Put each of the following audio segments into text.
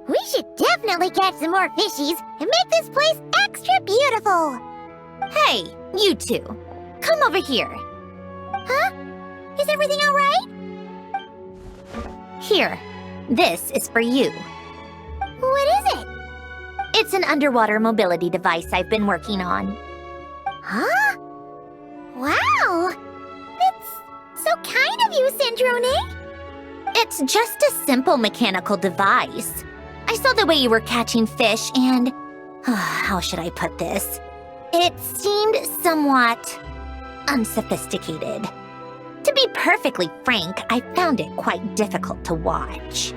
We should definitely catch some more fishies and make this place extra beautiful. Hey, you two. Come over here. Huh? Is everything all right? Here. This is for you. What is it? It's an underwater mobility device I've been working on. Huh? Wow! That's so kind of you, Sandrone. It's just a simple mechanical device. I saw the way you were catching fish and... how should I put this? It seemed somewhat unsophisticated. To be perfectly frank, I found it quite difficult to watch.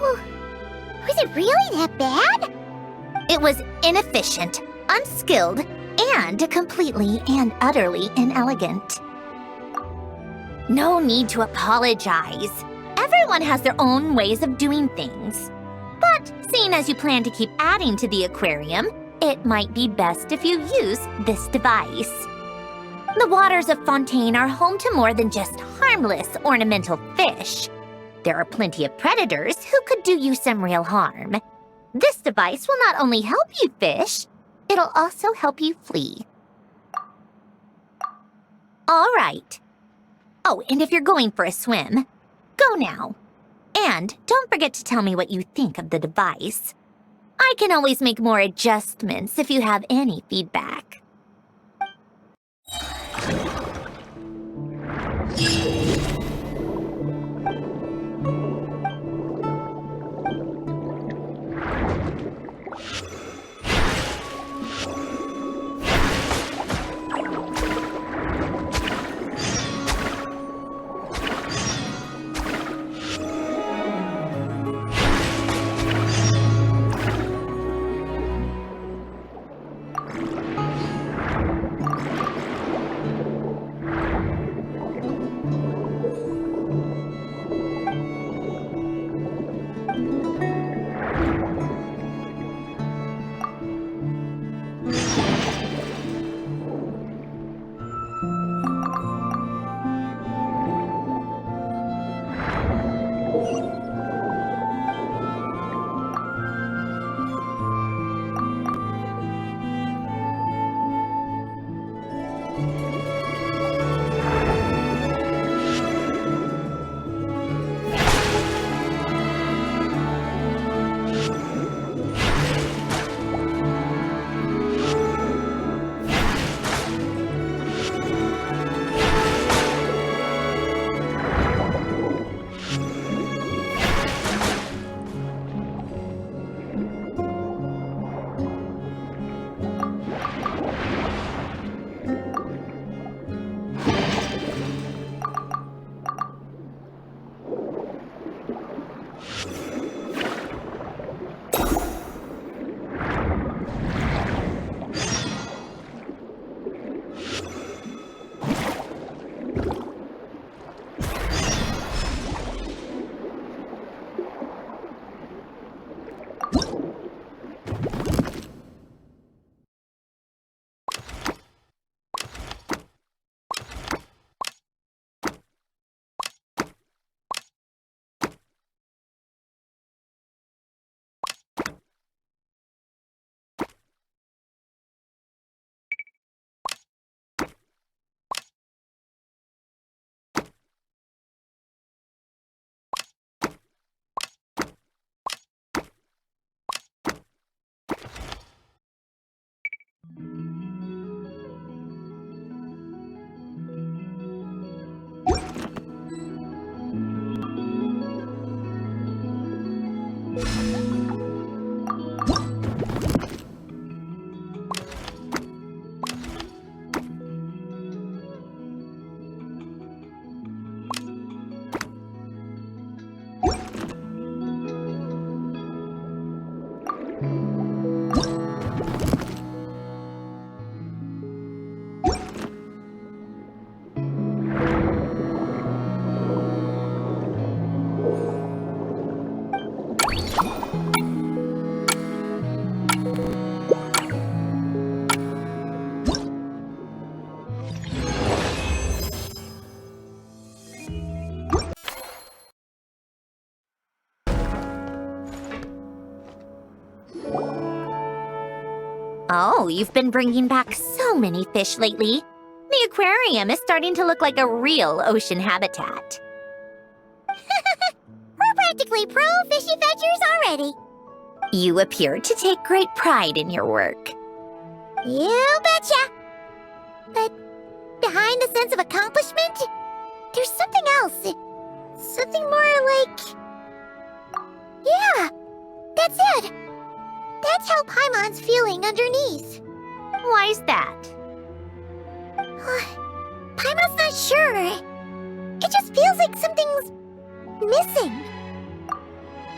Was it really that bad? It was inefficient, unskilled, and completely and utterly inelegant. No need to apologize. Everyone has their own ways of doing things. But seeing as you plan to keep adding to the aquarium, it might be best if you use this device. The waters of Fontaine are home to more than just harmless ornamental fish. There are plenty of predators who could do you some real harm. This device will not only help you fish, it'll also help you flee. All right. Oh, and if you're going for a swim, go now. And don't forget to tell me what you think of the device. I can always make more adjustments if you have any feedback. Oh, you've been bringing back so many fish lately. The aquarium is starting to look like a real ocean habitat. We're practically pro fishy fetchers already. You appear to take great pride in your work. You betcha. But behind the sense of accomplishment, there's something else. Something more like... Yeah, that's it. That's how Paimon's feeling underneath. Why's that? Paimon's not sure. It just feels like something's missing.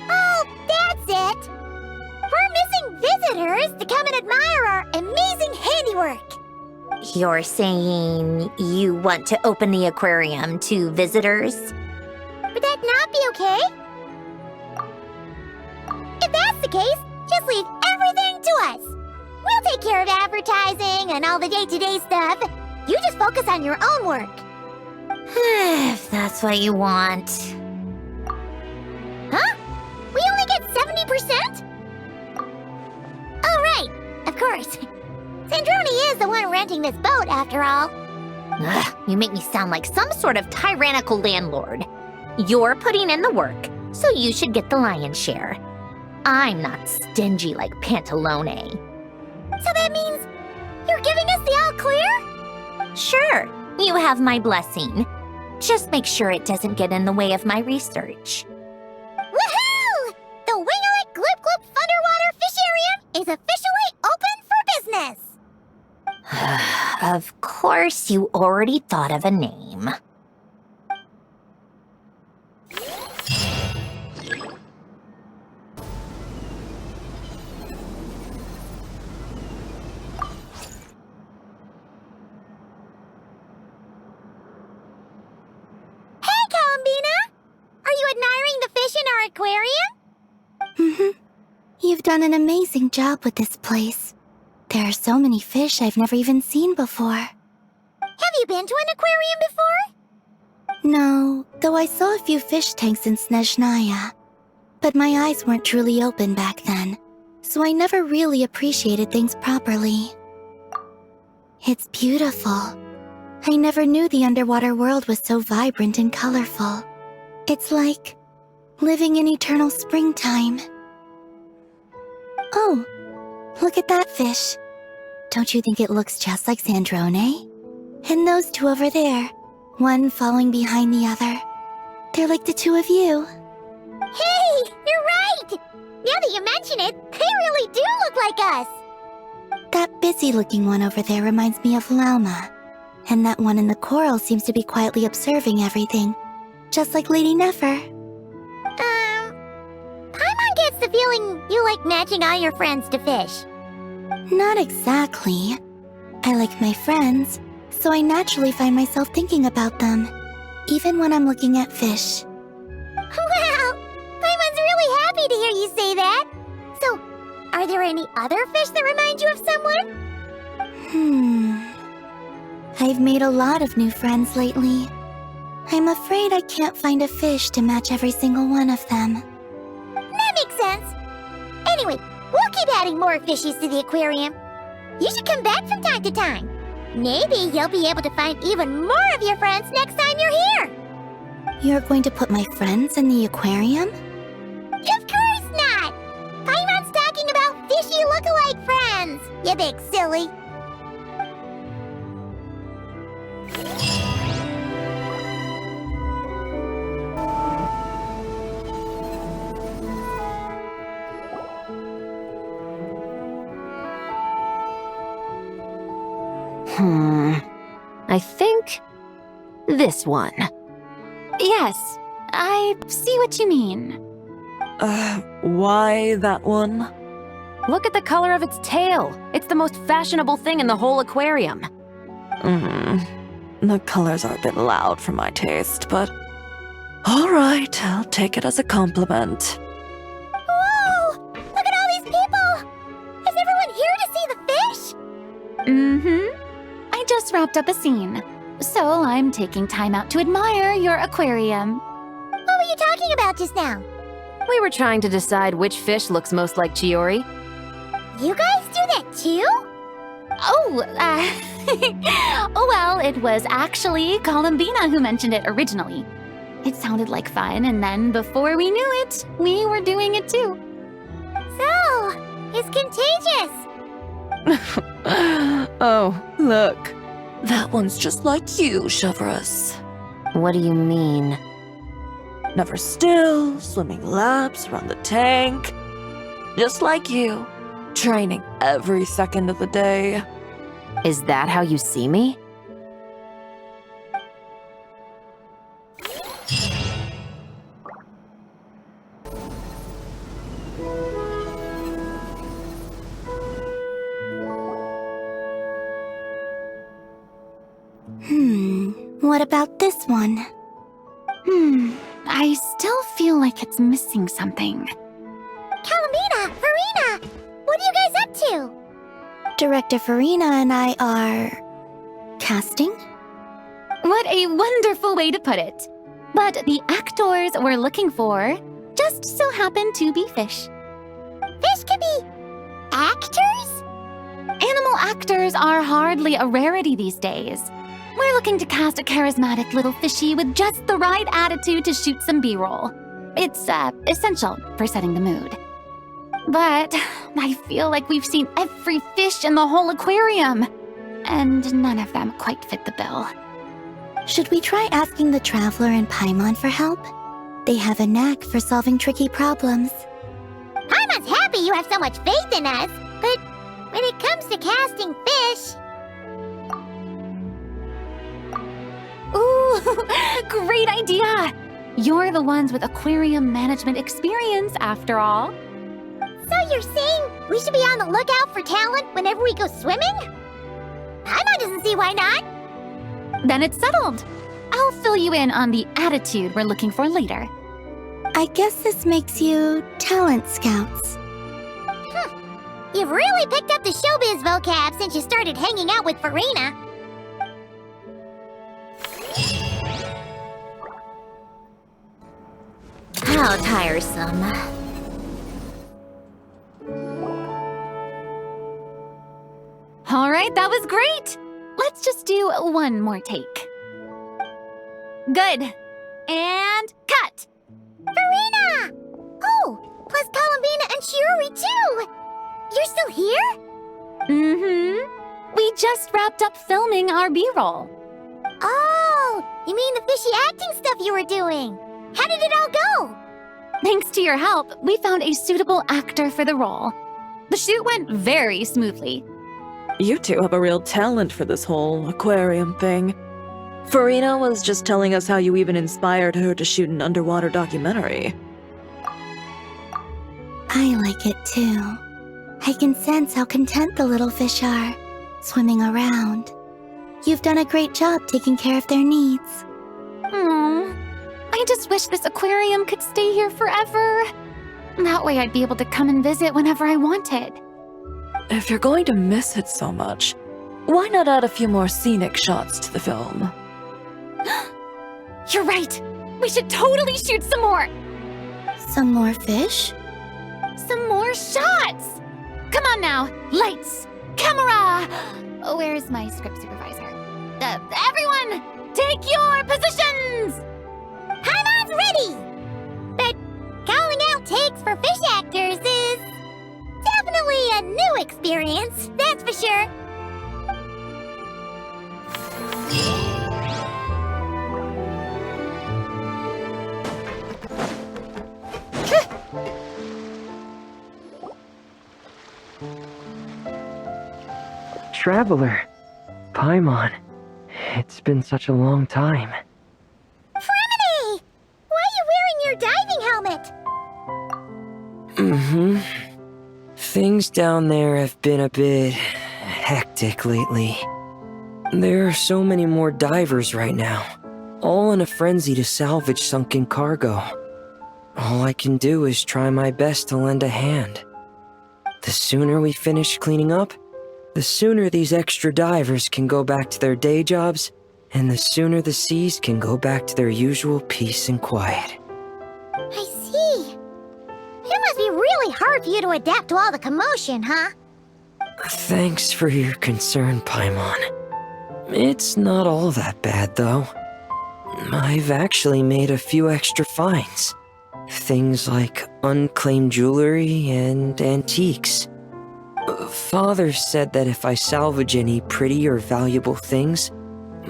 Oh, that's it. We're missing visitors to come and admire our amazing handiwork. You're saying you want to open the aquarium to visitors? Would that not be okay? If that's the case, just leave everything to us. We'll take care of advertising and all the day-to-day stuff. You just focus on your own work. If that's what you want. Huh? We only get 70%? Oh, right. Of course. Sandrone is the one renting this boat, after all. Ugh, you make me sound like some sort of tyrannical landlord. You're putting in the work, so you should get the lion's share. I'm not stingy like Pantalone. So that means you're giving us the all clear? Sure, you have my blessing. Just make sure it doesn't get in the way of my research. Woohoo! The Winglet Gloop Gloop Underwater Fisharium is officially open for business! Of course, you already thought of a name. Mm-hmm. You've done an amazing job with this place. There are so many fish I've never even seen before. Have you been to an aquarium before? No, though I saw a few fish tanks in Snezhnaya. But my eyes weren't truly open back then, so I never really appreciated things properly. It's beautiful. I never knew the underwater world was so vibrant and colorful. It's like living in eternal springtime. Oh, look at that fish. Don't you think it looks just like Sandrone? And those two over there, one following behind the other. They're like the two of you. Hey, you're right! Now that you mention it, they really do look like us! That busy-looking one over there reminds me of Lauma. And that one in the coral seems to be quietly observing everything, just like Lady Nefer. Paimon gets the feeling you like matching all your friends to fish. Not exactly. I like my friends, so I naturally find myself thinking about them, even when I'm looking at fish. Wow! Paimon's really happy to hear you say that. So, are there any other fish that remind you of someone? I've made a lot of new friends lately. I'm afraid I can't find a fish to match every single one of them. That makes sense. Anyway, we'll keep adding more fishies to the aquarium. You should come back from time to time. Maybe you'll be able to find even more of your friends next time you're here. You're going to put my friends in the aquarium? Of course not! Paimon's talking about fishy look-alike friends, you big silly. I think this one. Yes, I see what you mean. Why that one? Look at the color of its tail. It's the most fashionable thing in the whole aquarium. The colors are a bit loud for my taste, but... Alright, I'll take it as a compliment. Whoa! Look at all these people! Is everyone here to see the fish? Mm-hmm. I just wrapped up a scene, so I'm taking time out to admire your aquarium. What were you talking about just now? We were trying to decide which fish looks most like Chiori. You guys do that too? Oh, well, it was actually Columbina who mentioned it originally. It sounded like fun, and then before we knew it, we were doing it too. So, it's contagious. Oh, look. That one's just like you, Chivalrous. What do you mean? Never still, swimming laps around the tank. Just like you. Training every second of the day. Is that how you see me? What about this one? I still feel like it's missing something. Calamina, Farina, what are you guys up to? Director Farina and I are... casting? What a wonderful way to put it. But the actors we're looking for just so happen to be fish. Fish could be actors? Animal actors are hardly a rarity these days. We're looking to cast a charismatic little fishy with just the right attitude to shoot some B-roll. It's essential for setting the mood. But I feel like we've seen every fish in the whole aquarium, and none of them quite fit the bill. Should we try asking the Traveler and Paimon for help? They have a knack for solving tricky problems. Paimon's happy you have so much faith in us, but when it comes to casting fish... Ooh, great idea! You're the ones with aquarium management experience, after all. So you're saying we should be on the lookout for talent whenever we go swimming? Paimon doesn't see why not. Then it's settled. I'll fill you in on the attitude we're looking for later. I guess this makes you talent scouts. You've really picked up the showbiz vocab since you started hanging out with Farina. How tiresome. All right, that was great. Let's just do one more take. Good. And cut. Farina! Oh, plus Columbina and Shiori too! You're still here? Mm-hmm. We just wrapped up filming our B-roll. Oh, you mean the fishy acting stuff you were doing? How did it all go? Thanks to your help, we found a suitable actor for the role. The shoot went very smoothly. You two have a real talent for this whole aquarium thing. Farina was just telling us how you even inspired her to shoot an underwater documentary. I like it too. I can sense how content the little fish are, swimming around. You've done a great job taking care of their needs. I just wish this aquarium could stay here forever. That way I'd be able to come and visit whenever I wanted. If you're going to miss it so much, why not add a few more scenic shots to the film? You're right. We should totally shoot some more. Some more fish? Some more shots. Come on now. Lights. Camera. Where's my script supervisor? Everyone, take your positions. Paimon's ready! But calling out takes for fish actors is definitely a new experience, that's for sure. Traveler, Paimon, it's been such a long time. Fremini! Why are you wearing your diving helmet? Things down there have been a bit hectic lately. There are so many more divers right now, all in a frenzy to salvage sunken cargo. All I can do is try my best to lend a hand. The sooner we finish cleaning up, the sooner these extra divers can go back to their day jobs, and the sooner the seas can go back to their usual peace and quiet. I see. It must be really hard for you to adapt to all the commotion, huh? Thanks for your concern, Paimon. It's not all that bad, though. I've actually made a few extra finds. Things like unclaimed jewelry and antiques. Father said that if I salvage any pretty or valuable things,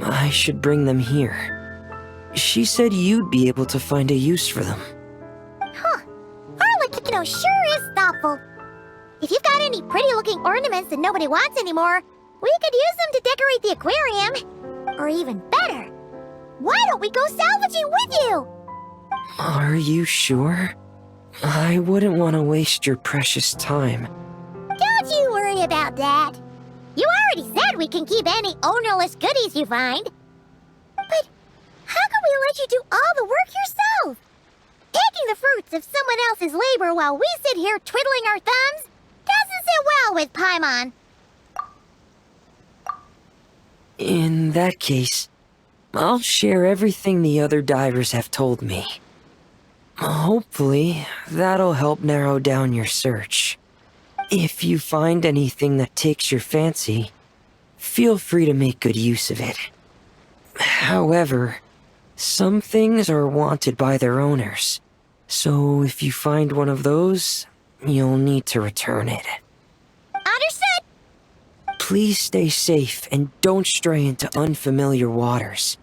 I should bring them here. She said you'd be able to find a use for them. Arlecchino sure is thoughtful. If you've got any pretty-looking ornaments that nobody wants anymore, we could use them to decorate the aquarium. Or even better, why don't we go salvaging with you? Are you sure? I wouldn't want to waste your precious time. Don't you worry about that. You already said we can keep any ownerless goodies you find. But how can we let you do all the work yourself? Taking the fruits of someone else's labor while we sit here twiddling our thumbs doesn't sit well with Paimon. In that case, I'll share everything the other divers have told me. Hopefully, that'll help narrow down your search. If you find anything that takes your fancy, feel free to make good use of it. However, some things are wanted by their owners, so if you find one of those, you'll need to return it. Understood? Please stay safe and don't stray into unfamiliar waters.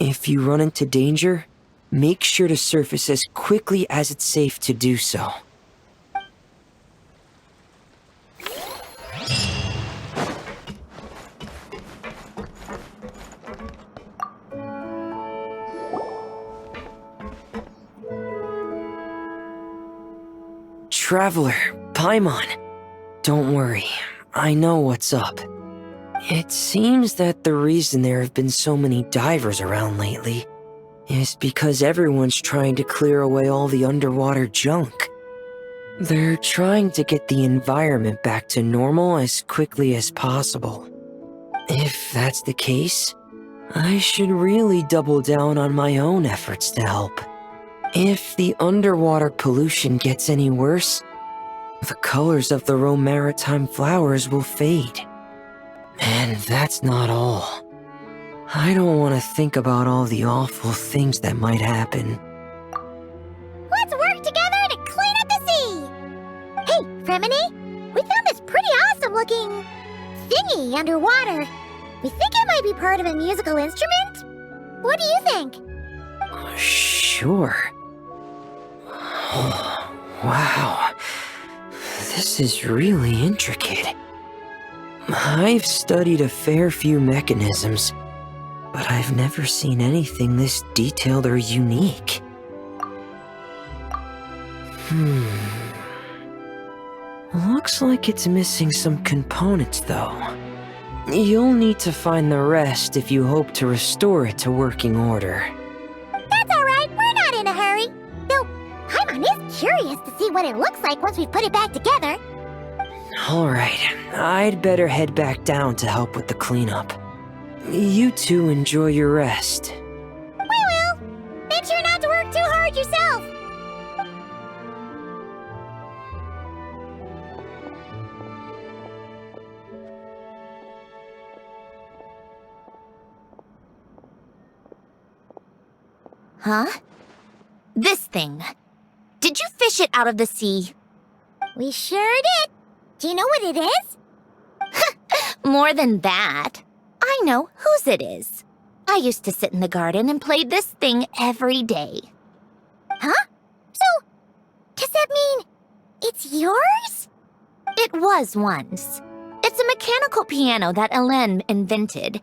If you run into danger, make sure to surface as quickly as it's safe to do so. Traveler, Paimon. Don't worry, I know what's up. It seems that the reason there have been so many divers around lately is because everyone's trying to clear away all the underwater junk. They're trying to get the environment back to normal as quickly as possible. If that's the case, I should really double down on my own efforts to help. If the underwater pollution gets any worse, the colors of the Rome maritime flowers will fade. And that's not all. I don't want to think about all the awful things that might happen. Let's work together to clean up the sea! Hey, Fremini, we found this pretty awesome-looking thingy underwater. We think it might be part of a musical instrument? What do you think? Sure. Oh, wow. This is really intricate. I've studied a fair few mechanisms, but I've never seen anything this detailed or unique. Looks like it's missing some components, though. You'll need to find the rest if you hope to restore it to working order. That's alright, we're not in a hurry. Though, Paimon is curious to see what it looks like once we put it back together. Alright, I'd better head back down to help with the cleanup. You two enjoy your rest. We will! Make sure not to work too hard yourself! Huh? This thing. Did you fish it out of the sea? We sure did! Do you know what it is? More than that. I know whose it is. I used to sit in the garden and play this thing every day. Huh? So, does that mean it's yours? It was once. It's a mechanical piano that Hélène invented.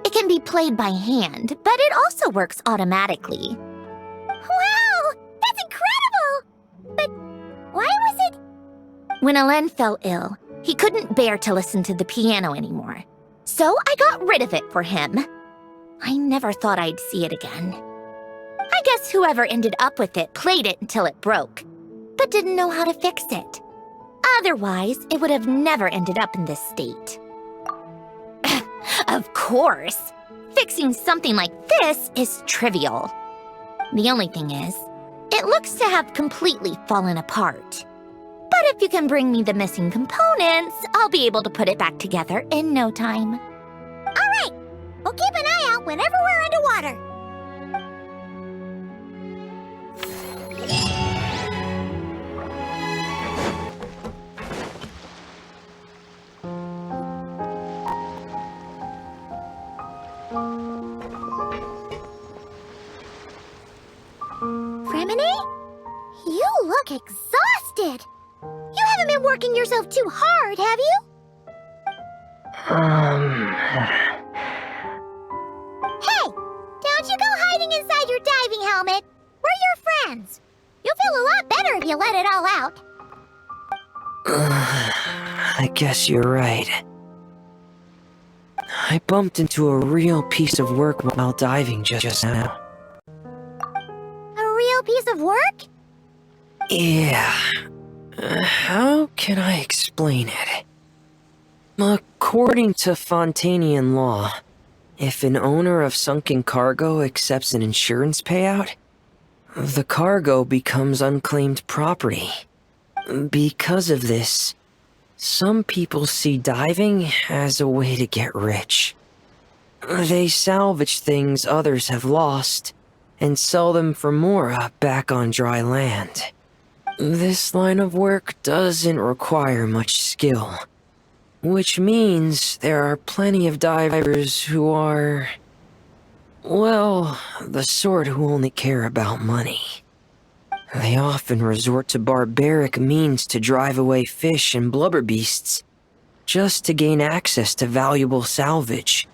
It can be played by hand, but it also works automatically. Wow! That's incredible! But why was it... When Hélène fell ill, he couldn't bear to listen to the piano anymore. So I got rid of it for him. I never thought I'd see it again. I guess whoever ended up with it played it until it broke, but didn't know how to fix it. Otherwise, it would have never ended up in this state. Of course! Fixing something like this is trivial. The only thing is, it looks to have completely fallen apart. But if If you can bring me the missing components, I'll be able to put it back together in no time. All right, we'll keep an eye out whenever we're underwater. Remini? You look exhausted. You haven't been working yourself too hard, have you? Hey, don't you go hiding inside your diving helmet. We're your friends. You'll feel a lot better if you let it all out. I guess you're right. I bumped into a real piece of work while diving just now. A real piece of work? Yeah. How can I explain it? According to Fontanian law, if an owner of sunken cargo accepts an insurance payout, the cargo becomes unclaimed property. Because of this, some people see diving as a way to get rich. They salvage things others have lost and sell them for more back on dry land. This line of work doesn't require much skill, which means there are plenty of divers who are, well, the sort who only care about money. They often resort to barbaric means to drive away fish and blubber beasts, just to gain access to valuable salvage.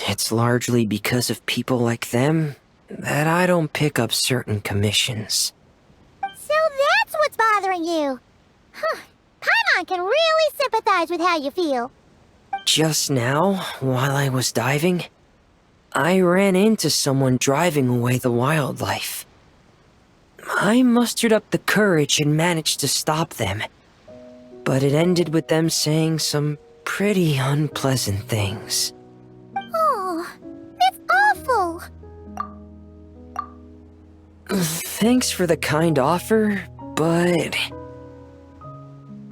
It's largely because of people like them that I don't pick up certain commissions. So that's what's bothering you. Huh. Paimon can really sympathize with how you feel. Just now, while I was diving, I ran into someone driving away the wildlife. I mustered up the courage and managed to stop them, but it ended with them saying some pretty unpleasant things. Oh, that's awful. Thanks for the kind offer, but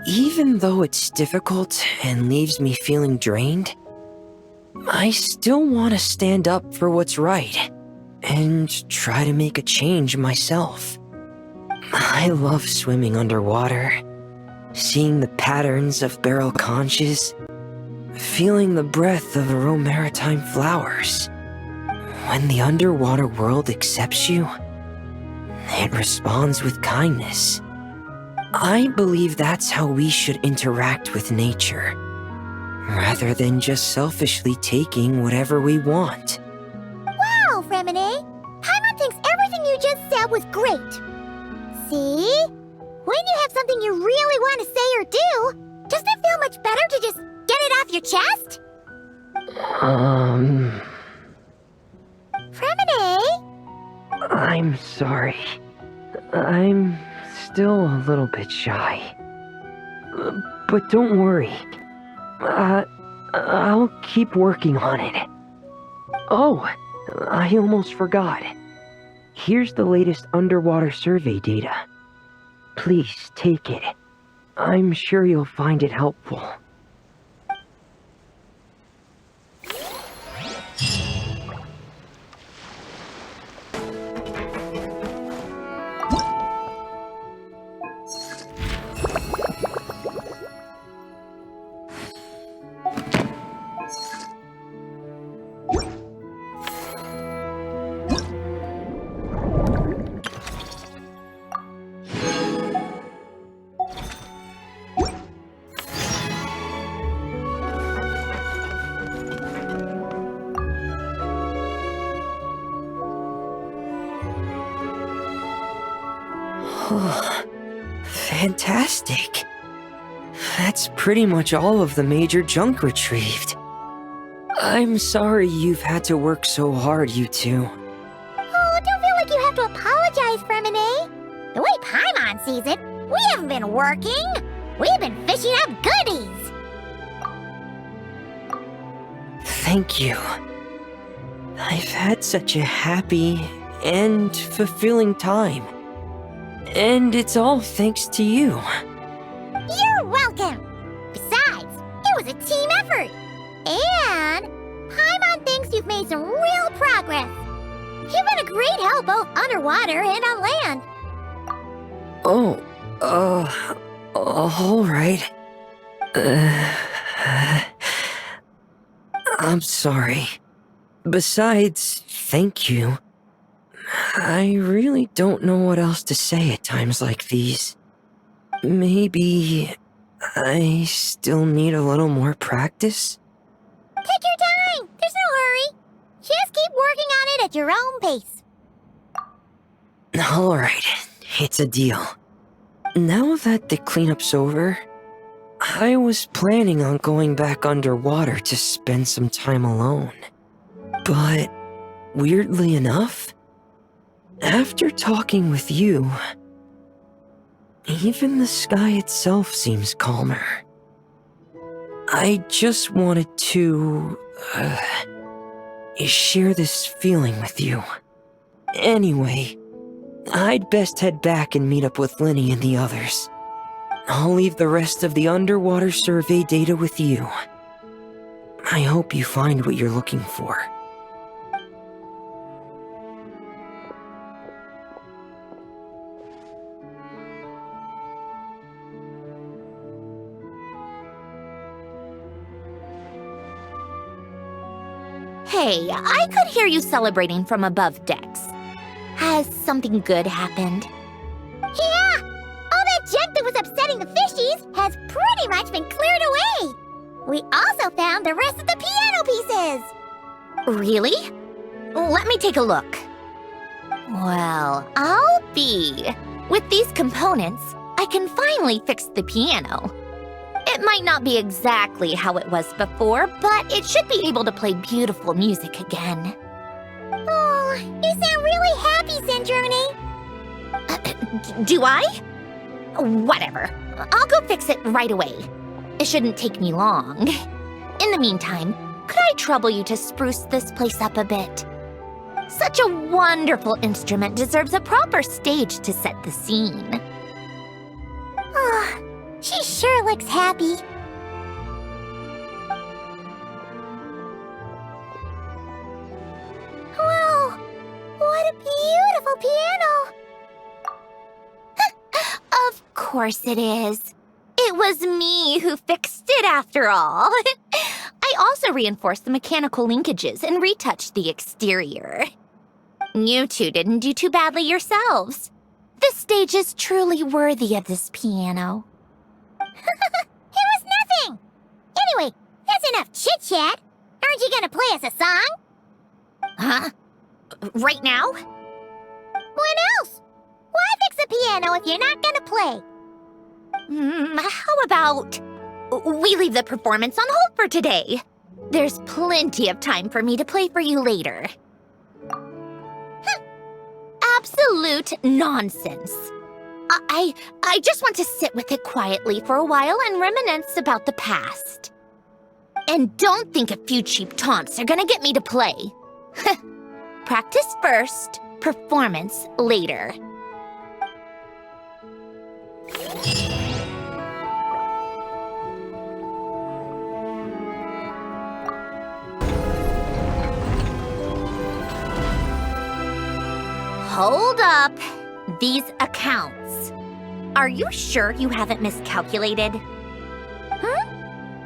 even though it's difficult and leaves me feeling drained, I still want to stand up for what's right and try to make a change myself. I love swimming underwater, seeing the patterns of barrel conches, feeling the breath of the maritime flowers. When the underwater world accepts you, it responds with kindness. I believe that's how we should interact with nature, rather than just selfishly taking whatever we want. Wow, Remini. Paimon thinks everything you just said was great. See? When you have something you really want to say or do, doesn't it feel much better to just get it off your chest? Remini? I'm sorry. I'm still a little bit shy. But don't worry. I'll keep working on it. Oh, I almost forgot. Here's the latest underwater survey data. Please take it. I'm sure you'll find it helpful. Fantastic. That's pretty much all of the major junk retrieved. I'm sorry you've had to work so hard, you two. Oh, don't feel like you have to apologize, Remini. The way Paimon sees it, we haven't been working. We've been fishing up goodies. Thank you. I've had such a happy and fulfilling time. And it's all thanks to you. welcome. Besides, it was a team effort. And Paimon thinks you've made some real progress. You've been a great help both underwater and on land. Oh, alright. I'm sorry. Besides, thank you. I really don't know what else to say at times like these. Maybe I still need a little more practice? Take your time. There's no hurry. Just keep working on it at your own pace. Alright, it's a deal. Now that the cleanup's over, I was planning on going back underwater to spend some time alone. But, weirdly enough, after talking with you, even the sky itself seems calmer. I just wanted to, share this feeling with you. Anyway, I'd best head back and meet up with Lyney and the others. I'll leave the rest of the underwater survey data with you. I hope you find what you're looking for. Hey, I could hear you celebrating from above decks. Has something good happened? Yeah! All that junk that was upsetting the fishies has pretty much been cleared away. We also found the rest of the piano pieces. Really? Let me take a look. Well, I'll be. With these components, I can finally fix the piano. It might not be exactly how it was before, but it should be able to play beautiful music again. Oh, you sound really happy, Sandrone. Do I? Whatever. I'll go fix it right away. It shouldn't take me long. In the meantime, could I trouble you to spruce this place up a bit? Such a wonderful instrument deserves a proper stage to set the scene. Oh, she sure looks happy. Whoa, what a beautiful piano. Of course it is. It was me who fixed it after all. I also reinforced the mechanical linkages and retouched the exterior. You two didn't do too badly yourselves. This stage is truly worthy of this piano. It was nothing. Anyway, that's enough chit-chat. Aren't you gonna play us a song? Huh? Right now? When else? Why fix a piano if you're not gonna play? How about we leave the performance on hold for today? There's plenty of time for me to play for you later. Absolute nonsense. I just want to sit with it quietly for a while and reminisce about the past. And don't think a few cheap taunts are gonna get me to play. Practice first, performance later. Hold up. These accounts. Are you sure you haven't miscalculated? Huh?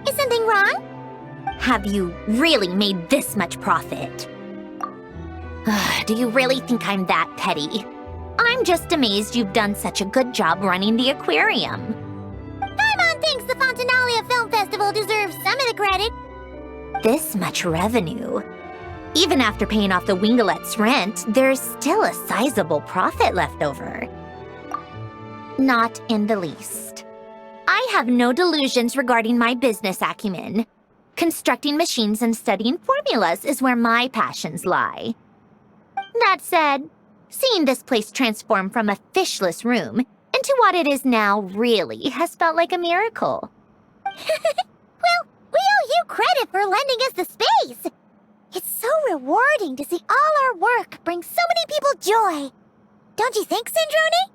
Is something wrong? Have you really made this much profit? Do you really think I'm that petty? I'm just amazed you've done such a good job running the aquarium. Paimon thinks the Fontanalia Film Festival deserves some of the credit. This much revenue. Even after paying off the Wingalet's rent, there's still a sizable profit left over. Not in the least. I have no delusions regarding my business acumen. Constructing machines and studying formulas is where my passions lie. That said, seeing this place transform from a fishless room into what it is now really has felt like a miracle. Well, we owe you credit for lending us the space. It's so rewarding to see all our work bring so many people joy. Don't you think, Sandrone?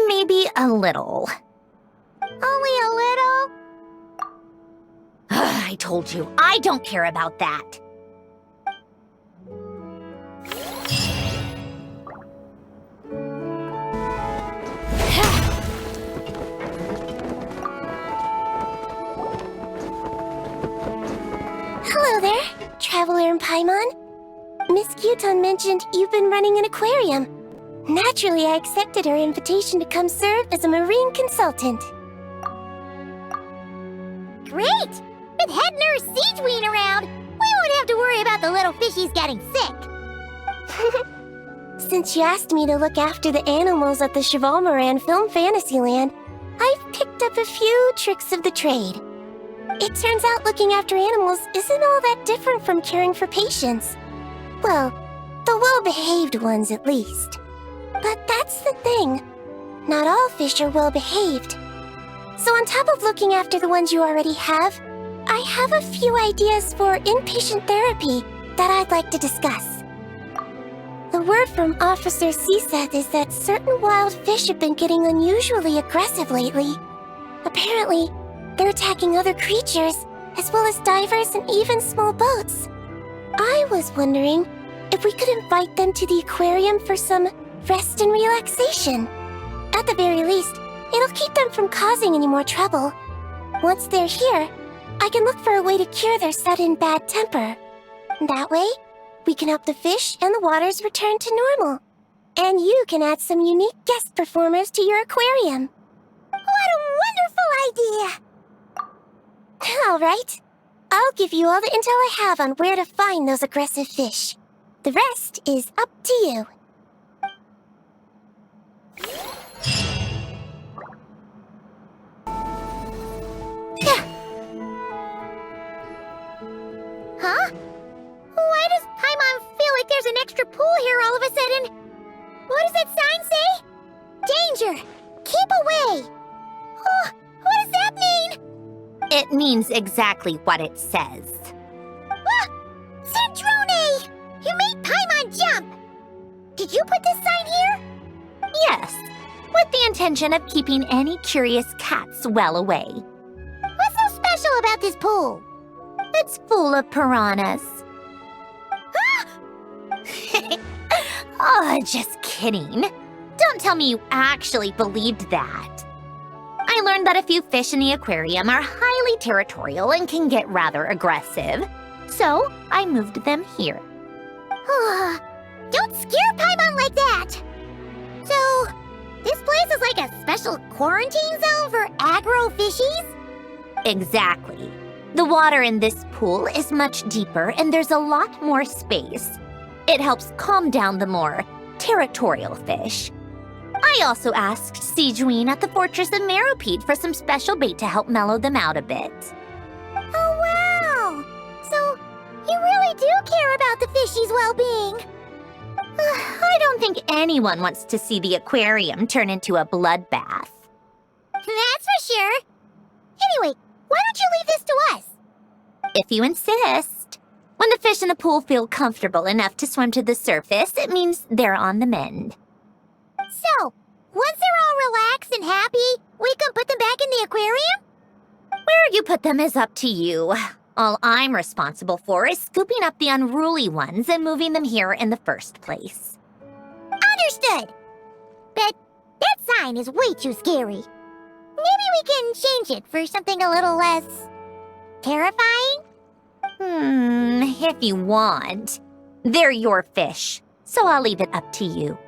Maybe a little. told you, I don't care about that. Hello there, Traveler in Paimon. Miss Kyuton mentioned you've been running an aquarium. Naturally, I accepted her invitation to come serve as a marine consultant. Great! With head nurse Snezhnaya around, we won't have to worry about the little fishies getting sick. Since you asked me to look after the animals at the Chevalmoran Film Fantasyland, I've picked up a few tricks of the trade. It turns out looking after animals isn't all that different from caring for patients. Well, the well-behaved ones at least. But that's the thing. Not all fish are well-behaved. So on top of looking after the ones you already have, I have a few ideas for inpatient therapy that I'd like to discuss. The word from Officer Siseth is that certain wild fish have been getting unusually aggressive lately. Apparently, they're attacking other creatures, as well as divers and even small boats. I was wondering if we could invite them to the aquarium for some rest and relaxation. At the very least, it'll keep them from causing any more trouble. Once they're here, I can look for a way to cure their sudden bad temper. That way, we can help the fish and the waters return to normal. And you can add some unique guest performers to your aquarium. What a wonderful idea! All right. I'll give you all the intel I have on where to find those aggressive fish. The rest is up to you. Huh? Why does Paimon feel like there's an extra pool here all of a sudden? What does that sign say? Danger! Keep away! Oh, what does that mean? It means exactly what it says. Ah! Sandrone! You made Paimon jump! Did you put this sign here? Yes, with the intention of keeping any curious cats well away. What's so special about this pool? It's full of piranhas. Oh, just kidding. Don't tell me you actually believed that. I learned that a few fish in the aquarium are highly territorial and can get rather aggressive. So, I moved them here. Don't scare Paimon like that! So, this place is like a special quarantine zone for aggro fishies? Exactly. The water in this pool is much deeper and there's a lot more space. It helps calm down the more territorial fish. I also asked Snezhnaya at the Fortress of Meropide for some special bait to help mellow them out a bit. Oh, wow! So, you really do care about the fishies' well-being. I don't think anyone wants to see the aquarium turn into a bloodbath. That's for sure. Anyway, why don't you leave this to us? If you insist. When the fish in the pool feel comfortable enough to swim to the surface, it means they're on the mend. So, once they're all relaxed and happy, we can put them back in the aquarium? Where you put them is up to you. All I'm responsible for is scooping up the unruly ones and moving them here in the first place. Understood. But that sign is way too scary. Maybe we can change it for something a little less terrifying? If you want. They're your fish, so I'll leave it up to you.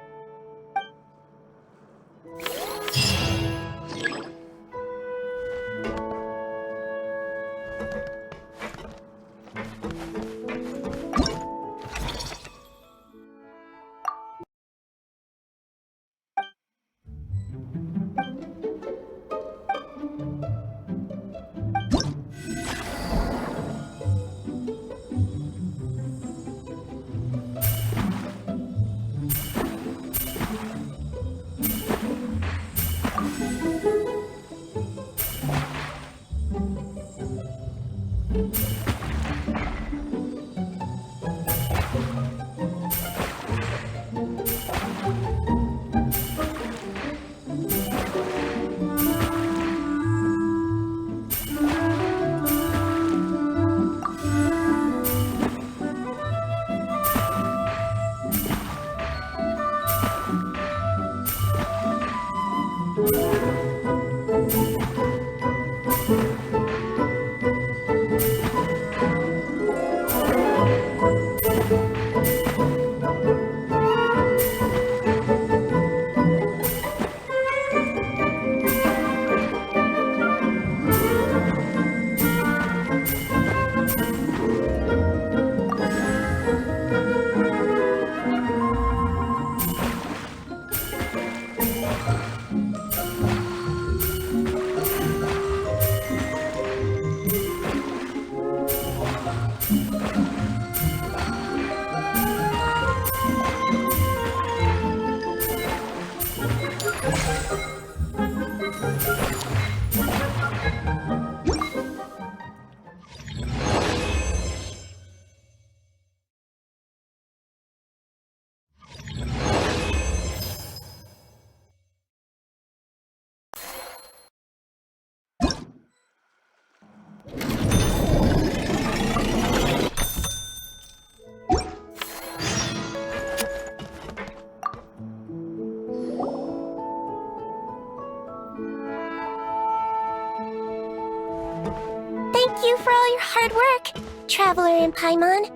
Thank you for all your hard work, Traveler in Paimon.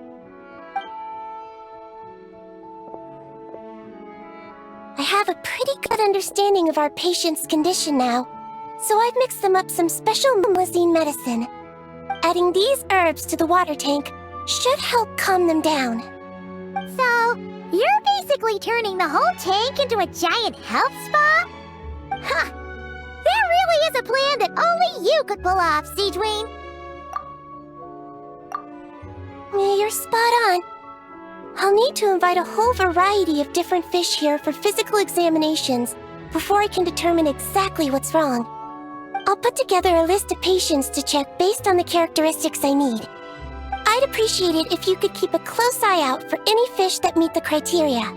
I have a pretty good understanding of our patient's condition now, so I've mixed them up some special mumlazine medicine. Adding these herbs to the water tank should help calm them down. So, you're basically turning the whole tank into a giant health spa? Huh. That really is a plan that only you could pull off, Sandrone. You're spot on. I'll need to invite a whole variety of different fish here for physical examinations before I can determine exactly what's wrong. I'll put together a list of patients to check based on the characteristics I need. I'd appreciate it if you could keep a close eye out for any fish that meet the criteria.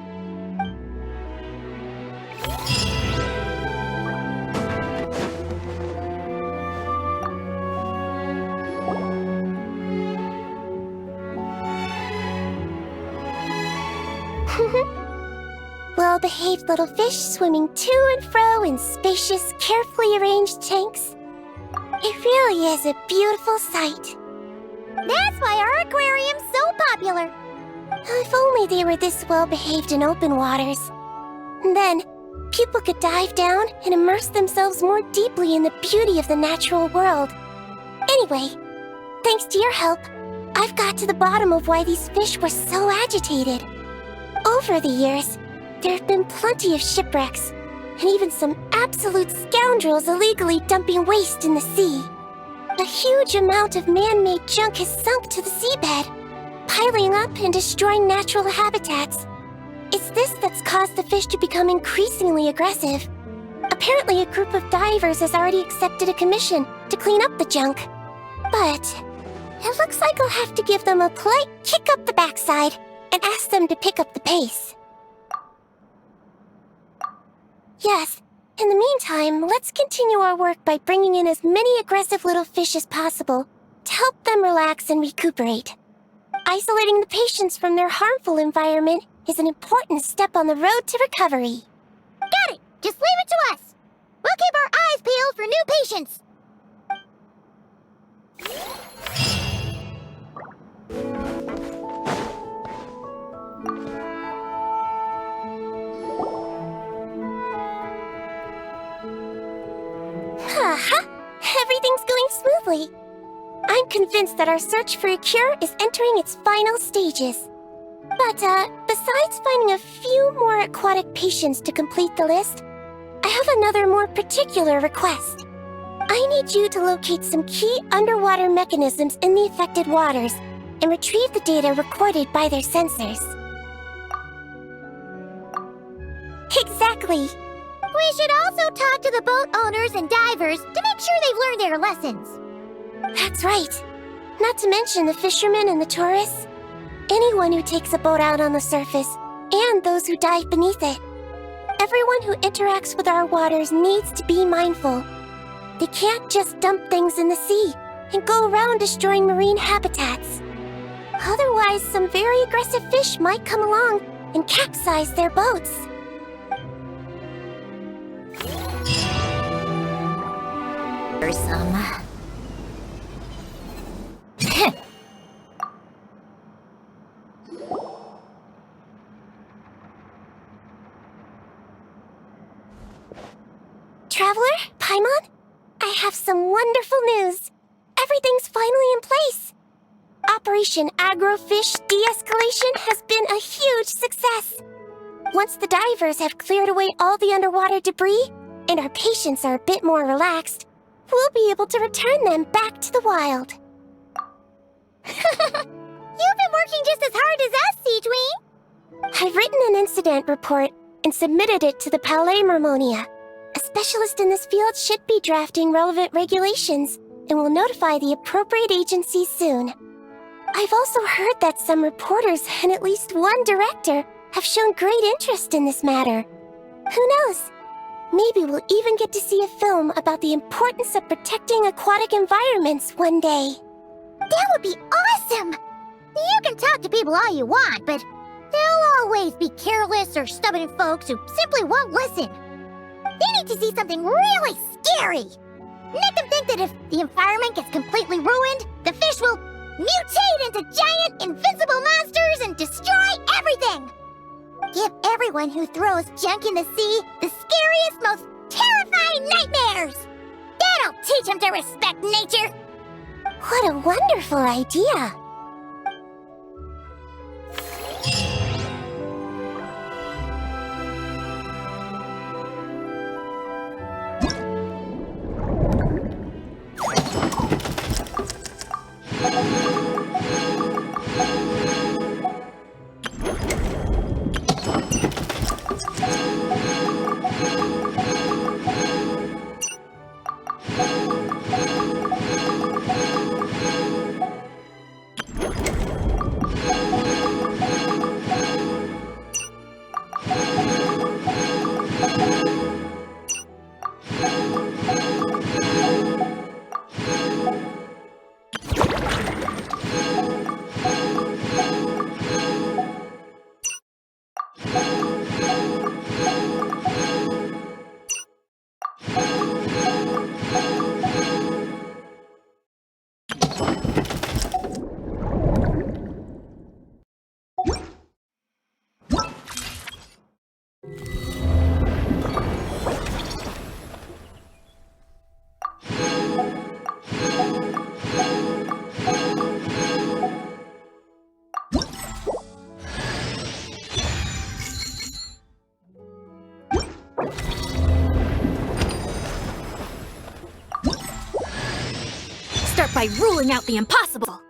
Well-behaved little fish swimming to and fro in spacious, carefully arranged tanks. It really is a beautiful sight. That's why our aquarium's so popular. If only they were this well-behaved in open waters. And then, people could dive down and immerse themselves more deeply in the beauty of the natural world. Anyway, thanks to your help, I've got to the bottom of why these fish were so agitated. Over the years, there have been plenty of shipwrecks, and even some absolute scoundrels illegally dumping waste in the sea. A huge amount of man-made junk has sunk to the seabed, piling up and destroying natural habitats. It's this that's caused the fish to become increasingly aggressive. Apparently, a group of divers has already accepted a commission to clean up the junk. But it looks like I'll have to give them a polite kick up the backside and ask them to pick up the pace. Yes, in the meantime, let's continue our work by bringing in as many aggressive little fish as possible to help them relax and recuperate. Isolating the patients from their harmful environment is an important step on the road to recovery. Got it! Just leave it to us! We'll keep our eyes peeled for new patients! Everything's going smoothly. I'm convinced that our search for a cure is entering its final stages. But, besides finding a few more aquatic patients to complete the list, I have another more particular request. I need you to locate some key underwater mechanisms in the affected waters and retrieve the data recorded by their sensors. Exactly. We should also talk to the boat owners and divers to make sure they've learned their lessons. That's right. Not to mention the fishermen and the tourists. Anyone who takes a boat out on the surface, and those who dive beneath it. Everyone who interacts with our waters needs to be mindful. They can't just dump things in the sea and go around destroying marine habitats. Otherwise, some very aggressive fish might come along and capsize their boats. bothersome. Traveler, Paimon, I have some wonderful news. Everything's finally in place. Operation Agrofish De-Escalation has been a huge success. Once the divers have cleared away all the underwater debris, and our patients are a bit more relaxed, we'll be able to return them back to the wild. You've been working just as hard as us, Seedween. I've written an incident report and submitted it to the Palais Mermonia. A specialist in this field should be drafting relevant regulations and will notify the appropriate agencies soon. I've also heard that some reporters and at least one director have shown great interest in this matter. Who knows? Maybe we'll even get to see a film about the importance of protecting aquatic environments one day. That would be awesome! You can talk to people all you want, but there'll always be careless or stubborn folks who simply won't listen. They need to see something really scary. Make them think that if the environment gets completely ruined, the fish will mutate into giant, invincible monsters and destroy everything! Give everyone who throws junk in the sea the scariest, most terrifying nightmares! That'll teach them to respect nature! What a wonderful idea! Start by ruling out the impossible.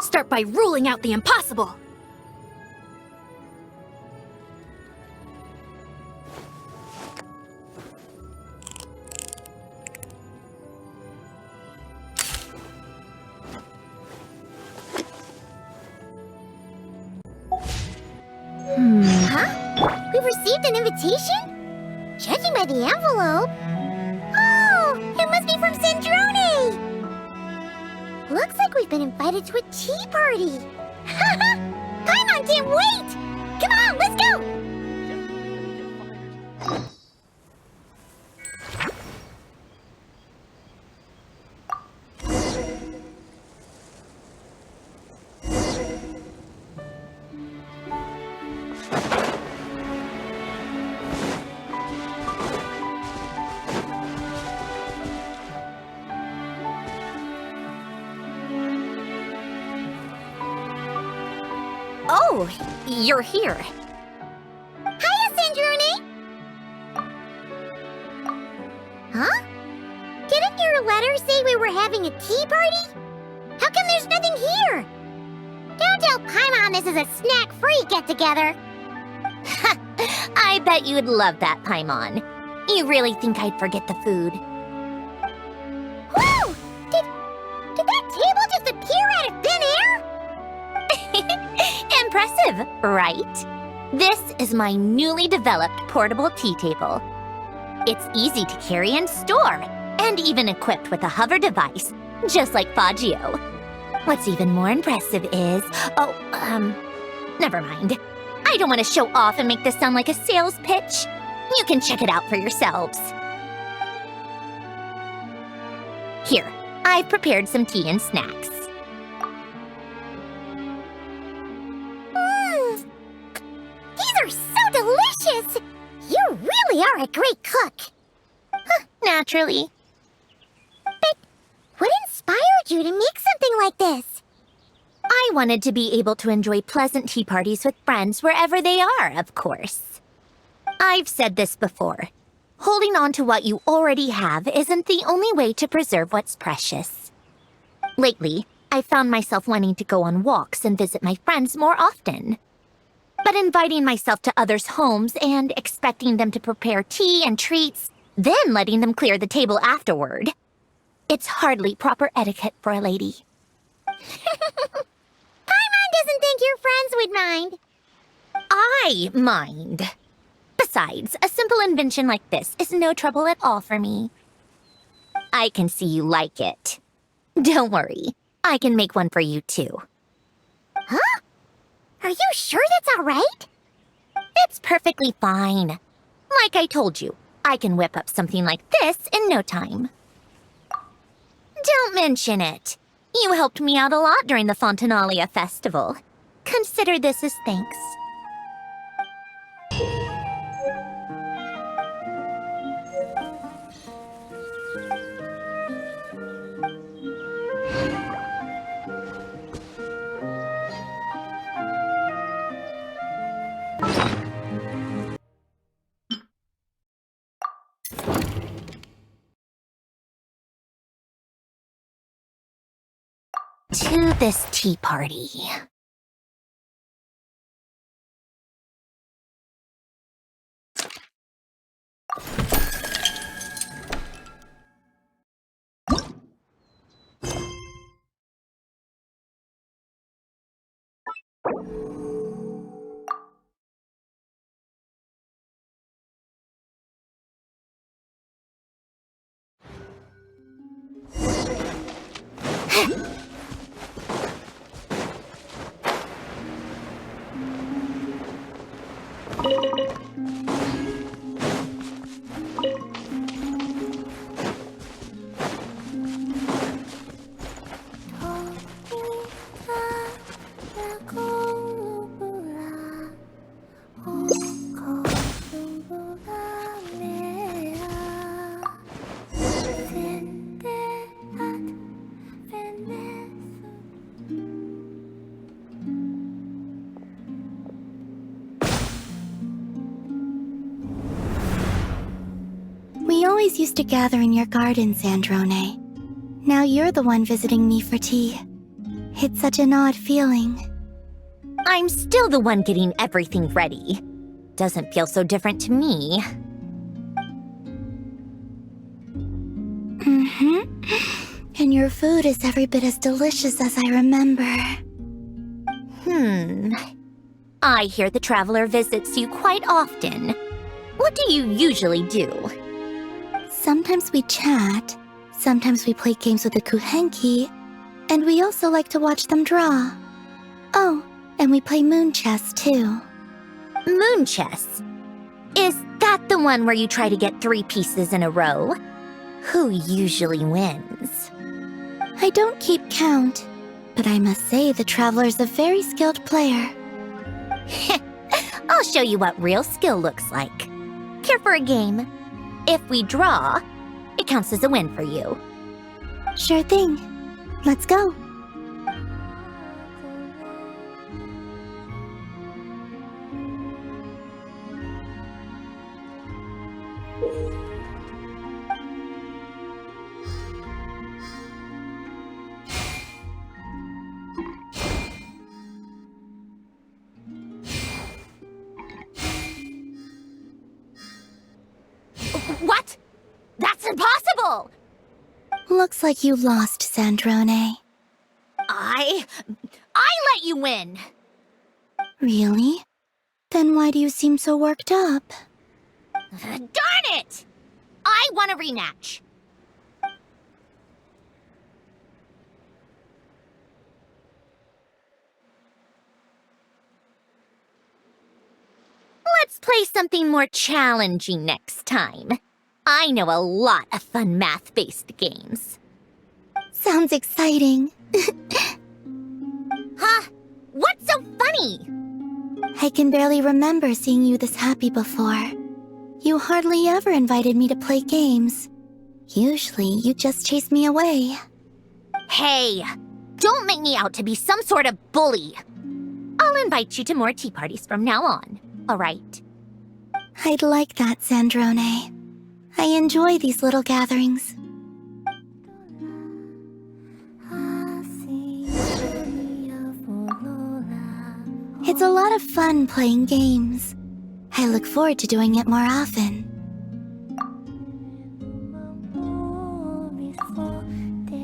Start by ruling out the impossible. Huh? We've received an invitation? Judging by the envelope... Oh! It must be from Sandrone! Looks like we've been invited to a tea party! Paimon can't wait! Come on, let's go! Oh, you're here. Hiya, Sandrone! say we were having a tea party? How come there's nothing here? Don't tell Paimon this is a snack-free get-together. I bet you'd love that, Paimon. You really think I'd forget the food? Whoa! Did that table just appear out of thin air? Impressive, right? This is my newly developed portable tea table. It's easy to carry and store, and even equipped with a hover device, just like Faggio. What's even more impressive is... never mind. I don't want to show off and make this sound like a sales pitch. You can check it out for yourselves. Here, I've prepared some tea and snacks. These are so delicious! You really are a great cook. Naturally. But what inspired you to make something like this? I wanted to be able to enjoy pleasant tea parties with friends wherever they are, of course. I've said this before. Holding on to what you already have isn't the only way to preserve what's precious. Lately, I found myself wanting to go on walks and visit my friends more often. But inviting myself to others' homes and expecting them to prepare tea and treats, then letting them clear the table afterward. It's hardly proper etiquette for a lady. Paimon doesn't think your friends would mind. I mind. Besides, a simple invention like this is no trouble at all for me. I can see you like it. Don't worry, I can make one for you too. Huh? Are you sure that's all right? It's perfectly fine. Like I told you, I can whip up something like this in no time. Don't mention it. You helped me out a lot during the Fontanalia festival. Consider this as thanks. To this tea party. We always used to gather in your garden, Sandrone. Now you're the one visiting me for tea. It's such an odd feeling. I'm still the one getting everything ready. Doesn't feel so different to me. And your food is every bit as delicious as I remember. I hear the traveler visits you quite often. What do you usually do? Sometimes we chat, sometimes we play games with the Kuhenki, and we also like to watch them draw. Oh, and we play moon chess too. Moon chess? Is that the one where you try to get 3 pieces in a row? Who usually wins? I don't keep count, but I must say the traveler's a very skilled player. I'll show you what real skill looks like. Care for a game? If we draw, it counts as a win for you. Sure thing. Let's go. What? That's impossible! Looks like you lost, Sandrone. I let you win! Really? Then why do you seem so worked up? Darn it! I want a rematch. Let's play something more challenging next time. I know a lot of fun math-based games. Sounds exciting. Huh? What's so funny? I can barely remember seeing you this happy before. You hardly ever invited me to play games. Usually, you just chase me away. Hey, don't make me out to be some sort of bully. I'll invite you to more tea parties from now on, all right? I'd like that, Sandrone. I enjoy these little gatherings. It's a lot of fun playing games. I look forward to doing it more often.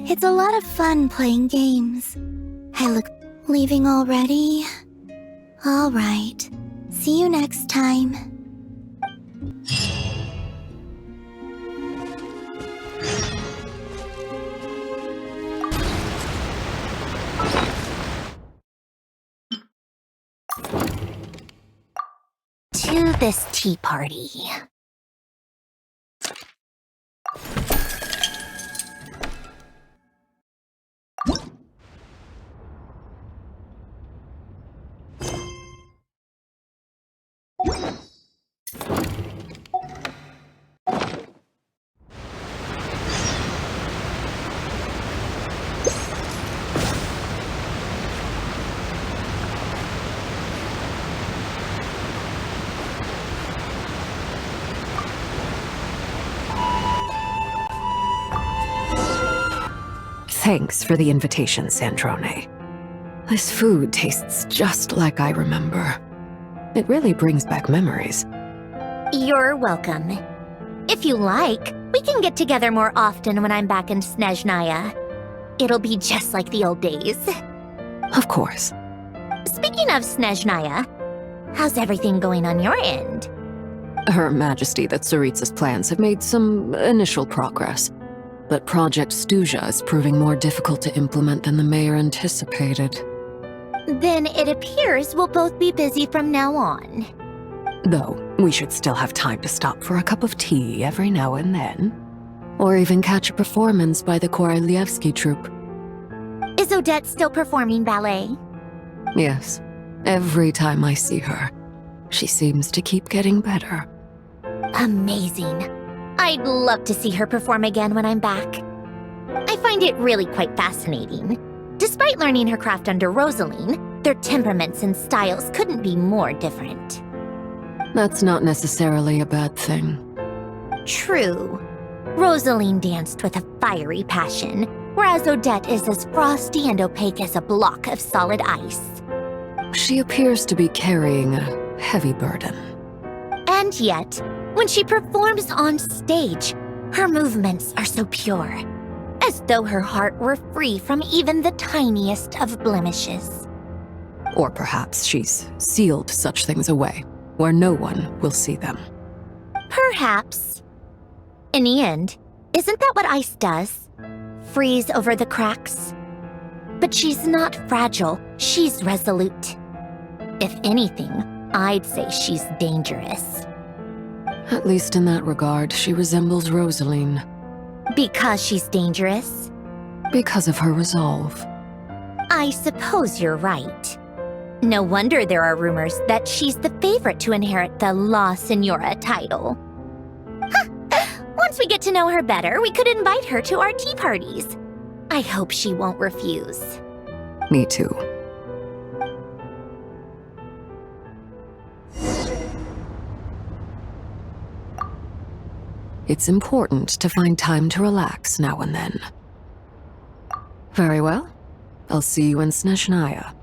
It's a lot of fun playing games. Leaving already? All right. See you next time. To this tea party. Thanks for the invitation, Sandrone. This food tastes just like I remember. It really brings back memories. You're welcome. If you like, we can get together more often when I'm back in Snezhnaya. It'll be just like the old days. Of course. Speaking of Snezhnaya, how's everything going on your end? Her Majesty the Tsaritsa's plans have made some initial progress, but Project Stuja is proving more difficult to implement than the mayor anticipated. Then it appears we'll both be busy from now on. Though, we should still have time to stop for a cup of tea every now and then. Or even catch a performance by the Korolievsky troupe. Is Odette still performing ballet? Yes, every time I see her, she seems to keep getting better. Amazing. I'd love to see her perform again when I'm back. I find it really quite fascinating. Despite learning her craft under Rosaline, their temperaments and styles couldn't be more different. That's not necessarily a bad thing. True. Rosaline danced with a fiery passion, whereas Odette is as frosty and opaque as a block of solid ice. She appears to be carrying a heavy burden. And yet, when she performs on stage, her movements are so pure, as though her heart were free from even the tiniest of blemishes. Or perhaps she's sealed such things away, where no one will see them. Perhaps. In the end, isn't that what ice does? Freeze over the cracks? But she's not fragile, she's resolute. If anything, I'd say she's dangerous. At least in that regard, she resembles Rosaline. Because she's dangerous? Because of her resolve. I suppose you're right. No wonder there are rumors that she's the favorite to inherit the La Senora title. Once we get to know her better, we could invite her to our tea parties. I hope she won't refuse. Me too. It's important to find time to relax now and then. Very well. I'll see you in Snezhnaya.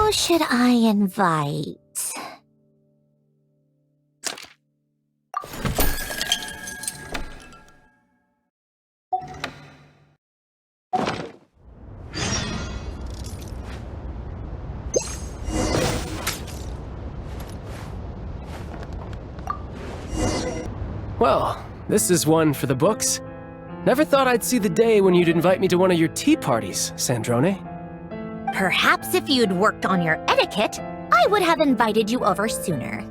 Who should I invite? Well, this is one for the books. Never thought I'd see the day when you'd invite me to one of your tea parties, Sandrone. Perhaps if you'd worked on your etiquette, I would have invited you over sooner.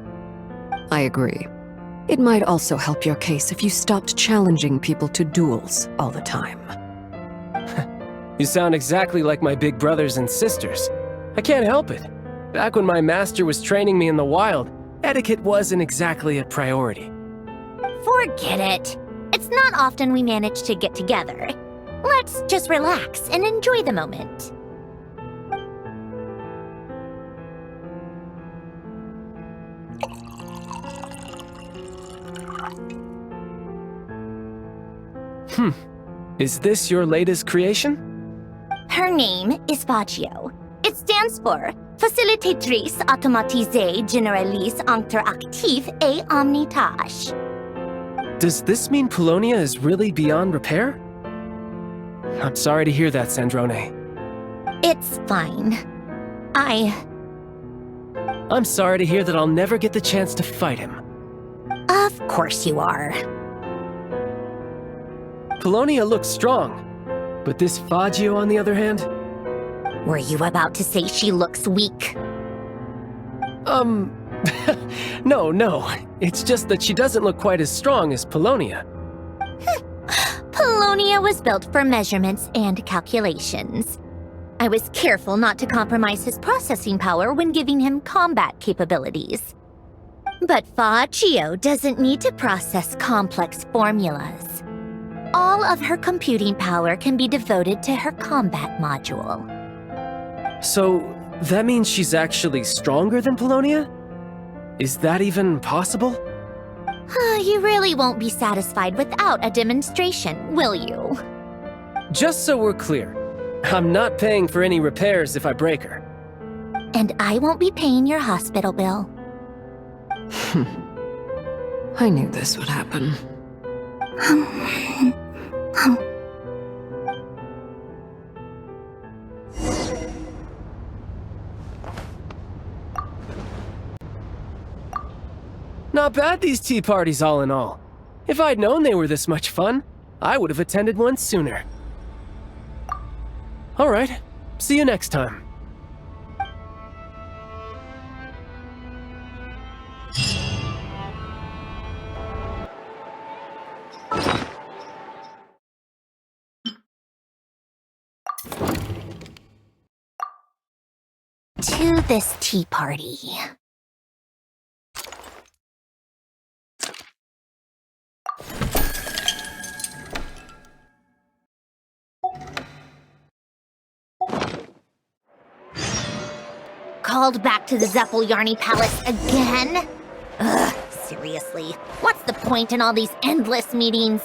I agree. It might also help your case if you stopped challenging people to duels all the time. You sound exactly like my big brothers and sisters. I can't help it. Back when my master was training me in the wild, etiquette wasn't exactly a priority. Forget it. It's not often we manage to get together. Let's just relax and enjoy the moment. Is this your latest creation? Her name is Fagio. It stands for Facilitatrice Automatisée Généraliste Interactive et Omnitâche. Does this mean Polonia is really beyond repair? I'm sorry to hear that, Sandrone. It's fine. I'm sorry to hear that I'll never get the chance to fight him. Of course you are. Polonia looks strong, but this Fagio, on the other hand? Were you about to say she looks weak? No. It's just that she doesn't look quite as strong as Polonia. Polonia was built for measurements and calculations. I was careful not to compromise his processing power when giving him combat capabilities. But Fagio doesn't need to process complex formulas. All of her computing power can be devoted to her combat module. So, that means she's actually stronger than Polonia? Is that even possible? You really won't be satisfied without a demonstration, will you? Just so we're clear, I'm not paying for any repairs if I break her. And I won't be paying your hospital bill. I knew this would happen. Not bad, these tea parties all in all. If I'd known they were this much fun, I would have attended one sooner. Alright, see you next time. To this tea party. Called back to the Zeppeljärni Palace again? Ugh, seriously. What's the point in all these endless meetings?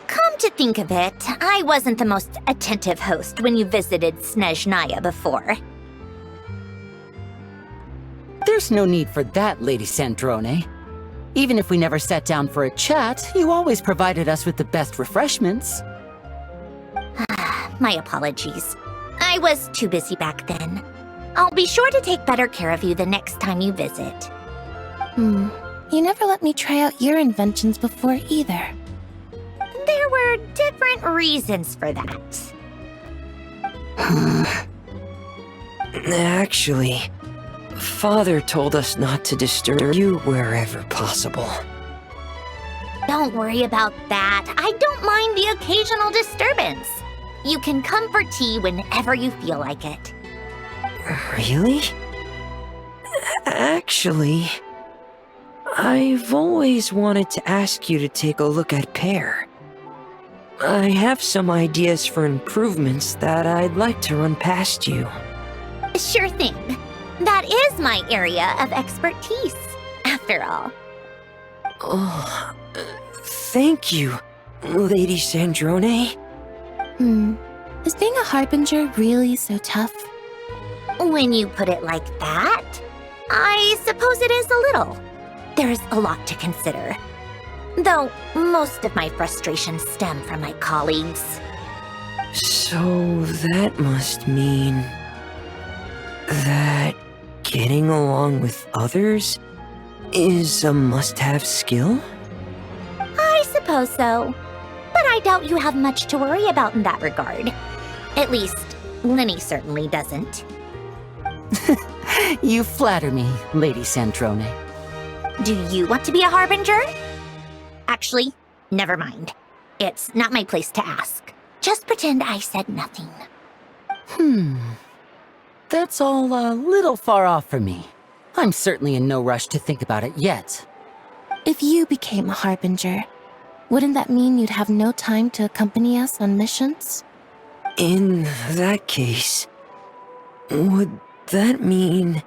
Come to think of it, I wasn't the most attentive host when you visited Snezhnaya before. There's no need for that, Lady Sandrone. Even if we never sat down for a chat, you always provided us with the best refreshments. My apologies. I was too busy back then. I'll be sure to take better care of you the next time you visit. You never let me try out your inventions before either. There were different reasons for that. Actually, Father told us not to disturb you wherever possible. Don't worry about that. I don't mind the occasional disturbance. You can come for tea whenever you feel like it. Really? Actually, I've always wanted to ask you to take a look at Pear. I have some ideas for improvements that I'd like to run past you. Sure thing. That is my area of expertise, after all. Oh, thank you, Lady Sandrone. Is being a harbinger really so tough? When you put it like that, I suppose it is a little. There's a lot to consider. Though most of my frustrations stem from my colleagues. So that must mean that getting along with others is a must-have skill? I suppose so. But I doubt you have much to worry about in that regard. At least, Lyney certainly doesn't. You flatter me, Lady Sandrone. Do you want to be a harbinger? Actually, never mind. It's not my place to ask. Just pretend I said nothing. That's all a little far off for me. I'm certainly in no rush to think about it yet. If you became a harbinger, wouldn't that mean you'd have no time to accompany us on missions? In that case, would that mean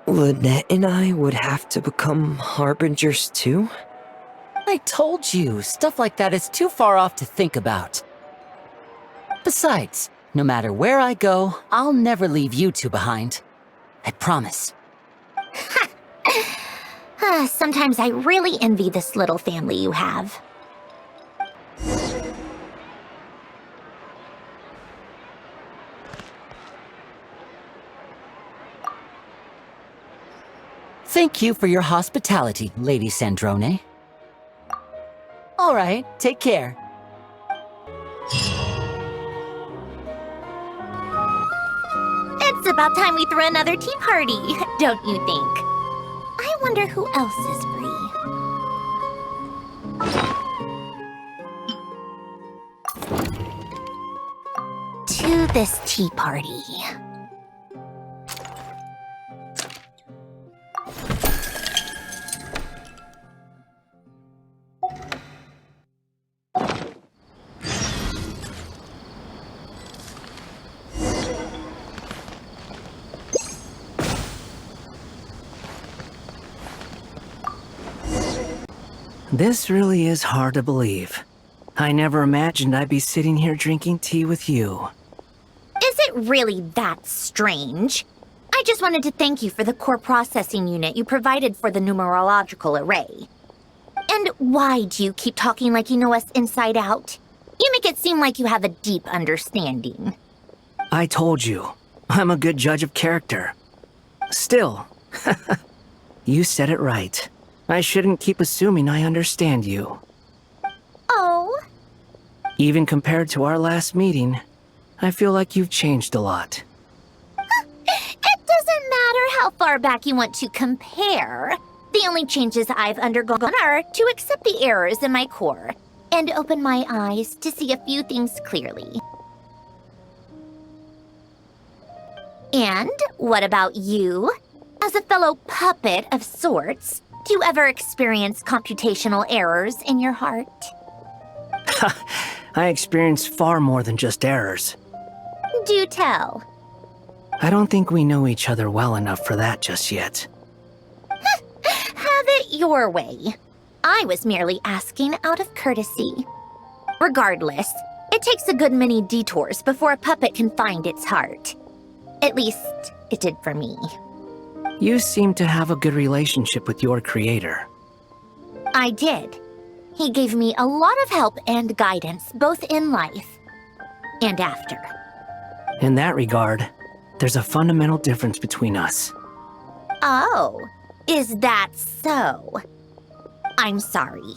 Lynette and I would have to become harbingers too? I told you, stuff like that is too far off to think about. Besides, no matter where I go, I'll never leave you two behind. I promise. Sometimes I really envy this little family you have. Thank you for your hospitality, Lady Sandrone. All right, take care. It's about time we threw another tea party, don't you think? I wonder who else is free. To this tea party. This really is hard to believe. I never imagined I'd be sitting here drinking tea with you. Is it really that strange? I just wanted to thank you for the core processing unit you provided for the numerological array. And why do you keep talking like you know us inside out? You make it seem like you have a deep understanding. I told you, I'm a good judge of character. Still, you said it right. I shouldn't keep assuming I understand you. Oh? Even compared to our last meeting, I feel like you've changed a lot. It doesn't matter how far back you want to compare. The only changes I've undergone are to accept the errors in my core and open my eyes to see a few things clearly. And what about you? As a fellow puppet of sorts, do you ever experience computational errors in your heart? I experience far more than just errors. Do tell. I don't think we know each other well enough for that just yet. Have it your way. I was merely asking out of courtesy. Regardless, it takes a good many detours before a puppet can find its heart. At least, it did for me. You seem to have a good relationship with your creator. I did. He gave me a lot of help and guidance, both in life and after. In that regard, there's a fundamental difference between us. Oh, is that so? I'm sorry.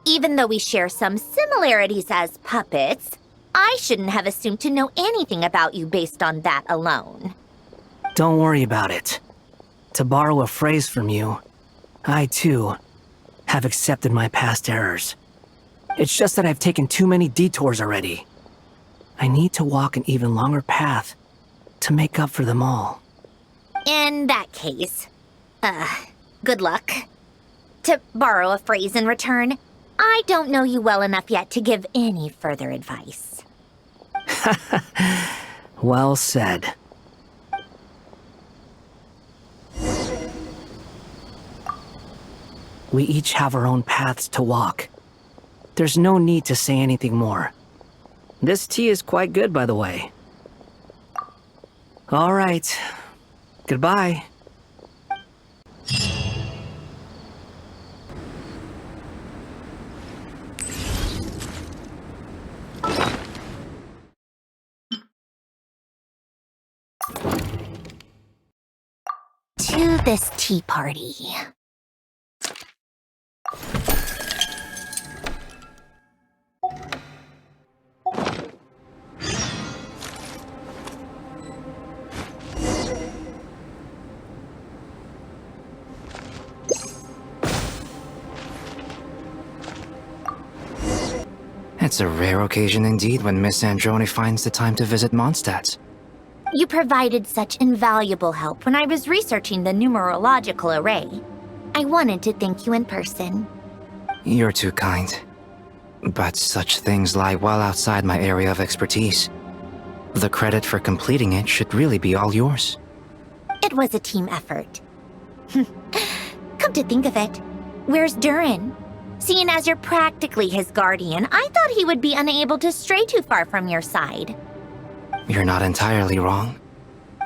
Even though we share some similarities as puppets, I shouldn't have assumed to know anything about you based on that alone. Don't worry about it. To borrow a phrase from you, I too have accepted my past errors. It's just that I've taken too many detours already. I need to walk an even longer path to make up for them all. In that case, good luck. To borrow a phrase in return, I don't know you well enough yet to give any further advice. Well said. We each have our own paths to walk. There's no need to say anything more. This tea is quite good, by the way. All right. Goodbye. To this tea party. It's a rare occasion indeed when Miss Sandrone finds the time to visit Mondstadt. You provided such invaluable help when I was researching the numerological array. I wanted to thank you in person. You're too kind. But such things lie well outside my area of expertise. The credit for completing it should really be all yours. It was a team effort. Come to think of it, where's Durin? Seeing as you're practically his guardian, I thought he would be unable to stray too far from your side. You're not entirely wrong.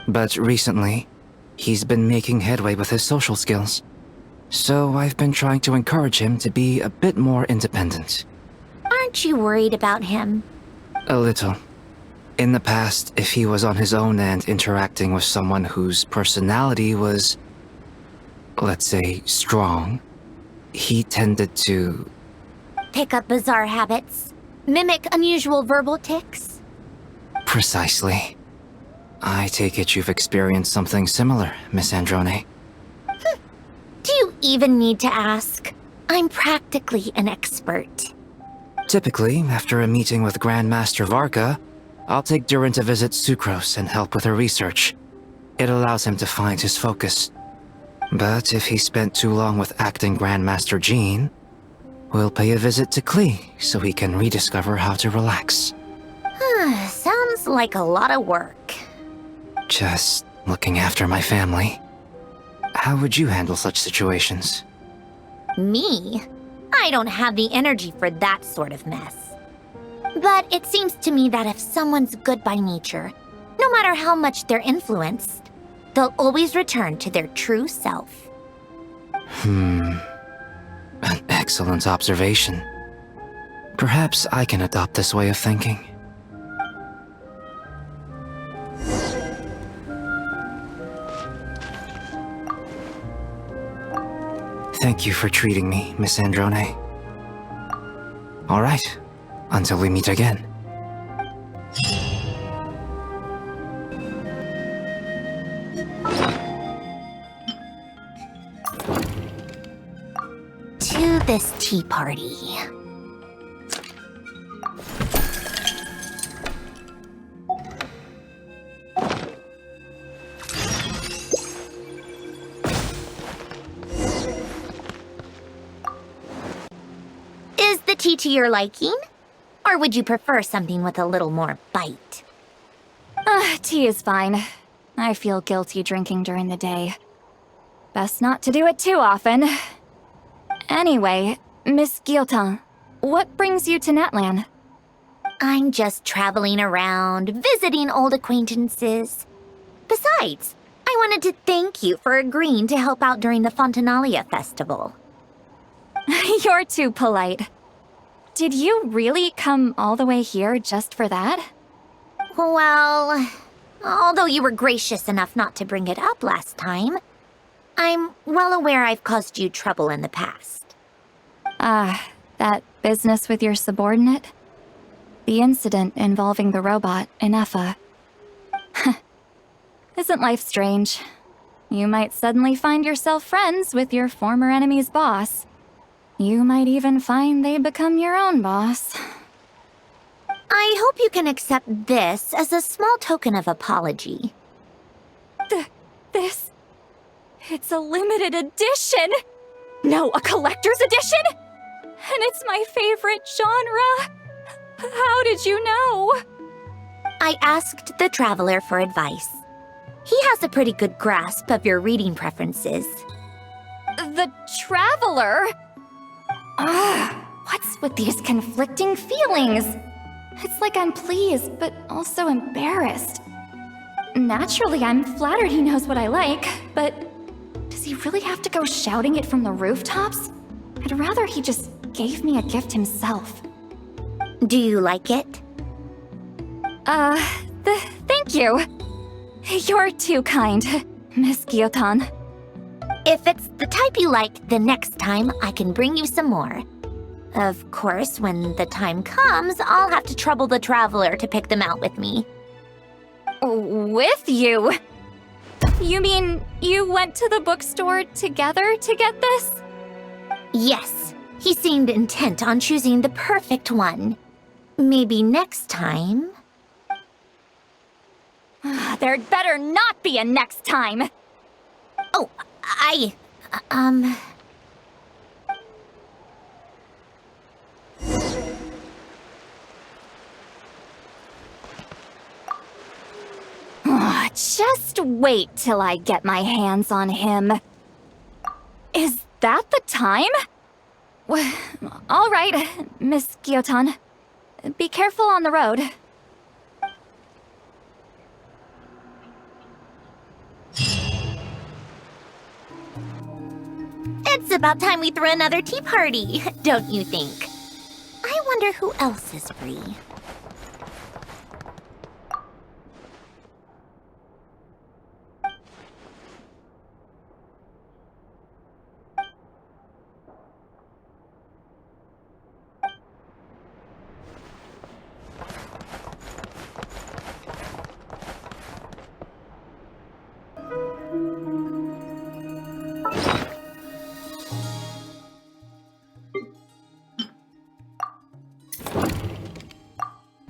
But recently, he's been making headway with his social skills. So I've been trying to encourage him to be a bit more independent. Aren't you worried about him? A little. In the past, if he was on his own and interacting with someone whose personality was, let's say, strong, he tended to... Pick up bizarre habits? Mimic unusual verbal tics? Precisely. I take it you've experienced something similar, Miss Sandrone. Do you even need to ask? I'm practically an expert. Typically, after a meeting with Grandmaster Varka, I'll take Durin to visit Sucrose and help with her research. It allows him to find his focus. But if he spent too long with acting Grandmaster Jean, we'll pay a visit to Klee so he can rediscover how to relax. Sounds like a lot of work. Just looking after my family. How would you handle such situations? Me? I don't have the energy for that sort of mess. But it seems to me that if someone's good by nature, no matter how much they're influenced, they'll always return to their true self. An excellent observation. Perhaps I can adopt this way of thinking. Thank you for treating me, Miss Sandrone. All right, until we meet again. To this tea party. Is the tea to your liking? Or would you prefer something with a little more bite? Tea is fine. I feel guilty drinking during the day. Best not to do it too often. Anyway, Miss Guillotin, what brings you to Natlan? I'm just traveling around, visiting old acquaintances. Besides, I wanted to thank you for agreeing to help out during the Fontanalia festival. You're too polite. Did you really come all the way here just for that? Well, although you were gracious enough not to bring it up last time, I'm well aware I've caused you trouble in the past. That business with your subordinate? The incident involving the robot, Inefa. Isn't life strange? You might suddenly find yourself friends with your former enemy's boss. You might even find they become your own boss. I hope you can accept this as a small token of apology. This... It's a limited edition! No, a collector's edition? And it's my favorite genre! How did you know? I asked the Traveler for advice. He has a pretty good grasp of your reading preferences. The Traveler? Ugh, what's with these conflicting feelings? It's like I'm pleased, but also embarrassed. Naturally, I'm flattered he knows what I like, but does he really have to go shouting it from the rooftops? I'd rather he just gave me a gift himself. Do you like it? Thank you. You're too kind, Miss Gyotan. If it's the type you like, then next time I can bring you some more. Of course, when the time comes, I'll have to trouble the Traveler to pick them out with me. With you? You mean you went to the bookstore together to get this? Yes, he seemed intent on choosing the perfect one. Maybe next time... There'd better not be a next time! Oh, Just wait till I get my hands on him. Is that the time? All right, Miss Gyotan. Be careful on the road. It's about time we threw another tea party, don't you think? I wonder who else is free.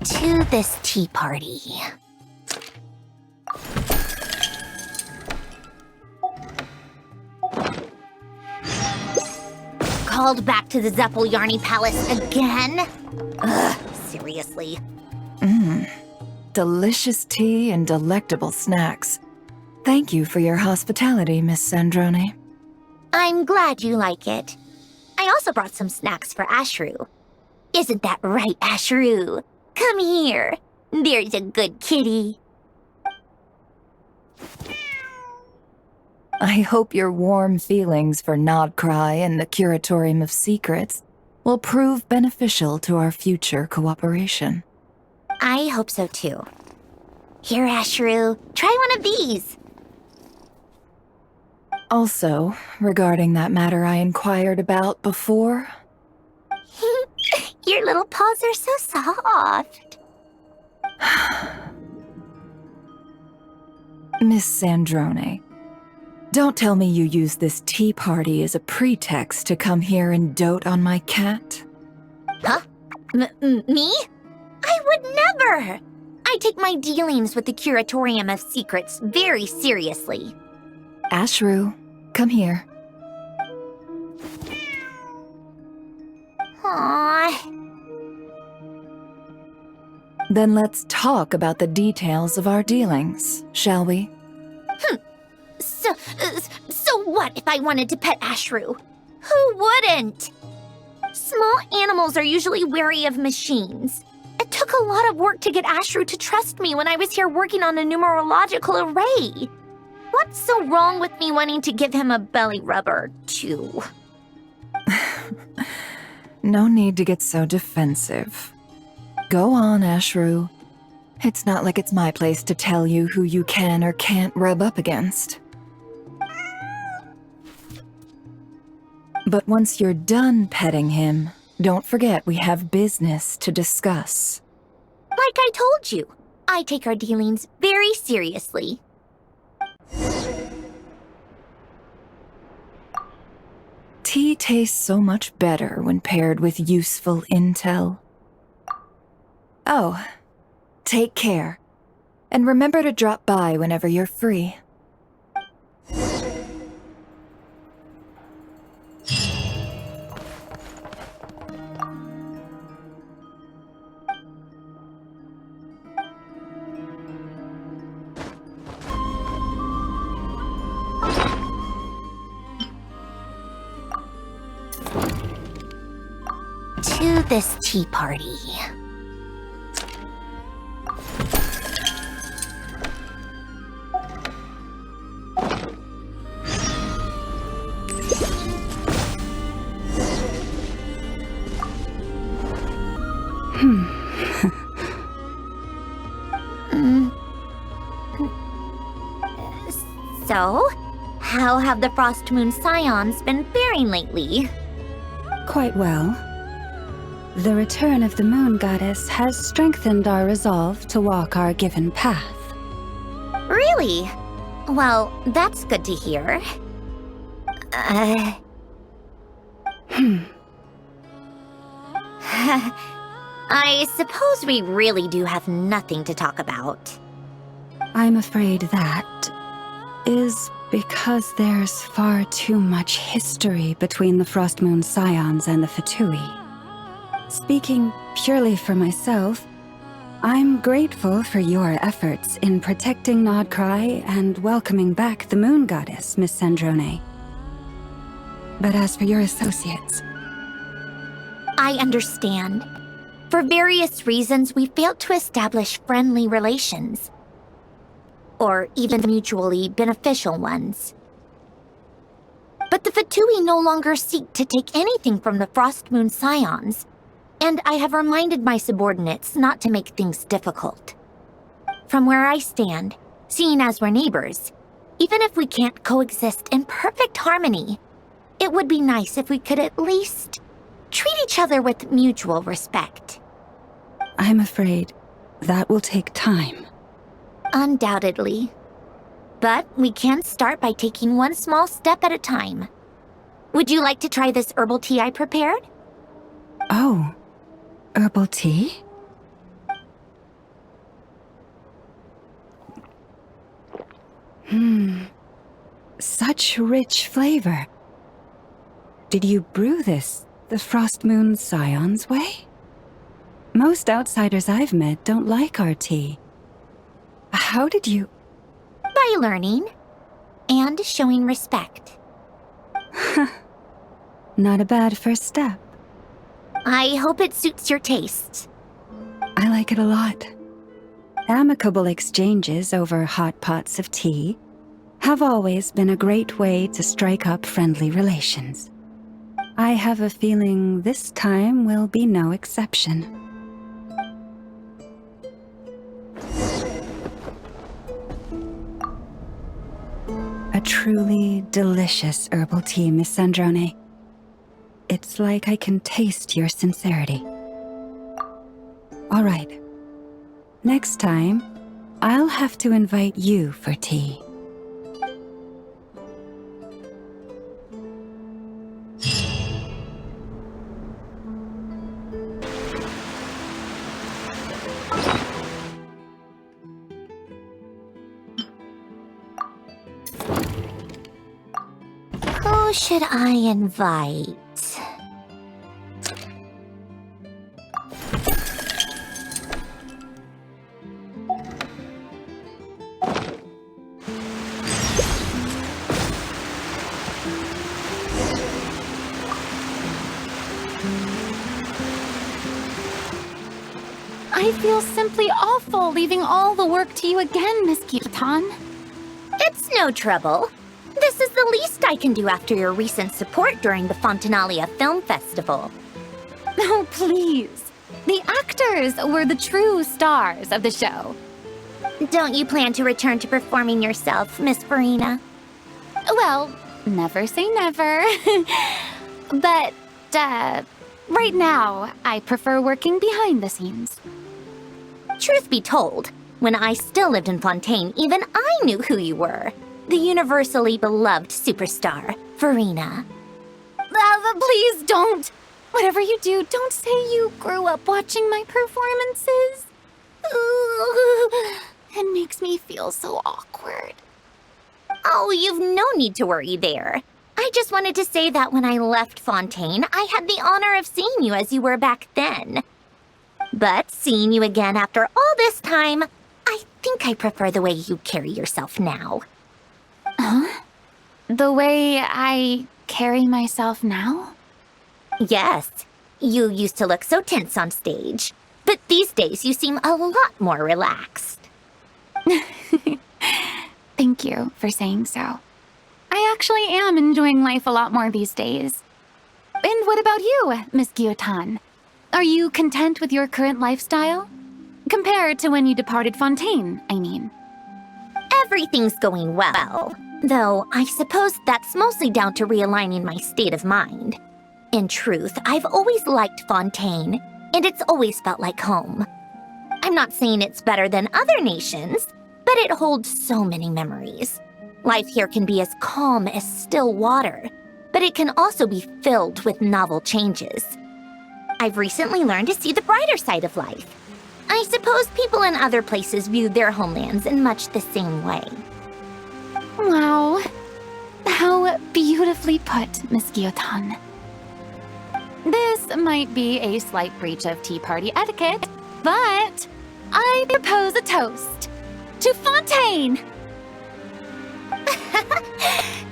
To this tea party. Called back to the Zeppeljärni Palace again? Ugh, seriously. Delicious tea and delectable snacks. Thank you for your hospitality, Miss Sandrone. I'm glad you like it. I also brought some snacks for Ashru. Isn't that right, Ashru? Come here. There's a good kitty. I hope your warm feelings for Nodcry and the Curatorium of Secrets will prove beneficial to our future cooperation. I hope so too. Here, Ashru, try one of these. Also, regarding that matter I inquired about before... Your little paws are so soft. Miss Sandrone, don't tell me you use this tea party as a pretext to come here and dote on my cat. Huh? Me? I would never! I take my dealings with the Curatorium of Secrets very seriously. Ashru, come here. Aww. Then let's talk about the details of our dealings, shall we? So what if I wanted to pet Ashru? Who wouldn't? Small animals are usually wary of machines. It took a lot of work to get Ashru to trust me when I was here working on a numerological array. What's so wrong with me wanting to give him a belly rubber, too? No need to get so defensive. Go on, Ashru. It's not like it's my place to tell you who you can or can't rub up against. But once you're done petting him, don't forget we have business to discuss. Like I told you, I take our dealings very seriously. Tea tastes so much better when paired with useful intel. Oh, take care. And remember to drop by whenever you're free. this tea party. So, how have the Frost Moon Scions been faring lately? Quite well. The return of the Moon Goddess has strengthened our resolve to walk our given path. Really? Well, that's good to hear. I suppose we really do have nothing to talk about. I'm afraid that is because there's far too much history between the Frost Moon Scions and the Fatui. Speaking purely for myself, I'm grateful for your efforts in protecting Nodcry and welcoming back the Moon Goddess, Miss Sandrone. But as for your associates... I understand. For various reasons, we failed to establish friendly relations. Or even mutually beneficial ones. But the Fatui no longer seek to take anything from the Frost Moon Scions, and I have reminded my subordinates not to make things difficult. From where I stand, seeing as we're neighbors, even if we can't coexist in perfect harmony, it would be nice if we could at least treat each other with mutual respect. I'm afraid that will take time. Undoubtedly. But we can start by taking one small step at a time. Would you like to try this herbal tea I prepared? Oh, herbal tea? Such rich flavor. Did you brew this the Frost Moon Scions way? Most outsiders I've met don't like our tea. How did you... By learning. And showing respect. Not a bad first step. I hope it suits your tastes. I like it a lot. Amicable exchanges over hot pots of tea have always been a great way to strike up friendly relations. I have a feeling this time will be no exception. A truly delicious herbal tea, Miss Sandrone. It's like I can taste your sincerity. All right. Next time, I'll have to invite you for tea. Who should I invite? I feel simply awful leaving all the work to you again, Miss Kirtan. It's no trouble. This is the least I can do after your recent support during the Fontanalia Film Festival. Oh, please. The actors were the true stars of the show. Don't you plan to return to performing yourself, Miss Farina? Well, never say never. But, right now, I prefer working behind the scenes. Truth be told, when I still lived in Fontaine, even I knew who you were. The universally beloved superstar, Farina. Please don't! Whatever you do, don't say you grew up watching my performances. It makes me feel so awkward. Oh, you've no need to worry there. I just wanted to say that when I left Fontaine, I had the honor of seeing you as you were back then. But seeing you again after all this time, I think I prefer the way you carry yourself now. Huh? The way I carry myself now? Yes. You used to look so tense on stage, but these days you seem a lot more relaxed. Thank you for saying so. I actually am enjoying life a lot more these days. And what about you, Miss Guillotin? Are you content with your current lifestyle? Compared to when you departed Fontaine, I mean. Everything's going well, though I suppose that's mostly down to realigning my state of mind. In truth, I've always liked Fontaine, and it's always felt like home. I'm not saying it's better than other nations, but it holds so many memories. Life here can be as calm as still water, but it can also be filled with novel changes. I've recently learned to see the brighter side of life. I suppose people in other places view their homelands in much the same way. Wow. How beautifully put, Miss Guillotin. This might be a slight breach of tea party etiquette, but I propose a toast to Fontaine!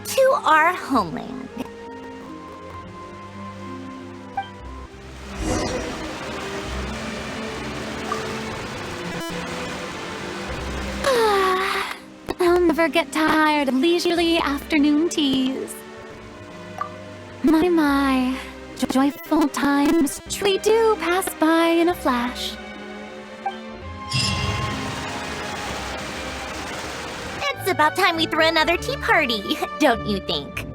To our homeland. I'll never get tired of leisurely afternoon teas. My, joyful times truly do pass by in a flash. It's about time we threw another tea party, don't you think?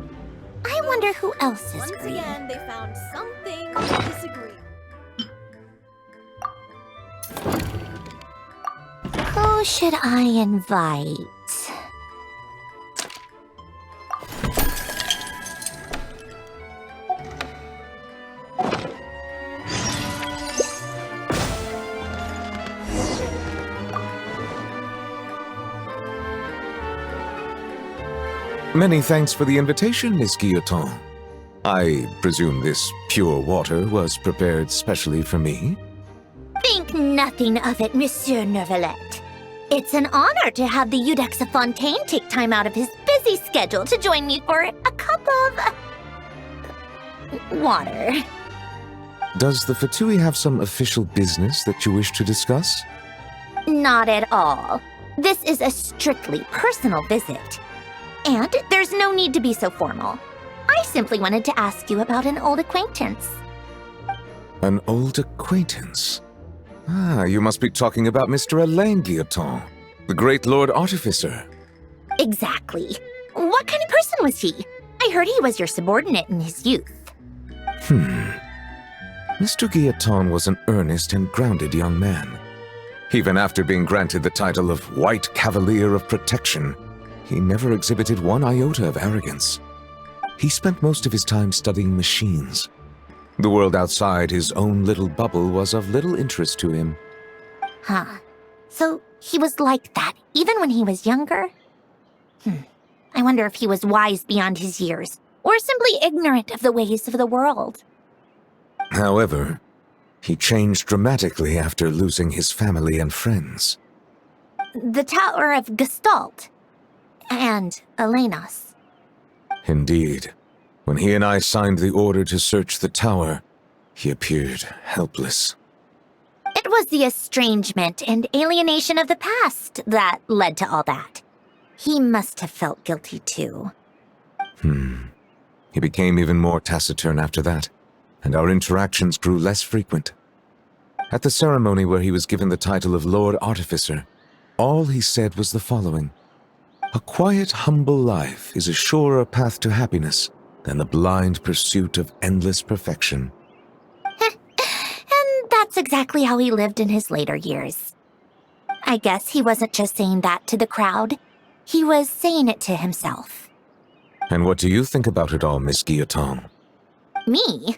I wonder who else is green. Once again, they found something to disagree. Who should I invite? Many thanks for the invitation, Miss Guillotin. I presume this pure water was prepared specially for me? Think nothing of it, Monsieur Neuvillette. It's an honor to have the Iudex of Fontaine take time out of his busy schedule to join me for a cup of water. Does the Fatui have some official business that you wish to discuss? Not at all. This is a strictly personal visit. And there's no need to be so formal. I simply wanted to ask you about an old acquaintance. An old acquaintance? Ah, you must be talking about Mr. Alain Guillotin, the great Lord Artificer. Exactly. What kind of person was he? I heard he was your subordinate in his youth. Mr. Guillotin was an earnest and grounded young man. Even after being granted the title of White Cavalier of Protection, he never exhibited one iota of arrogance. He spent most of his time studying machines. The world outside his own little bubble was of little interest to him. Huh. So he was like that even when he was younger? I wonder if he was wise beyond his years, or simply ignorant of the ways of the world. However, he changed dramatically after losing his family and friends. The Tower of Gestalt. And Elenos. Indeed. When he and I signed the order to search the tower, he appeared helpless. It was the estrangement and alienation of the past that led to all that. He must have felt guilty too. He became even more taciturn after that, and our interactions grew less frequent. At the ceremony where he was given the title of Lord Artificer, all he said was the following: "A quiet, humble life is a surer path to happiness than the blind pursuit of endless perfection." And that's exactly how he lived in his later years. I guess he wasn't just saying that to the crowd. He was saying it to himself. And what do you think about it all, Miss Guillotin? Me?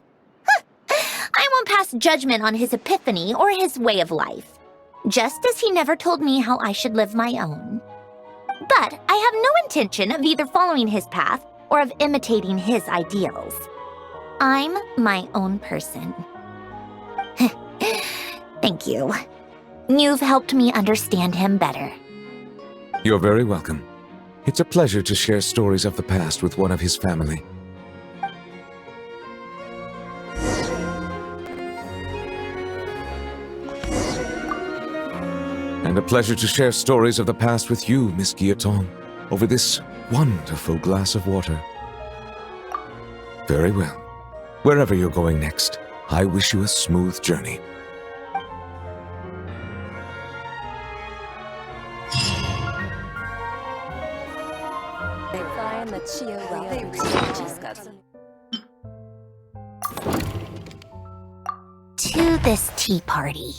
I won't pass judgment on his epiphany or his way of life, just as he never told me how I should live my own. But I have no intention of either following his path or of imitating his ideals. I'm my own person. Thank you. You've helped me understand him better. You're very welcome. It's a pleasure to share stories of the past with one of his family. And a pleasure to share stories of the past with you, Miss Guillotin, over this wonderful glass of water. Very well. Wherever you're going next, I wish you a smooth journey. To this tea party.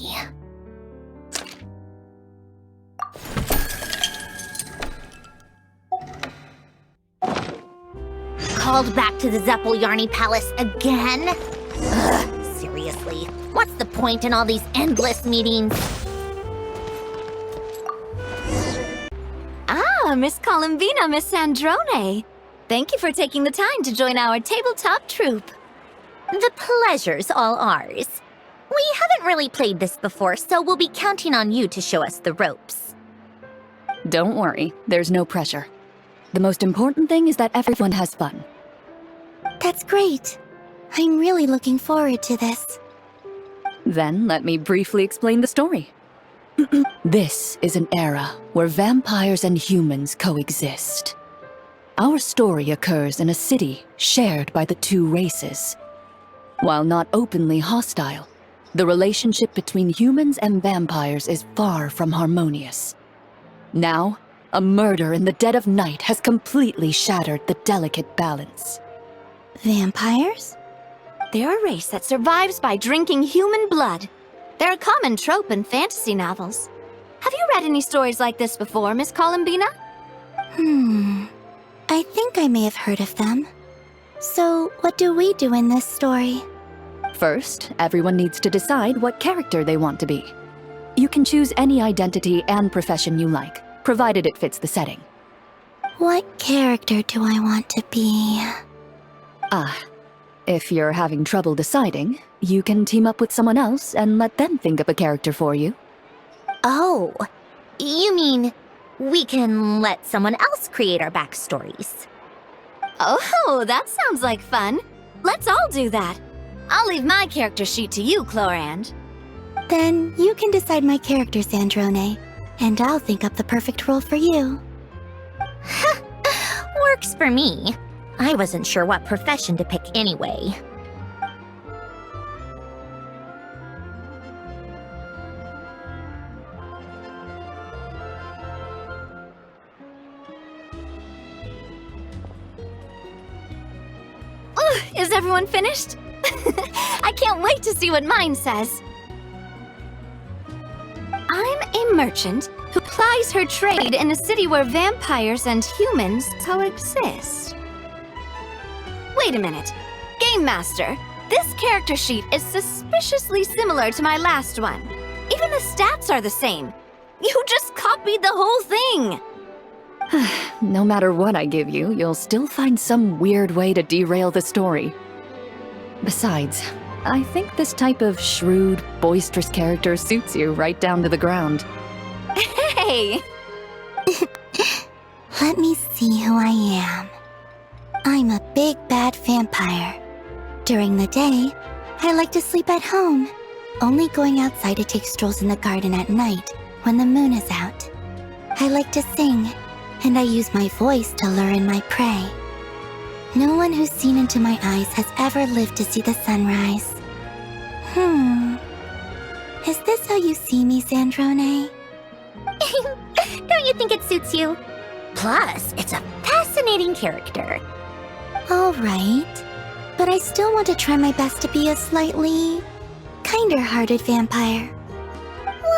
Called back to the Zeppeljärni Palace again? Ugh, seriously, what's the point in all these endless meetings? Ah, Miss Columbina, Miss Sandrone. Thank you for taking the time to join our tabletop troupe. The pleasure's all ours. We haven't really played this before, so we'll be counting on you to show us the ropes. Don't worry, there's no pressure. The most important thing is that everyone has fun. That's great. I'm really looking forward to this. Then let me briefly explain the story. This is an era where vampires and humans coexist. Our story occurs in a city shared by the two races. While not openly hostile, the relationship between humans and vampires is far from harmonious. Now, a murder in the dead of night has completely shattered the delicate balance. Vampires? They're a race that survives by drinking human blood. They're a common trope in fantasy novels. Have you read any stories like this before, Miss Columbina? I think I may have heard of them. So, what do we do in this story? First, everyone needs to decide what character they want to be. You can choose any identity and profession you like, provided it fits the setting. What character do I want to be? If you're having trouble deciding, you can team up with someone else and let them think up a character for you. Oh, you mean we can let someone else create our backstories? Oh, that sounds like fun. Let's all do that. I'll leave my character sheet to you, Chlorand. Then you can decide my character, Sandrone, and I'll think up the perfect role for you. Works for me. I wasn't sure what profession to pick anyway. Is everyone finished? I can't wait to see what mine says. I'm a merchant who plies her trade in a city where vampires and humans coexist. Wait a minute. Game Master, this character sheet is suspiciously similar to my last one. Even the stats are the same. You just copied the whole thing. No matter what I give you, you'll still find some weird way to derail the story. Besides, I think this type of shrewd, boisterous character suits you right down to the ground. Hey! Let me see who I am. I'm a big bad vampire. During the day, I like to sleep at home, only going outside to take strolls in the garden at night when the moon is out. I like to sing, and I use my voice to lure in my prey. No one who's seen into my eyes has ever lived to see the sunrise. Is this how you see me, Sandrone? Don't you think it suits you? Plus, it's a fascinating character. All right, but I still want to try my best to be a slightly kinder-hearted vampire.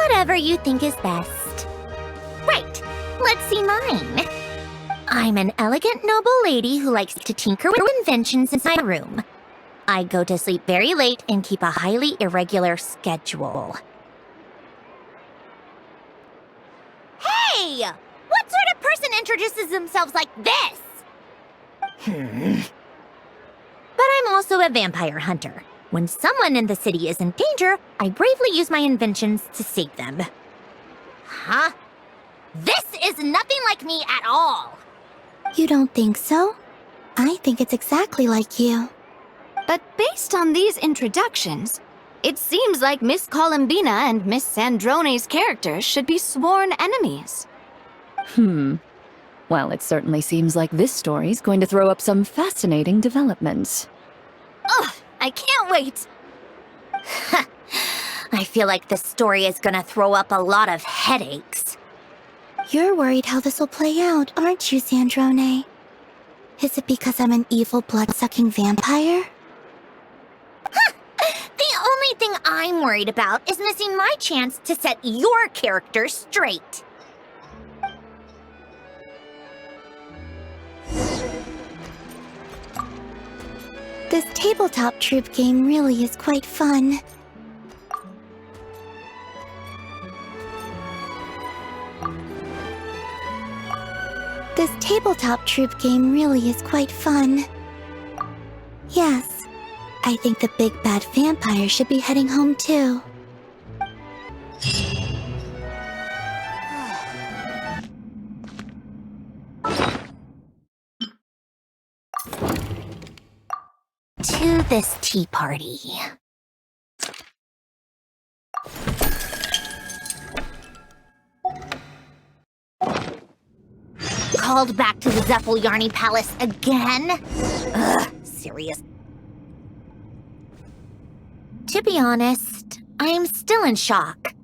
Whatever you think is best. Right, let's see mine. I'm an elegant, noble lady who likes to tinker with inventions in my room. I go to sleep very late and keep a highly irregular schedule. Hey! What sort of person introduces themselves like this? But I'm also a vampire hunter. When someone in the city is in danger, I bravely use my inventions to save them. Huh? This is nothing like me at all! You don't think so? I think it's exactly like you. But based on these introductions, It seems like Miss Columbina and Miss Sandrone's characters should be sworn enemies. Well, it certainly seems like this story's going to throw up some fascinating developments. Ugh, I can't wait! I feel like this story is gonna throw up a lot of headaches. You're worried how this will play out, aren't you, Sandrone? Is it because I'm an evil blood-sucking vampire? The only thing I'm worried about is missing my chance to set your character straight. This tabletop troop game really is quite fun. This tabletop troop game really is quite fun. Yes, I think the big bad vampire should be heading home too. To this tea party. Called back to the Zephylyarny Palace again? Ugh, serious. To be honest, I'm still in shock.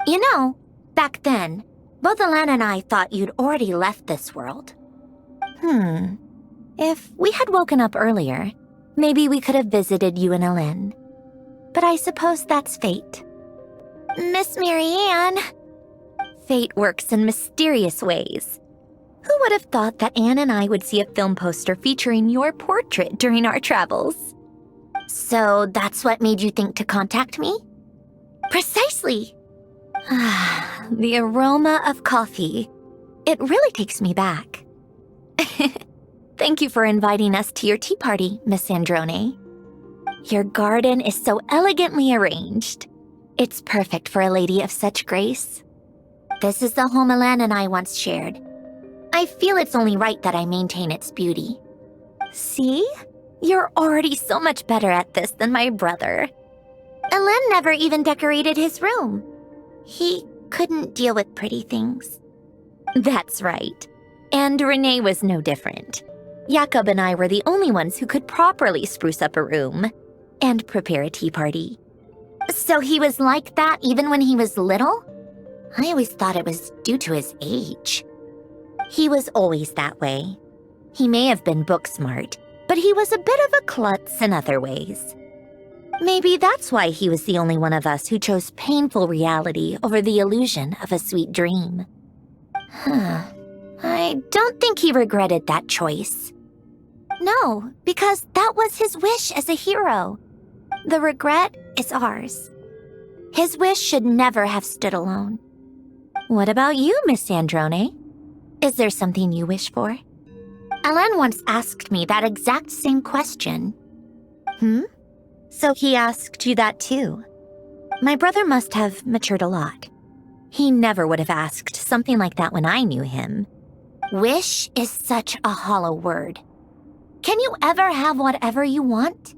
You know, back then, both Alen and I thought you'd already left this world. If we had woken up earlier, maybe we could have visited you and Alen. But I suppose that's fate. Miss Marianne. Fate works in mysterious ways. Who would have thought that Anne and I would see a film poster featuring your portrait during our travels? So that's what made you think to contact me? Precisely. The aroma of coffee. It really takes me back. Thank you for inviting us to your tea party, Miss Sandrone. Your garden is so elegantly arranged. It's perfect for a lady of such grace. This is the home Alen and I once shared. I feel it's only right that I maintain its beauty. See? You're already so much better at this than my brother. Alen never even decorated his room. He couldn't deal with pretty things. That's right. And Renee was no different. Jakob and I were the only ones who could properly spruce up a room and prepare a tea party. So he was like that even when he was little? I always thought it was due to his age. He was always that way. He may have been book smart, but he was a bit of a klutz in other ways. Maybe that's why he was the only one of us who chose painful reality over the illusion of a sweet dream. I don't think he regretted that choice. No, because that was his wish as a hero. The regret is ours. His wish should never have stood alone. What about you, Miss Sandrone? Is there something you wish for? Alen once asked me that exact same question. So he asked you that too. My brother must have matured a lot. He never would have asked something like that when I knew him. Wish is such a hollow word. Can you ever have whatever you want?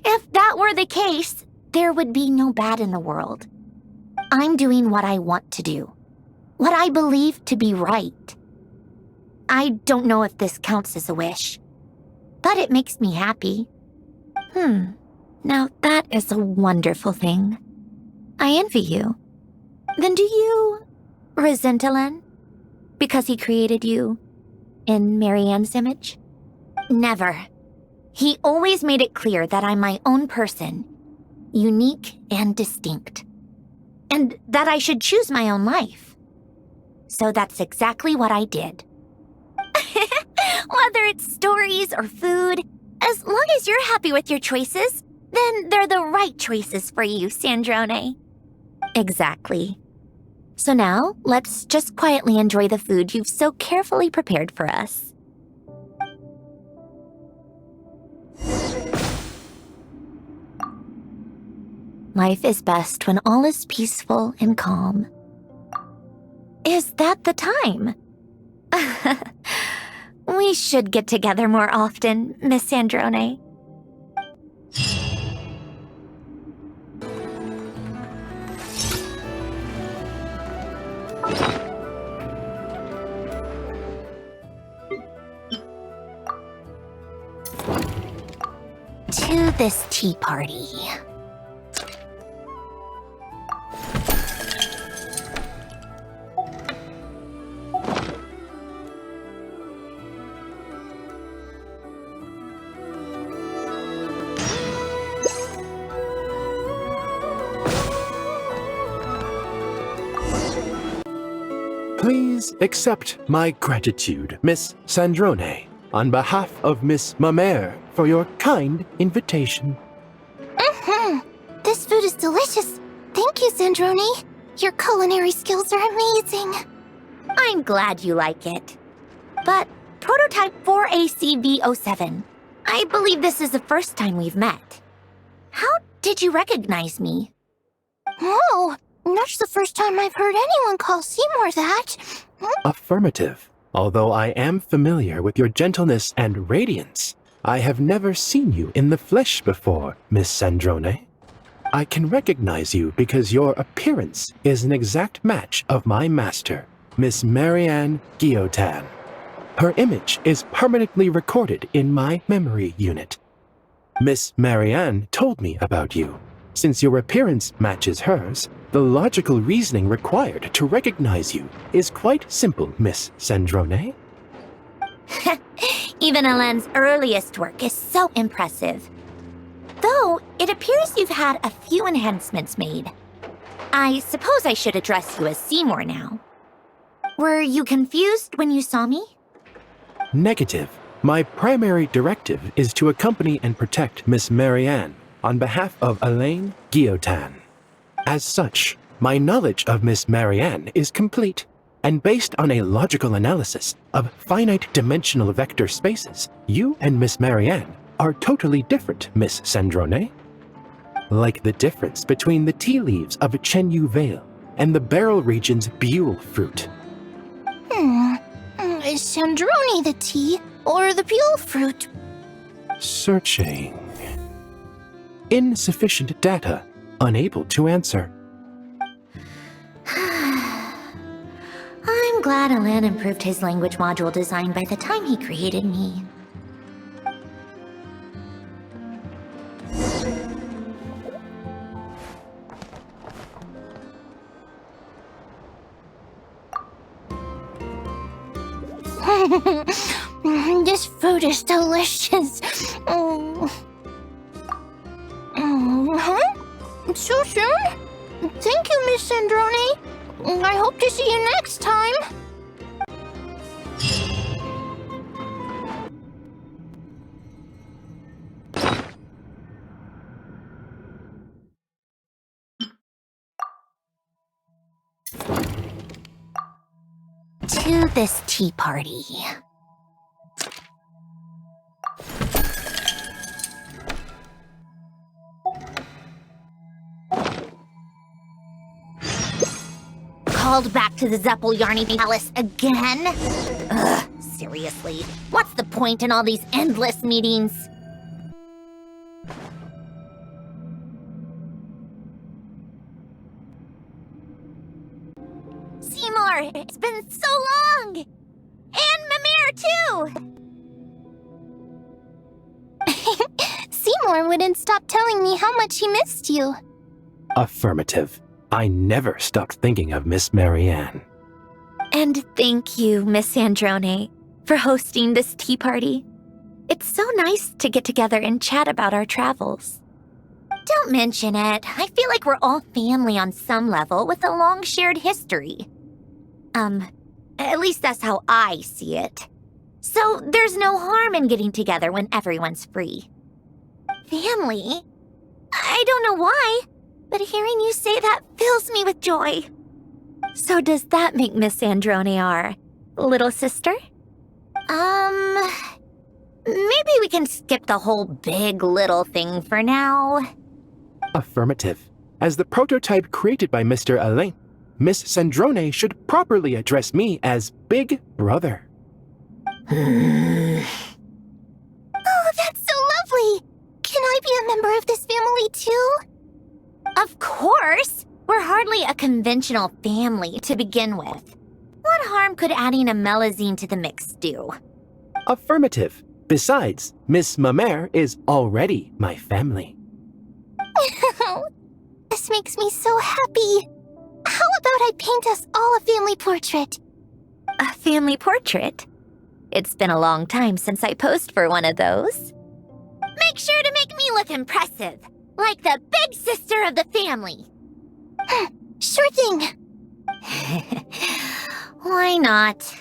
If that were the case, there would be no bad in the world. I'm doing what I want to do. What I believe to be right. I don't know if this counts as a wish, but it makes me happy. Now that is a wonderful thing. I envy you. Then do you resent Alen? Because he created you in Marianne's image? Never. He always made it clear that I'm my own person, unique and distinct, and that I should choose my own life. So that's exactly what I did. Whether it's stories or food, as long as you're happy with your choices, then they're the right choices for you, Sandrone. Exactly. So now, let's just quietly enjoy the food you've so carefully prepared for us. Life is best when all is peaceful and calm. Is that the time? We should get together more often, Miss Sandrone. To this tea party. Please accept my gratitude, Miss Sandrone, on behalf of Miss Mamere, for your kind invitation. This food is delicious. Thank you, Sandrone. Your culinary skills are amazing. I'm glad you like it. But prototype 4ACV07, I believe this is the first time we've met. How did you recognize me? Oh, that's the first time I've heard anyone call Seymour that. Affirmative. Although I am familiar with your gentleness and radiance, I have never seen you in the flesh before, Miss Sandrone. I can recognize you because your appearance is an exact match of my master, Miss Marianne Guillotin. Her image is permanently recorded in my memory unit. Miss Marianne told me about you. Since your appearance matches hers, the logical reasoning required to recognize you is quite simple, Miss Sandrone. Even Alain's earliest work is so impressive. Though, it appears you've had a few enhancements made. I suppose I should address you as Seymour now. Were you confused when you saw me? Negative. My primary directive is to accompany and protect Miss Marianne on behalf of Alain Guillotin. As such, my knowledge of Miss Marianne is complete, and based on a logical analysis of finite dimensional vector spaces, you and Miss Marianne are totally different, Miss Sandrone. Like the difference between the tea leaves of Chenyu Vale and the Beryl region's Buell fruit. Is Sandrone the tea or the Buell fruit? Searching. Insufficient data. Unable to answer. I'm glad Alain improved his language module design by the time he created me. This food is delicious. So soon? Thank you, Miss Sandrone. I hope to see you next time. To this tea party. Called back to the Zeppeljärni Palace again? Ugh, seriously, what's the point in all these endless meetings? Seymour, it's been so long! And Mamere, too! Seymour wouldn't stop telling me how much he missed you. Affirmative. I never stopped thinking of Miss Marianne. And thank you, Miss Sandrone, for hosting this tea party. It's so nice to get together and chat about our travels. Don't mention it. I feel like we're all family on some level with a long shared history. At least that's how I see it. So there's no harm in getting together when everyone's free. Family? I don't know why, but hearing you say that fills me with joy. So does that make Miss Sandrone our little sister? Maybe we can skip the whole big little thing for now. Affirmative. As the prototype created by Mr. Alain, Miss Sandrone should properly address me as Big Brother. Oh, that's so lovely! Can I be a member of this family too? Of course! We're hardly a conventional family to begin with. What harm could adding a melazine to the mix do? Affirmative. Besides, Miss Mamere is already my family. This makes me so happy. How about I paint us all a family portrait? A family portrait? It's been a long time since I posed for one of those. Make sure to make me look impressive, like the big sister of the family. Sure thing. Why not?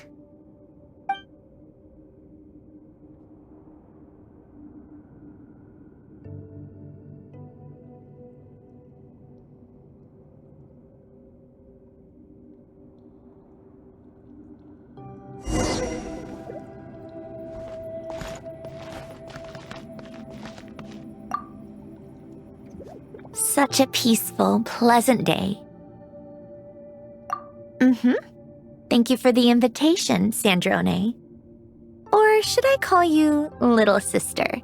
Such a peaceful, pleasant day. Thank you for the invitation, Sandrone. Or should I call you Little Sister?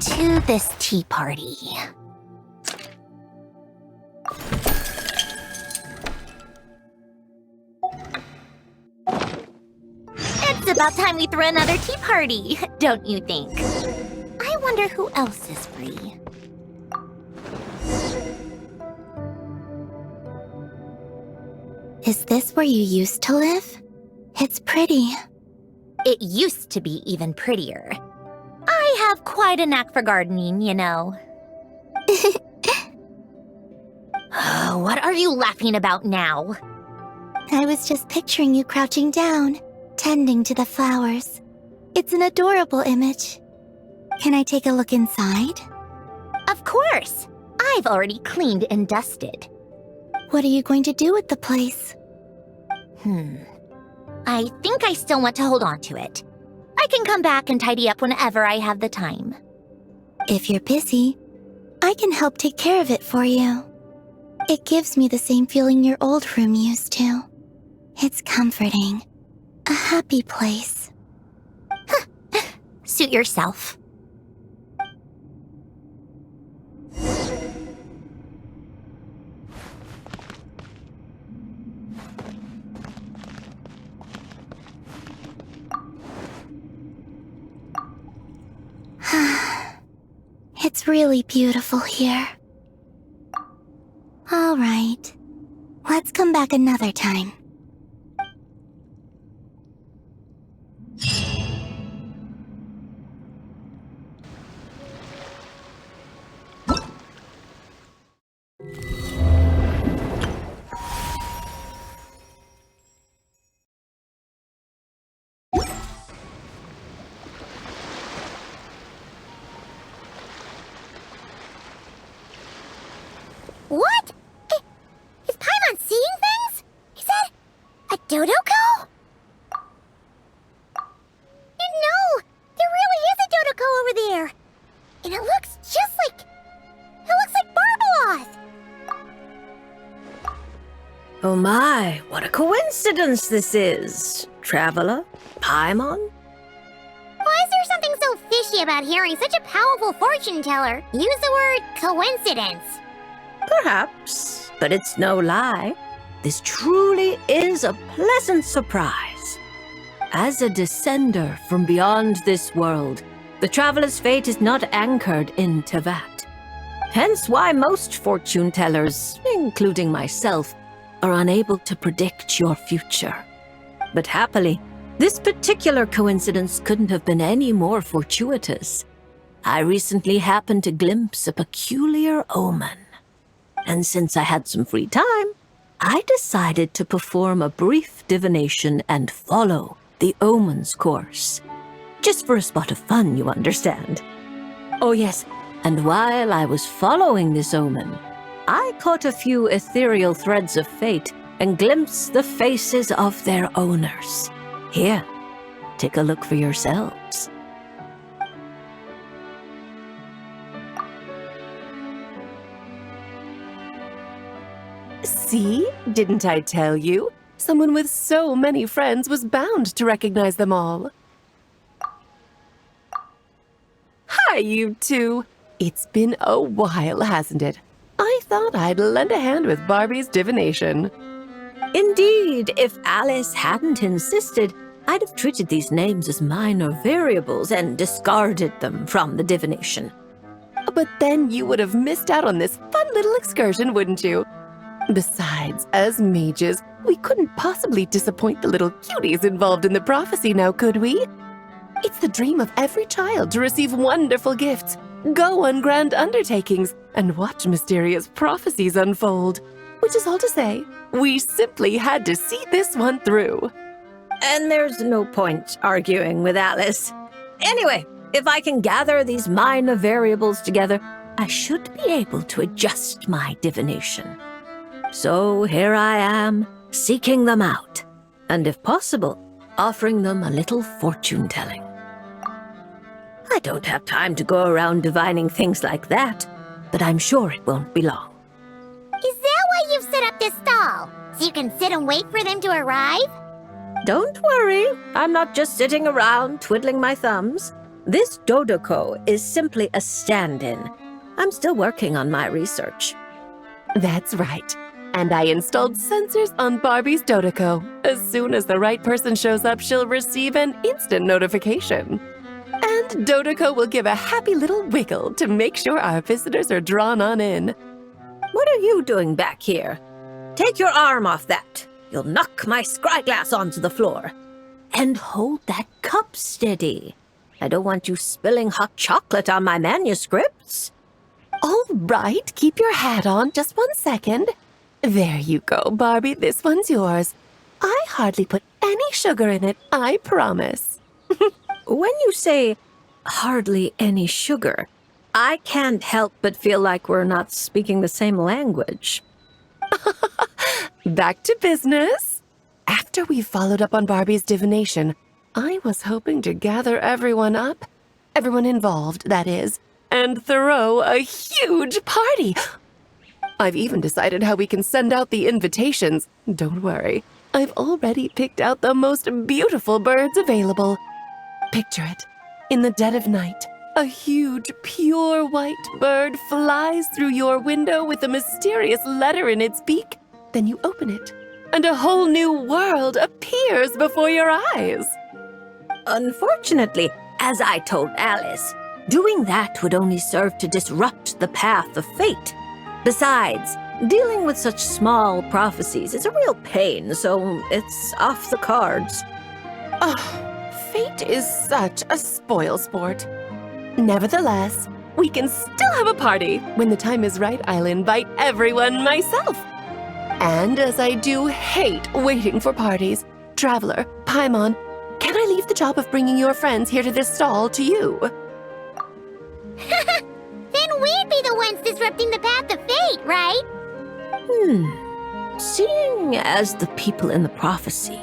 To this tea party. It's about time we threw another tea party, don't you think? I wonder who else is free. Is this where you used to live? It's pretty. It used to be even prettier. I have quite a knack for gardening, you know. What are you laughing about now? I was just picturing you crouching down, tending to the flowers. It's an adorable image. Can I take a look inside? Of course! I've already cleaned and dusted. What are you going to do with the place? I think I still want to hold on to it. I can come back and tidy up whenever I have the time. If you're busy, I can help take care of it for you. It gives me the same feeling your old room used to. It's comforting. A happy place. Suit yourself. It's really beautiful here. All right. Let's come back another time. What? Is Paimon seeing things? Is that a Dodoko? No, there really is a Dodoko over there. And it looks just like... It looks like Barbaloth. Oh my, what a coincidence this is. Traveler? Paimon? Why is there something so fishy about hearing such a powerful fortune teller use the word coincidence? Perhaps, but it's no lie. This truly is a pleasant surprise. As a descender from beyond this world, the traveler's fate is not anchored in Tevat. Hence why most fortune tellers, including myself, are unable to predict your future. But happily, this particular coincidence couldn't have been any more fortuitous. I recently happened to glimpse a peculiar omen. And since I had some free time, I decided to perform a brief divination and follow the omen's course. Just for a spot of fun, you understand. Oh yes, and while I was following this omen, I caught a few ethereal threads of fate and glimpsed the faces of their owners. Here, take a look for yourselves. See? Didn't I tell you? Someone with so many friends was bound to recognize them all. Hi, you two. It's been a while, hasn't it? I thought I'd lend a hand with Barbie's divination. Indeed, if Alice hadn't insisted, I'd have treated these names as minor variables and discarded them from the divination. But then you would have missed out on this fun little excursion, wouldn't you? Besides, as mages, we couldn't possibly disappoint the little cuties involved in the prophecy now, could we? It's the dream of every child to receive wonderful gifts, go on grand undertakings, and watch mysterious prophecies unfold. Which is all to say, we simply had to see this one through. And there's no point arguing with Alice. Anyway, if I can gather these minor variables together, I should be able to adjust my divination. So here I am, seeking them out, and if possible, offering them a little fortune-telling. I don't have time to go around divining things like that, but I'm sure it won't be long. Is that why you've set up this stall? So you can sit and wait for them to arrive? Don't worry, I'm not just sitting around twiddling my thumbs. This Dodoko is simply a stand-in. I'm still working on my research. That's right. And I installed sensors on Barbie's Dodoko. As soon as the right person shows up, she'll receive an instant notification. And Dodoko will give a happy little wiggle to make sure our visitors are drawn on in. What are you doing back here? Take your arm off that. You'll knock my scryglass onto the floor. And hold that cup steady. I don't want you spilling hot chocolate on my manuscripts. All right, keep your hat on just 1 second. There you go, Barbie, this one's yours. I hardly put any sugar in it, I promise. When you say hardly any sugar, I can't help but feel like we're not speaking the same language. Back to business. After we followed up on Barbie's divination, I was hoping to gather everyone up, everyone involved, that is, and throw a huge party. I've even decided how we can send out the invitations. Don't worry, I've already picked out the most beautiful birds available. Picture it. In the dead of night, a huge, pure white bird flies through your window with a mysterious letter in its beak. Then you open it, and a whole new world appears before your eyes. Unfortunately, as I told Alice, doing that would only serve to disrupt the path of fate. Besides, dealing with such small prophecies is a real pain, so it's off the cards. Fate is such a spoilsport. Nevertheless, we can still have a party. When the time is right, I'll invite everyone myself. And as I do hate waiting for parties, Traveler, Paimon, can I leave the job of bringing your friends here to this stall to you? Then we'd be the ones disrupting the path of fate, right? Seeing as the people in the prophecy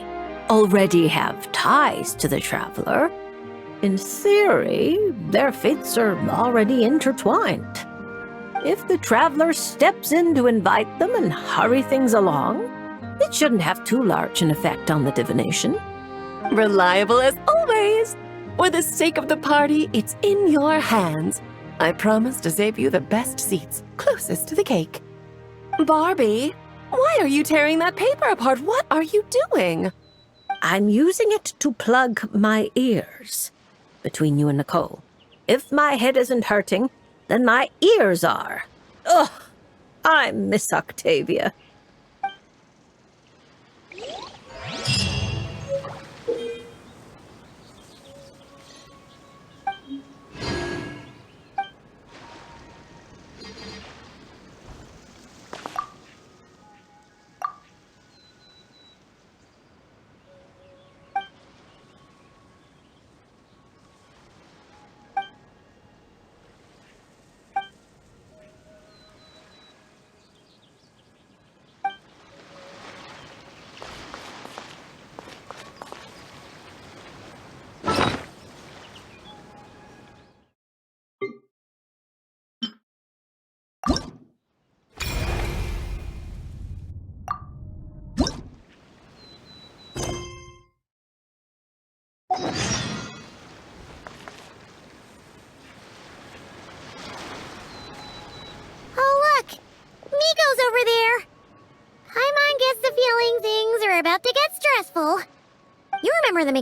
already have ties to the Traveler, in theory, their fates are already intertwined. If the Traveler steps in to invite them and hurry things along, it shouldn't have too large an effect on the divination. Reliable as always. For the sake of the party, it's in your hands. I promise to save you the best seats, closest to the cake. Barbie, why are you tearing that paper apart? What are you doing? I'm using it to plug my ears. Between you and Nicole, if my head isn't hurting, then my ears are. Ugh, I miss Octavia.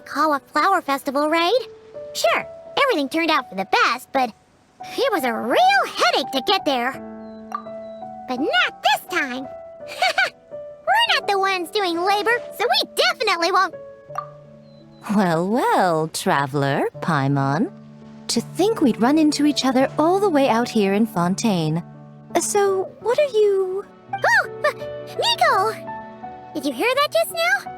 Kawa Flower Festival, right? Sure, everything turned out for the best, but it was a real headache to get there. But not this time. We're not the ones doing labor, so we definitely won't. Well, well, traveler, Paimon. To think we'd run into each other all the way out here in Fontaine. So, what are you... Oh! Miko! Did you hear that just now?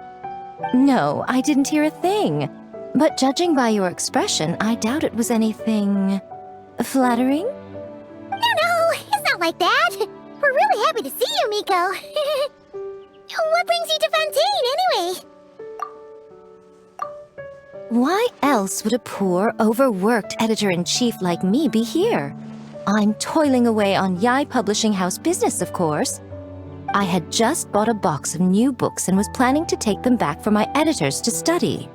No, I didn't hear a thing. But judging by your expression, I doubt it was anything... flattering? No, it's not like that. We're really happy to see you, Miko. What brings you to Fontaine, anyway? Why else would a poor, overworked editor-in-chief like me be here? I'm toiling away on Yai Publishing House business, of course. I had just bought a box of new books and was planning to take them back for my editors to study.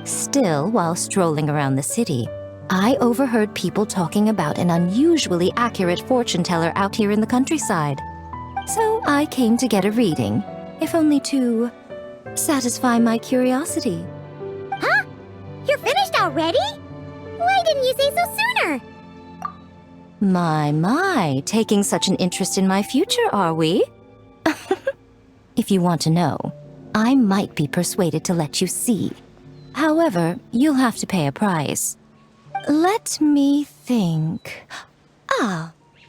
Still, while strolling around the city, I overheard people talking about an unusually accurate fortune teller out here in the countryside. So I came to get a reading, if only to satisfy my curiosity. Huh? You're finished already? Why didn't you say so sooner? My, taking such an interest in my future, are we? If you want to know, I might be persuaded to let you see. However, you'll have to pay a price. Let me think.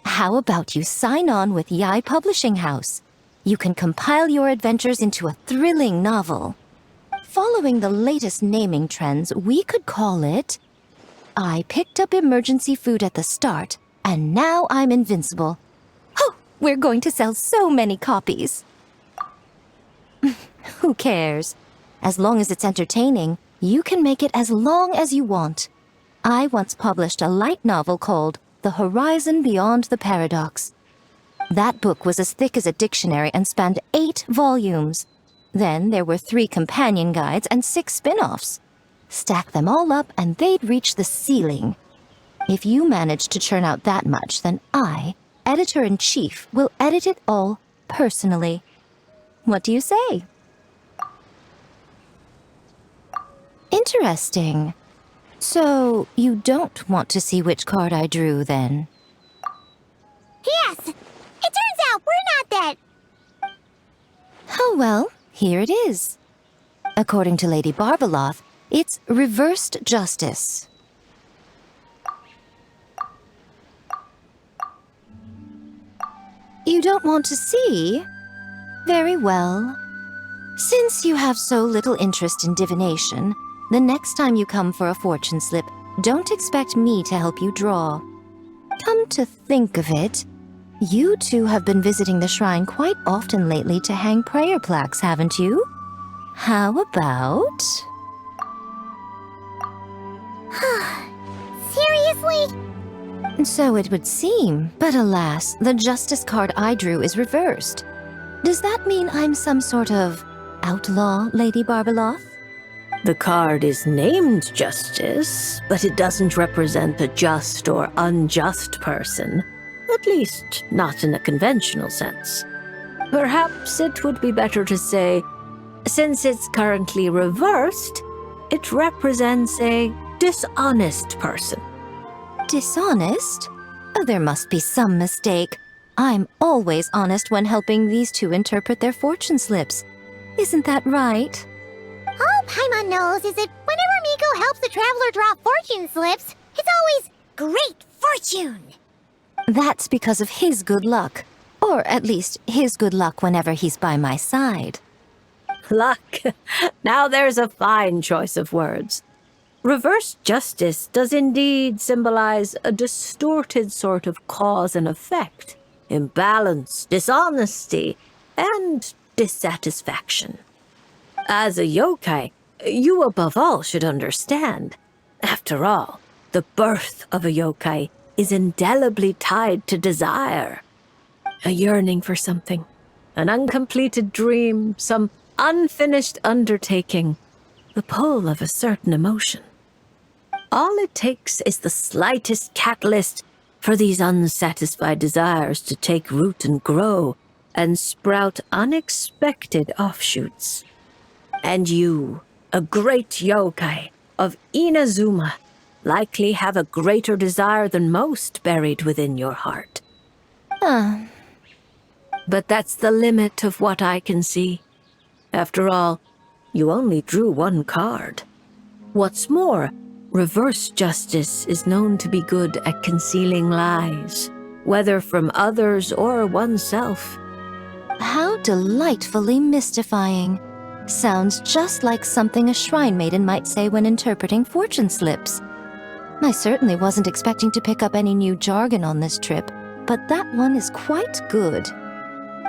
How about you sign on with Yai Publishing House? You can compile your adventures into a thrilling novel. Following the latest naming trends, we could call it... I picked up emergency food at the start, and now I'm invincible. Oh, we're going to sell so many copies. Who cares? As long as it's entertaining, you can make it as long as you want. I once published a light novel called The Horizon Beyond the Paradox. That book was as thick as a dictionary and spanned 8 volumes. Then there were 3 companion guides and 6 spin-offs. Stack them all up and they'd reach the ceiling. If you manage to churn out that much, then I, editor-in-chief, will edit it all personally. What do you say? Interesting. So, you don't want to see which card I drew, then? Yes! It turns out we're not that... Oh well, here it is. According to Lady Barbeloth, it's reversed justice. You don't want to see? Very well. Since you have so little interest in divination, the next time you come for a fortune slip, don't expect me to help you draw. Come to think of it, you two have been visiting the shrine quite often lately to hang prayer plaques, haven't you? How about... Seriously? So it would seem, but alas, the justice card I drew is reversed. Does that mean I'm some sort of outlaw, Lady Barbeloth? The card is named Justice, but it doesn't represent a just or unjust person. At least, not in a conventional sense. Perhaps it would be better to say, since it's currently reversed, it represents a dishonest person. Dishonest? Oh, there must be some mistake. I'm always honest when helping these two interpret their fortune slips. Isn't that right? All Paimon knows is that whenever Miko helps the traveler draw fortune slips, it's always great fortune. That's because of his good luck. Or at least his good luck whenever he's by my side. Luck. Now there's a fine choice of words. Reverse justice does indeed symbolize a distorted sort of cause and effect, imbalance, dishonesty, and dissatisfaction. As a yokai, you above all should understand. After all, the birth of a yokai is indelibly tied to desire. A yearning for something, an uncompleted dream, some unfinished undertaking, the pull of a certain emotion. All it takes is the slightest catalyst for these unsatisfied desires to take root and grow and sprout unexpected offshoots. And you, a great yokai of Inazuma, likely have a greater desire than most buried within your heart. But that's the limit of what I can see. After all, you only drew one card. What's more, reverse justice is known to be good at concealing lies, whether from others or oneself. How delightfully mystifying. Sounds just like something a shrine maiden might say when interpreting fortune slips. I certainly wasn't expecting to pick up any new jargon on this trip, but that one is quite good.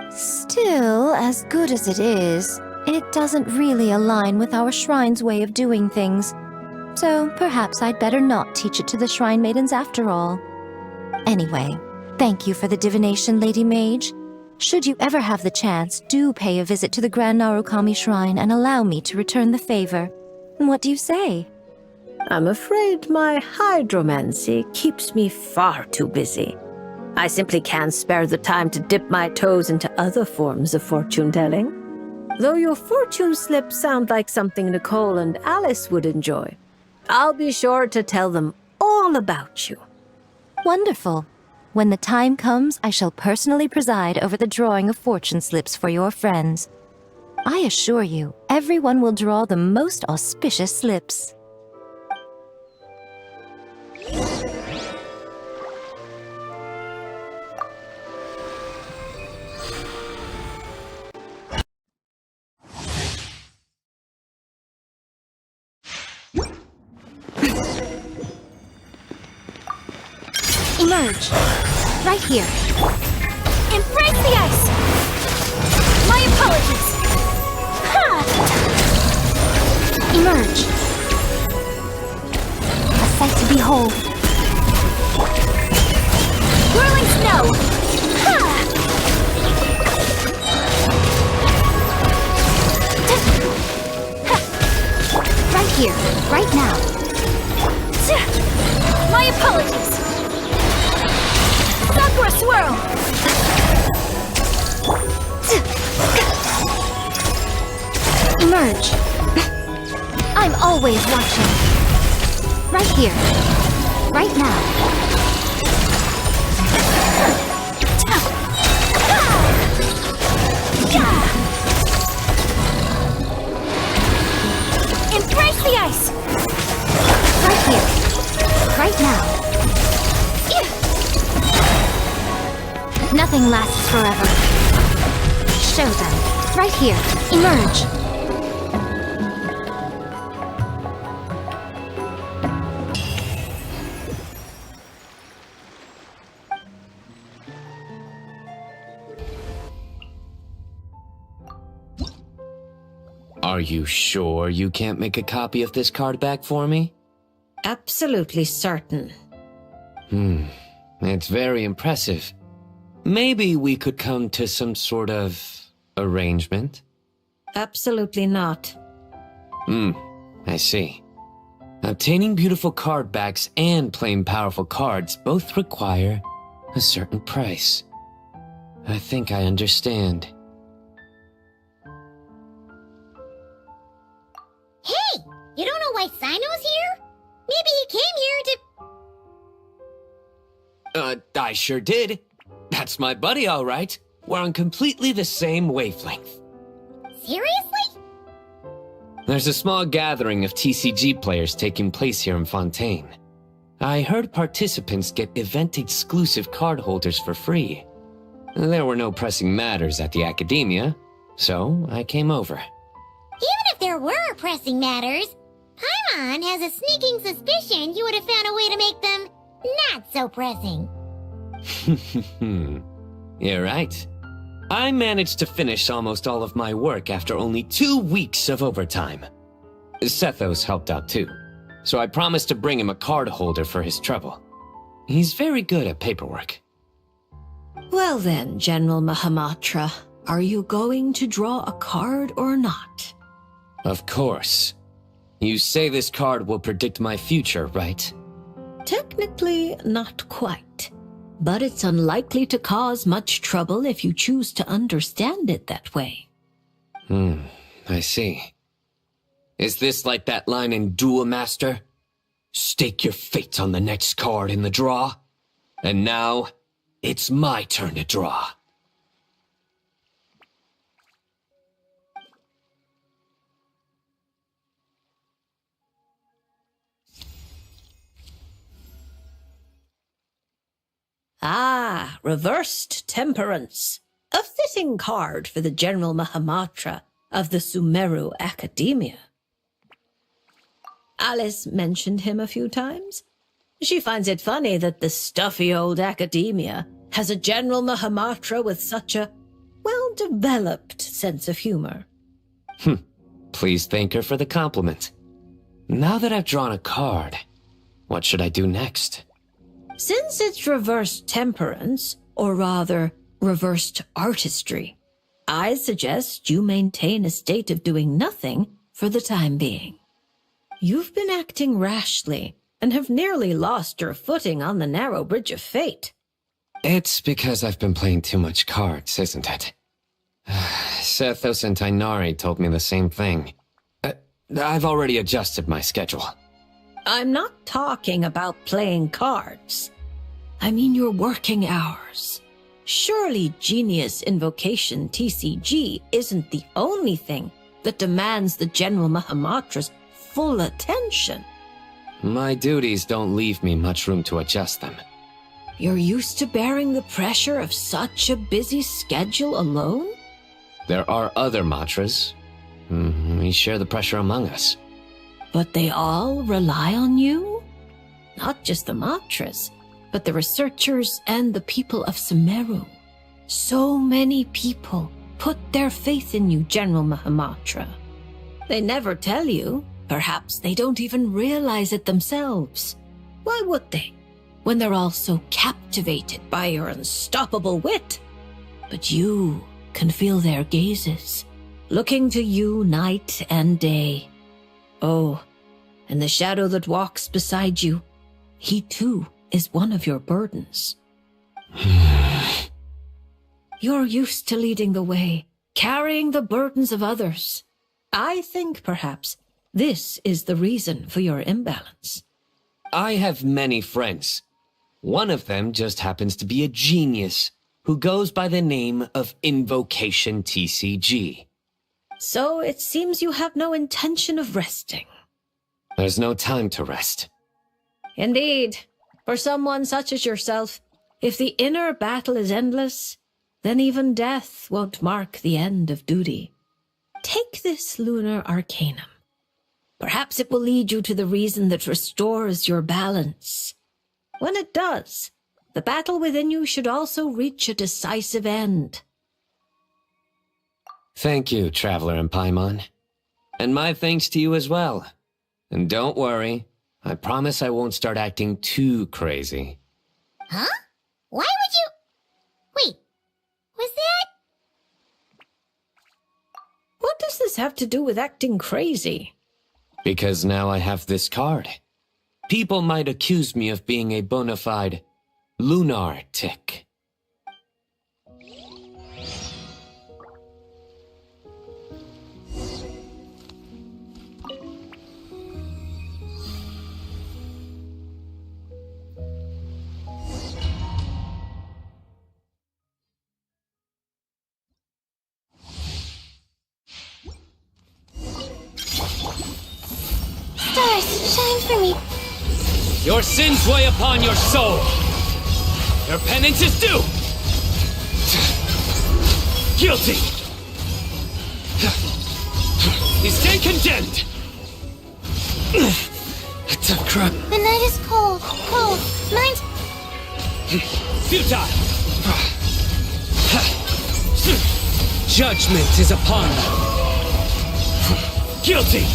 Still, as good as it is, it doesn't really align with our shrine's way of doing things. So perhaps I'd better not teach it to the shrine maidens after all. Anyway, thank you for the divination, Lady Mage. Should you ever have the chance, do pay a visit to the Grand Narukami Shrine and allow me to return the favor. What do you say? I'm afraid my hydromancy keeps me far too busy. I simply can't spare the time to dip my toes into other forms of fortune-telling. Though your fortune slips sound like something Nicole and Alice would enjoy, I'll be sure to tell them all about you. Wonderful. When the time comes, I shall personally preside over the drawing of fortune slips for your friends. I assure you, everyone will draw the most auspicious slips. Emerge. Right here. Embrace the ice! My apologies! Ha! Emerge. A sight to behold. Whirling snow! Ha! Right here, right now. My apologies! Sakura swirl! Emerge. I'm always watching. Right here. Right now. Embrace the ice! Right here. Right now. Nothing lasts forever. Show them. Right here. Emerge. Are you sure you can't make a copy of this card back for me? Absolutely certain. It's very impressive. Maybe we could come to some sort of arrangement? Absolutely not. I see. Obtaining beautiful card backs and playing powerful cards both require a certain price. I think I understand. Hey! You don't know why Sino's here? Maybe he came here to... I sure did. That's my buddy, all right. We're on completely the same wavelength. Seriously? There's a small gathering of TCG players taking place here in Fontaine. I heard participants get event-exclusive card holders for free. There were no pressing matters at the Academia, so I came over. Even if there were pressing matters, Paimon has a sneaking suspicion you would have found a way to make them not so pressing. You're right. I managed to finish almost all of my work after only 2 weeks of overtime. Sethos helped out too, so I promised to bring him a card holder for his trouble. He's very good at paperwork. Well then, General Mahamatra, are you going to draw a card or not? Of course. You say this card will predict my future, right? Technically, not quite. But it's unlikely to cause much trouble if you choose to understand it that way. I see. Is this like that line in Duel Master? Stake your fate on the next card in the draw. And now, it's my turn to draw. Ah, reversed temperance. A fitting card for the General Mahamatra of the Sumeru Academia. Alice mentioned him a few times. She finds it funny that the stuffy old academia has a General Mahamatra with such a well-developed sense of humor. Please thank her for the compliment. Now that I've drawn a card, what should I do next? Since it's reversed temperance, or rather, reversed artistry, I suggest you maintain a state of doing nothing for the time being. You've been acting rashly, and have nearly lost your footing on the narrow bridge of fate. It's because I've been playing too much cards, isn't it? Sethos and Tainari told me the same thing. I've already adjusted my schedule. I'm not talking about playing cards. I mean your working hours. Surely Genius Invocation TCG isn't the only thing that demands the General Mahamatra's full attention. My duties don't leave me much room to adjust them. You're used to bearing the pressure of such a busy schedule alone? There are other matras. We share the pressure among us. But they all rely on you? Not just the matras, but the researchers and the people of Sumeru. So many people put their faith in you, General Mahamatra. They never tell you. Perhaps they don't even realize it themselves. Why would they, when they're all so captivated by your unstoppable wit? But you can feel their gazes, looking to you night and day. Oh, and the shadow that walks beside you, he too is one of your burdens. You're used to leading the way, carrying the burdens of others. I think, perhaps, this is the reason for your imbalance. I have many friends. One of them just happens to be a genius who goes by the name of Invocation TCG. So it seems you have no intention of resting. There's no time to rest. Indeed. For someone such as yourself, if the inner battle is endless, then even death won't mark the end of duty. Take this lunar arcanum. Perhaps it will lead you to the reason that restores your balance. When it does, the battle within you should also reach a decisive end. Thank you, Traveler and Paimon. And my thanks to you as well. And don't worry, I promise I won't start acting too crazy. Huh? Why would you... Wait, was that... What does this have to do with acting crazy? Because now I have this card. People might accuse me of being a bona fide lunar tick. Stars, shine for me. Your sins weigh upon your soul. Your penance is due. Guilty. You stay condemned. It's a crap. The night is cold, cold. Mine's... Futile. Judgment is upon you. Guilty.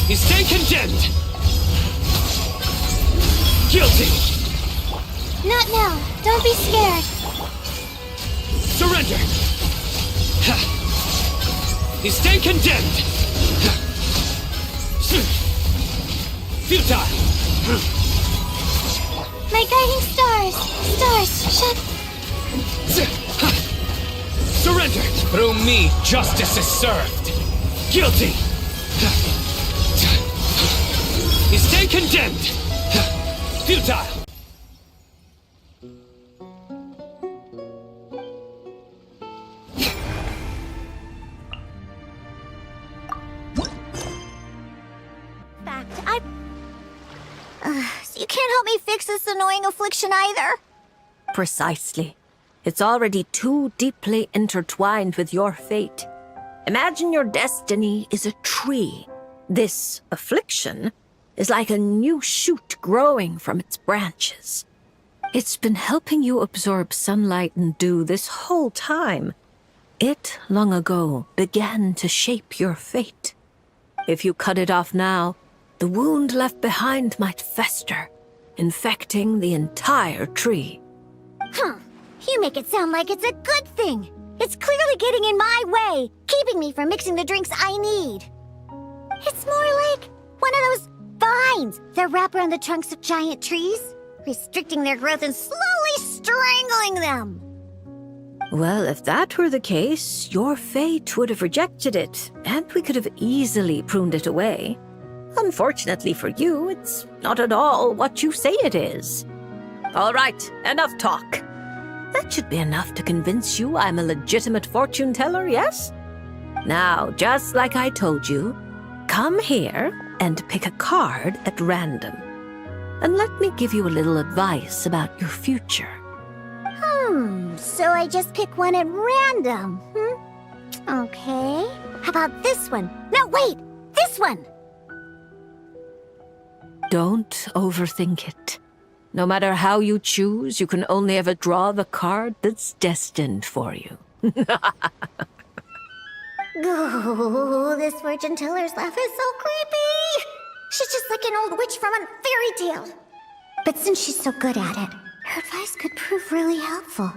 You stay condemned! Guilty! Not now. Don't be scared. Surrender! You stay condemned! Futile! My guiding stars. Stars, shut... Surrender! Through me, justice is served! Guilty! You stay condemned! Futile! So you can't help me fix this annoying affliction either? Precisely. It's already too deeply intertwined with your fate. Imagine your destiny is a tree. This affliction is like a new shoot growing from its branches. It's been helping you absorb sunlight and dew this whole time. It, long ago, began to shape your fate. If you cut it off now, the wound left behind might fester, infecting the entire tree. You make it sound like it's a good thing. It's clearly getting in my way, keeping me from mixing the drinks I need. It's more like one of those vines that wrap around the trunks of giant trees, restricting their growth and slowly strangling them. Well, if that were the case, your fate would have rejected it, and we could have easily pruned it away. Unfortunately for you, it's not at all what you say it is. All right, enough talk. That should be enough to convince you I'm a legitimate fortune teller, yes? Now, just like I told you, come here and pick a card at random. And let me give you a little advice about your future. So I just pick one at random, Okay. How about this one? No, wait! This one! Don't overthink it. No matter how you choose, you can only ever draw the card that's destined for you. Oh, this fortune teller's laugh is so creepy! She's just like an old witch from a fairy tale. But since she's so good at it, her advice could prove really helpful.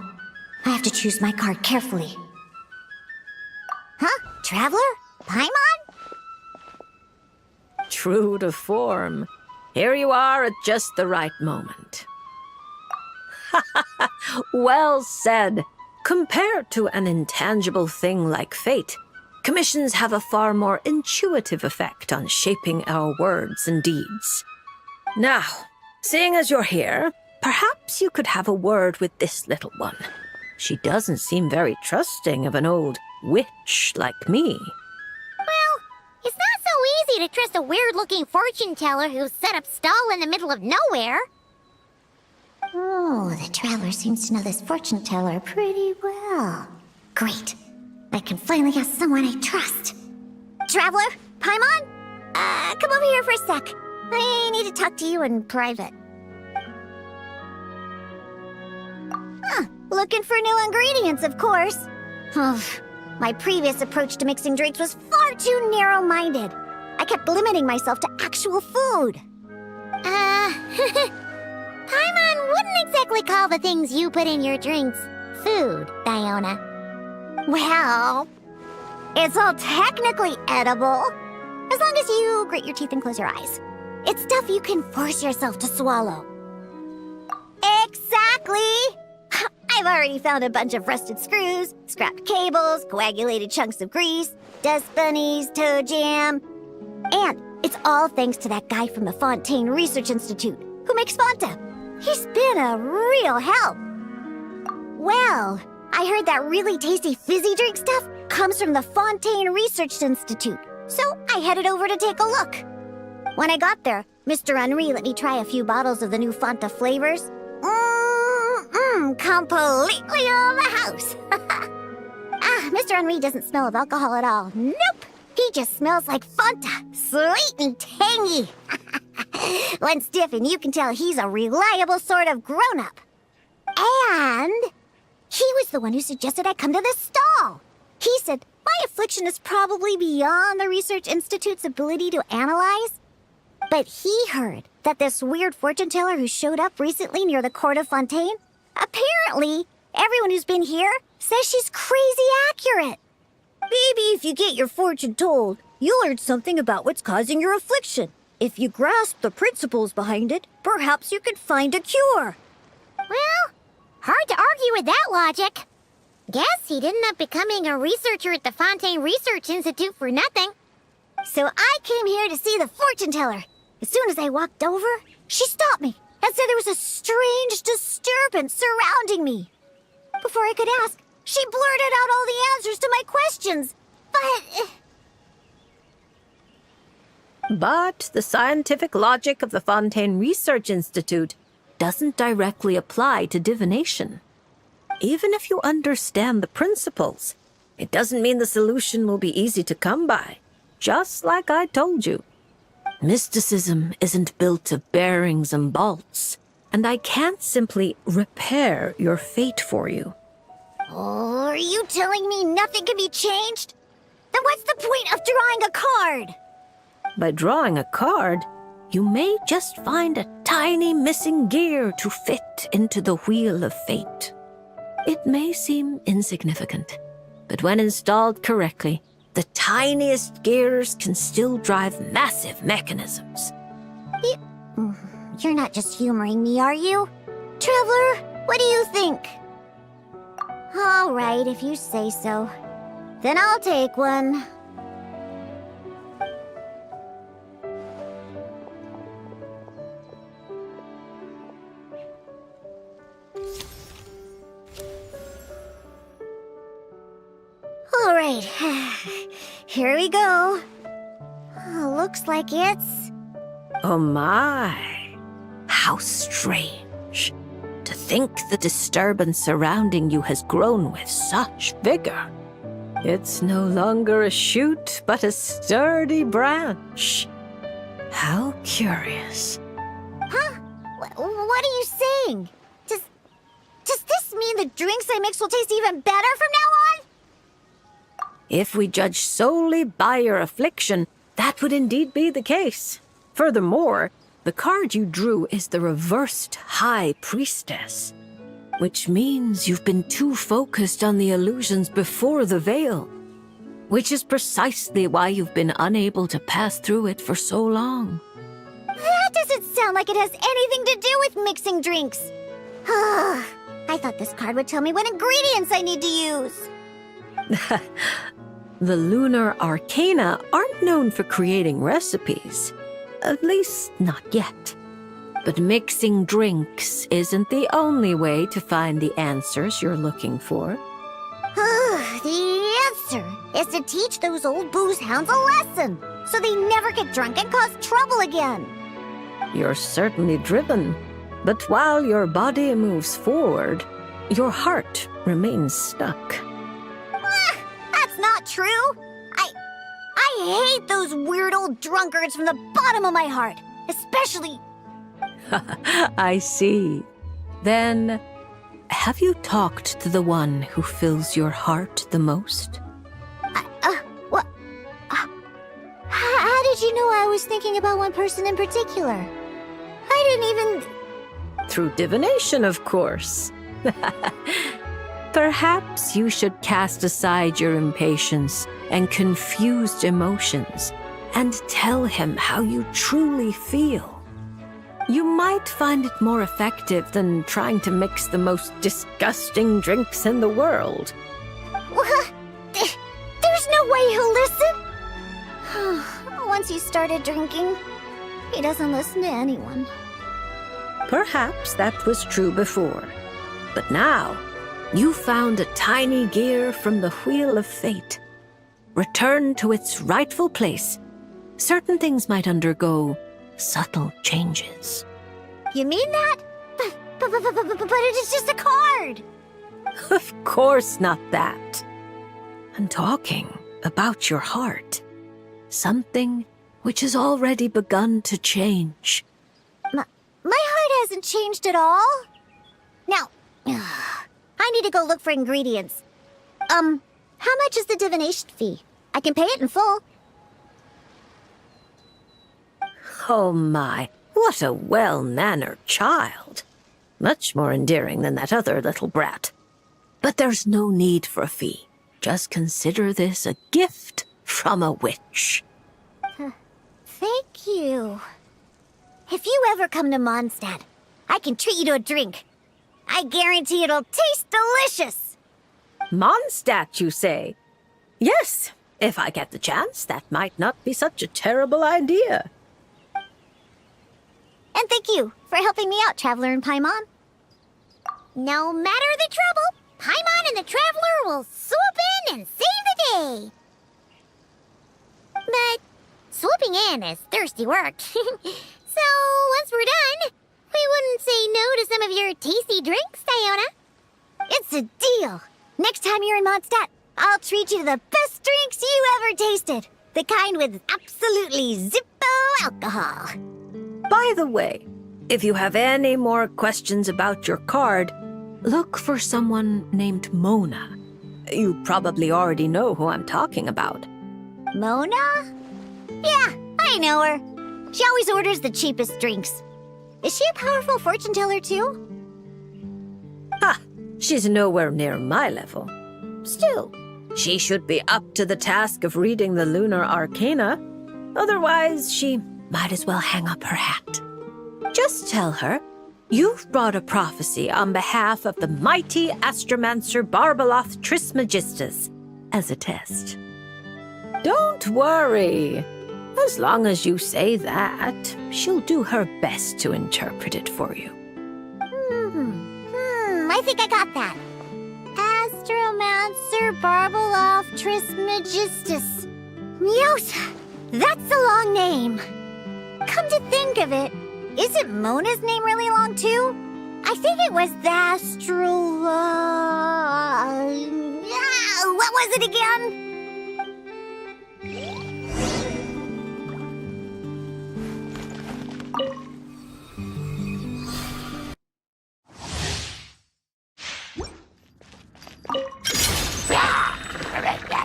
I have to choose my card carefully. Huh? Traveler? Paimon? True to form. Here you are at just the right moment. Well said. Compared to an intangible thing like fate, commissions have a far more intuitive effect on shaping our words and deeds. Now, seeing as you're here, perhaps you could have a word with this little one. She doesn't seem very trusting of an old witch like me. Well, it's not so easy to trust a weird-looking fortune teller who's set up stall in the middle of nowhere. Oh, the traveler seems to know this fortune teller pretty well. Great. I can finally have someone I trust. Traveler? Paimon? Come over here for a sec. I need to talk to you in private. Looking for new ingredients, of course. My previous approach to mixing drinks was far too narrow-minded. I kept limiting myself to actual food. Paimon wouldn't exactly call the things you put in your drinks food, Diona. Well, it's all technically edible, as long as you grit your teeth and close your eyes. It's stuff you can force yourself to swallow. Exactly! I've already found a bunch of rusted screws, scrapped cables, coagulated chunks of grease, dust bunnies, toe jam. And it's all thanks to that guy from the Fontaine Research Institute who makes Fanta. He's been a real help. Well, I heard that really tasty fizzy drink stuff comes from the Fontaine Research Institute, so I headed over to take a look. When I got there, Mr. Henri let me try a few bottles of the new Fanta flavors. Completely out of the house. Mr. Henri doesn't smell of alcohol at all. Nope. He just smells like Fanta. Sweet and tangy. When stiff, and you can tell he's a reliable sort of grown-up. And he was the one who suggested I come to this stall. He said my affliction is probably beyond the Research Institute's ability to analyze. But he heard that this weird fortune teller who showed up recently near the court of Fontaine, apparently everyone who's been here says she's crazy accurate. Maybe if you get your fortune told, you'll learn something about what's causing your affliction. If you grasp the principles behind it, perhaps you could find a cure. Well, hard to argue with that logic. Guess he didn't end up becoming a researcher at the Fontaine Research Institute for nothing. So I came here to see the fortune teller. As soon as I walked over, she stopped me and said there was a strange disturbance surrounding me. Before I could ask, she blurted out all the answers to my questions. But the scientific logic of the Fontaine Research Institute doesn't directly apply to divination. Even if you understand the principles, it doesn't mean the solution will be easy to come by. Just like I told you. Mysticism isn't built of bearings and bolts, and I can't simply repair your fate for you. Oh, are you telling me nothing can be changed? Then what's the point of drawing a card? By drawing a card, you may just find a tiny missing gear to fit into the wheel of fate. It may seem insignificant, but when installed correctly, the tiniest gears can still drive massive mechanisms. You're not just humoring me, are you? Traveler, what do you think? All right, if you say so. Then I'll take one. All right, here we go. Looks like it's... Oh my, how strange. To think the disturbance surrounding you has grown with such vigor. It's no longer a shoot, but a sturdy branch. How curious. Huh? What are you saying? Does this mean the drinks I mix will taste even better from now on? If we judge solely by your affliction, that would indeed be the case. Furthermore, the card you drew is the reversed High Priestess, which means you've been too focused on the illusions before the veil, which is precisely why you've been unable to pass through it for so long. That doesn't sound like it has anything to do with mixing drinks. I thought this card would tell me what ingredients I need to use. The lunar arcana aren't known for creating recipes. At least, not yet. But mixing drinks isn't the only way to find the answers you're looking for. The answer is to teach those old booze hounds a lesson, so they never get drunk and cause trouble again. You're certainly driven, but while your body moves forward, your heart remains stuck. That's not true. I hate those weird old drunkards from the bottom of my heart, especially... I see. Then, have you talked to the one who fills your heart the most? What? How did you know I was thinking about one person in particular? I didn't even... Through divination, of course. Perhaps you should cast aside your impatience and confused emotions and tell him how you truly feel. You might find it more effective than trying to mix the most disgusting drinks in the world. There's no way he'll listen. Once he started drinking, he doesn't listen to anyone. Perhaps that was true before, but now you found a tiny gear from the Wheel of Fate. Return to its rightful place. Certain things might undergo subtle changes. You mean that? But it is just a card. Of course not that. I'm talking about your heart. Something which has already begun to change. My heart hasn't changed at all. Now, I need to go look for ingredients. How much is the divination fee? I can pay it in full. Oh my, what a well-mannered child. Much more endearing than that other little brat. But there's no need for a fee. Just consider this a gift from a witch. Thank you. If you ever come to Mondstadt, I can treat you to a drink. I guarantee it'll taste delicious. Mondstadt, you say? Yes, If I get the chance, that might not be such a terrible idea. And thank you for helping me out, Traveler and Paimon. No matter the trouble, Paimon and the Traveler will swoop in and save the day. But swooping in is thirsty work. So once we're done, we wouldn't say no to some of your tasty drinks, Diona. It's a deal. Next time you're in Mondstadt, I'll treat you to the best drinks you ever tasted. The kind with absolutely zippo alcohol. By the way, if you have any more questions about your card, look for someone named Mona. You probably already know who I'm talking about. Mona? Yeah, I know her. She always orders the cheapest drinks. Is she a powerful fortune teller too? Ha! She's nowhere near my level. Still, she should be up to the task of reading the lunar arcana. Otherwise, she might as well hang up her hat. Just tell her you've brought a prophecy on behalf of the mighty astromancer Barbeloth Trismegistus as a test. Don't worry. As long as you say that, she'll do her best to interpret it for you. I think I got that. Astromancer Barbeloth Trismegistus. Yosa, that's a long name. Come to think of it, isn't Mona's name really long too? I think it was the what was it again?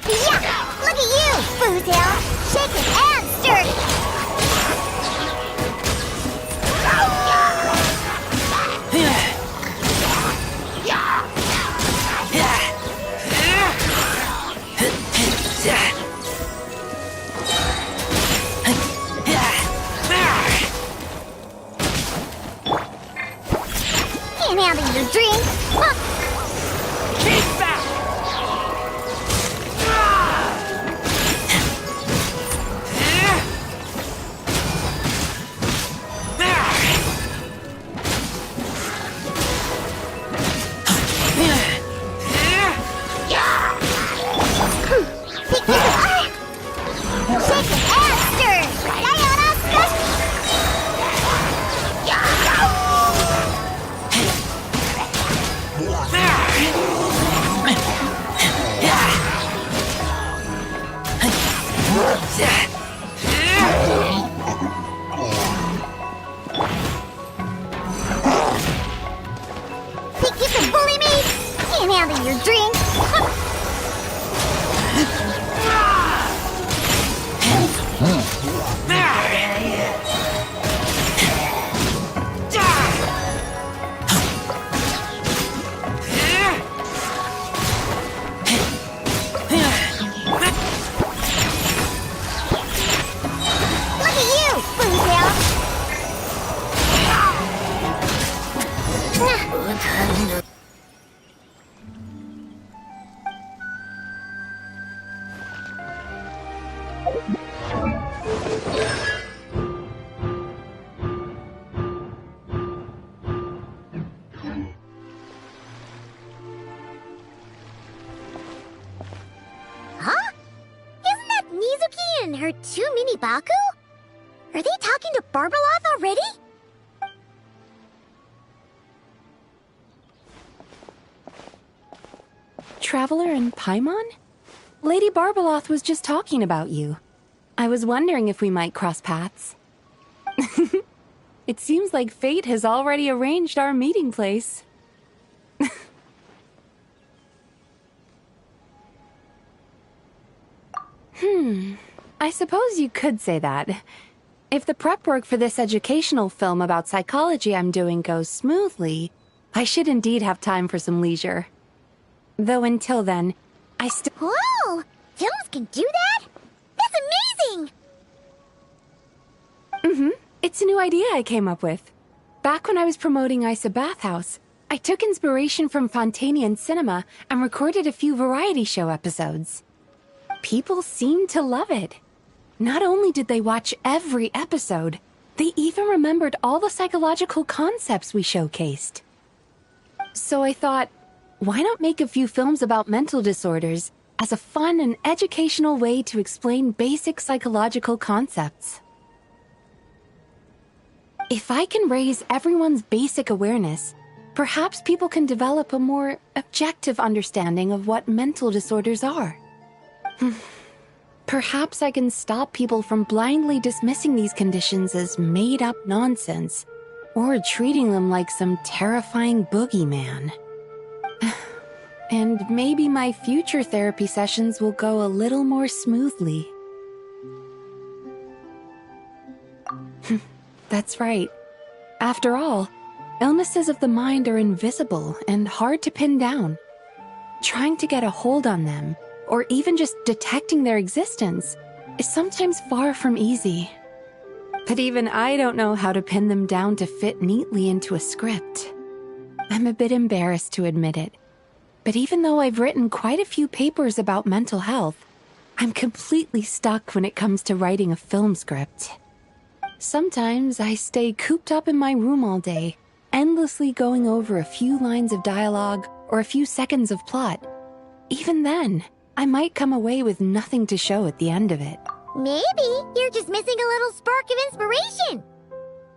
Yeah! Look at you, Foozale! Shaking and stirring! Can't handle your drink! Keep back! Think you can bully me? Can't handle your drink. Look at you, Foozale. Huh? Isn't that Mizuki and her two mini Baku? Are they talking to Barbeloth already? Traveler and Paimon? Lady Barbeloth was just talking about you. I was wondering if we might cross paths. It seems like fate has already arranged our meeting place. I suppose you could say that. If the prep work for this educational film about psychology I'm doing goes smoothly, I should indeed have time for some leisure. Though until then, I still— Whoa! Films can do that? That's amazing! It's a new idea I came up with. Back when I was promoting Isa Bathhouse, I took inspiration from Fontanian cinema and recorded a few variety show episodes. people seemed to love it. Not only did they watch every episode, they even remembered all the psychological concepts we showcased. So I thought, why not make a few films about mental disorders as a fun and educational way to explain basic psychological concepts? If I can raise everyone's basic awareness, perhaps people can develop a more objective understanding of what mental disorders are. Perhaps I can stop people from blindly dismissing these conditions as made-up nonsense, or treating them like some terrifying boogeyman. And maybe my future therapy sessions will go a little more smoothly. That's right. After all, illnesses of the mind are invisible and hard to pin down. Trying to get a hold on them, or even just detecting their existence, is sometimes far from easy. But even I don't know how to pin them down to fit neatly into a script. I'm a bit embarrassed to admit it, but even though I've written quite a few papers about mental health, I'm completely stuck when it comes to writing a film script. Sometimes I stay cooped up in my room all day, endlessly going over a few lines of dialogue or a few seconds of plot. Even then, I might come away with nothing to show at the end of it. Maybe you're just missing a little spark of inspiration.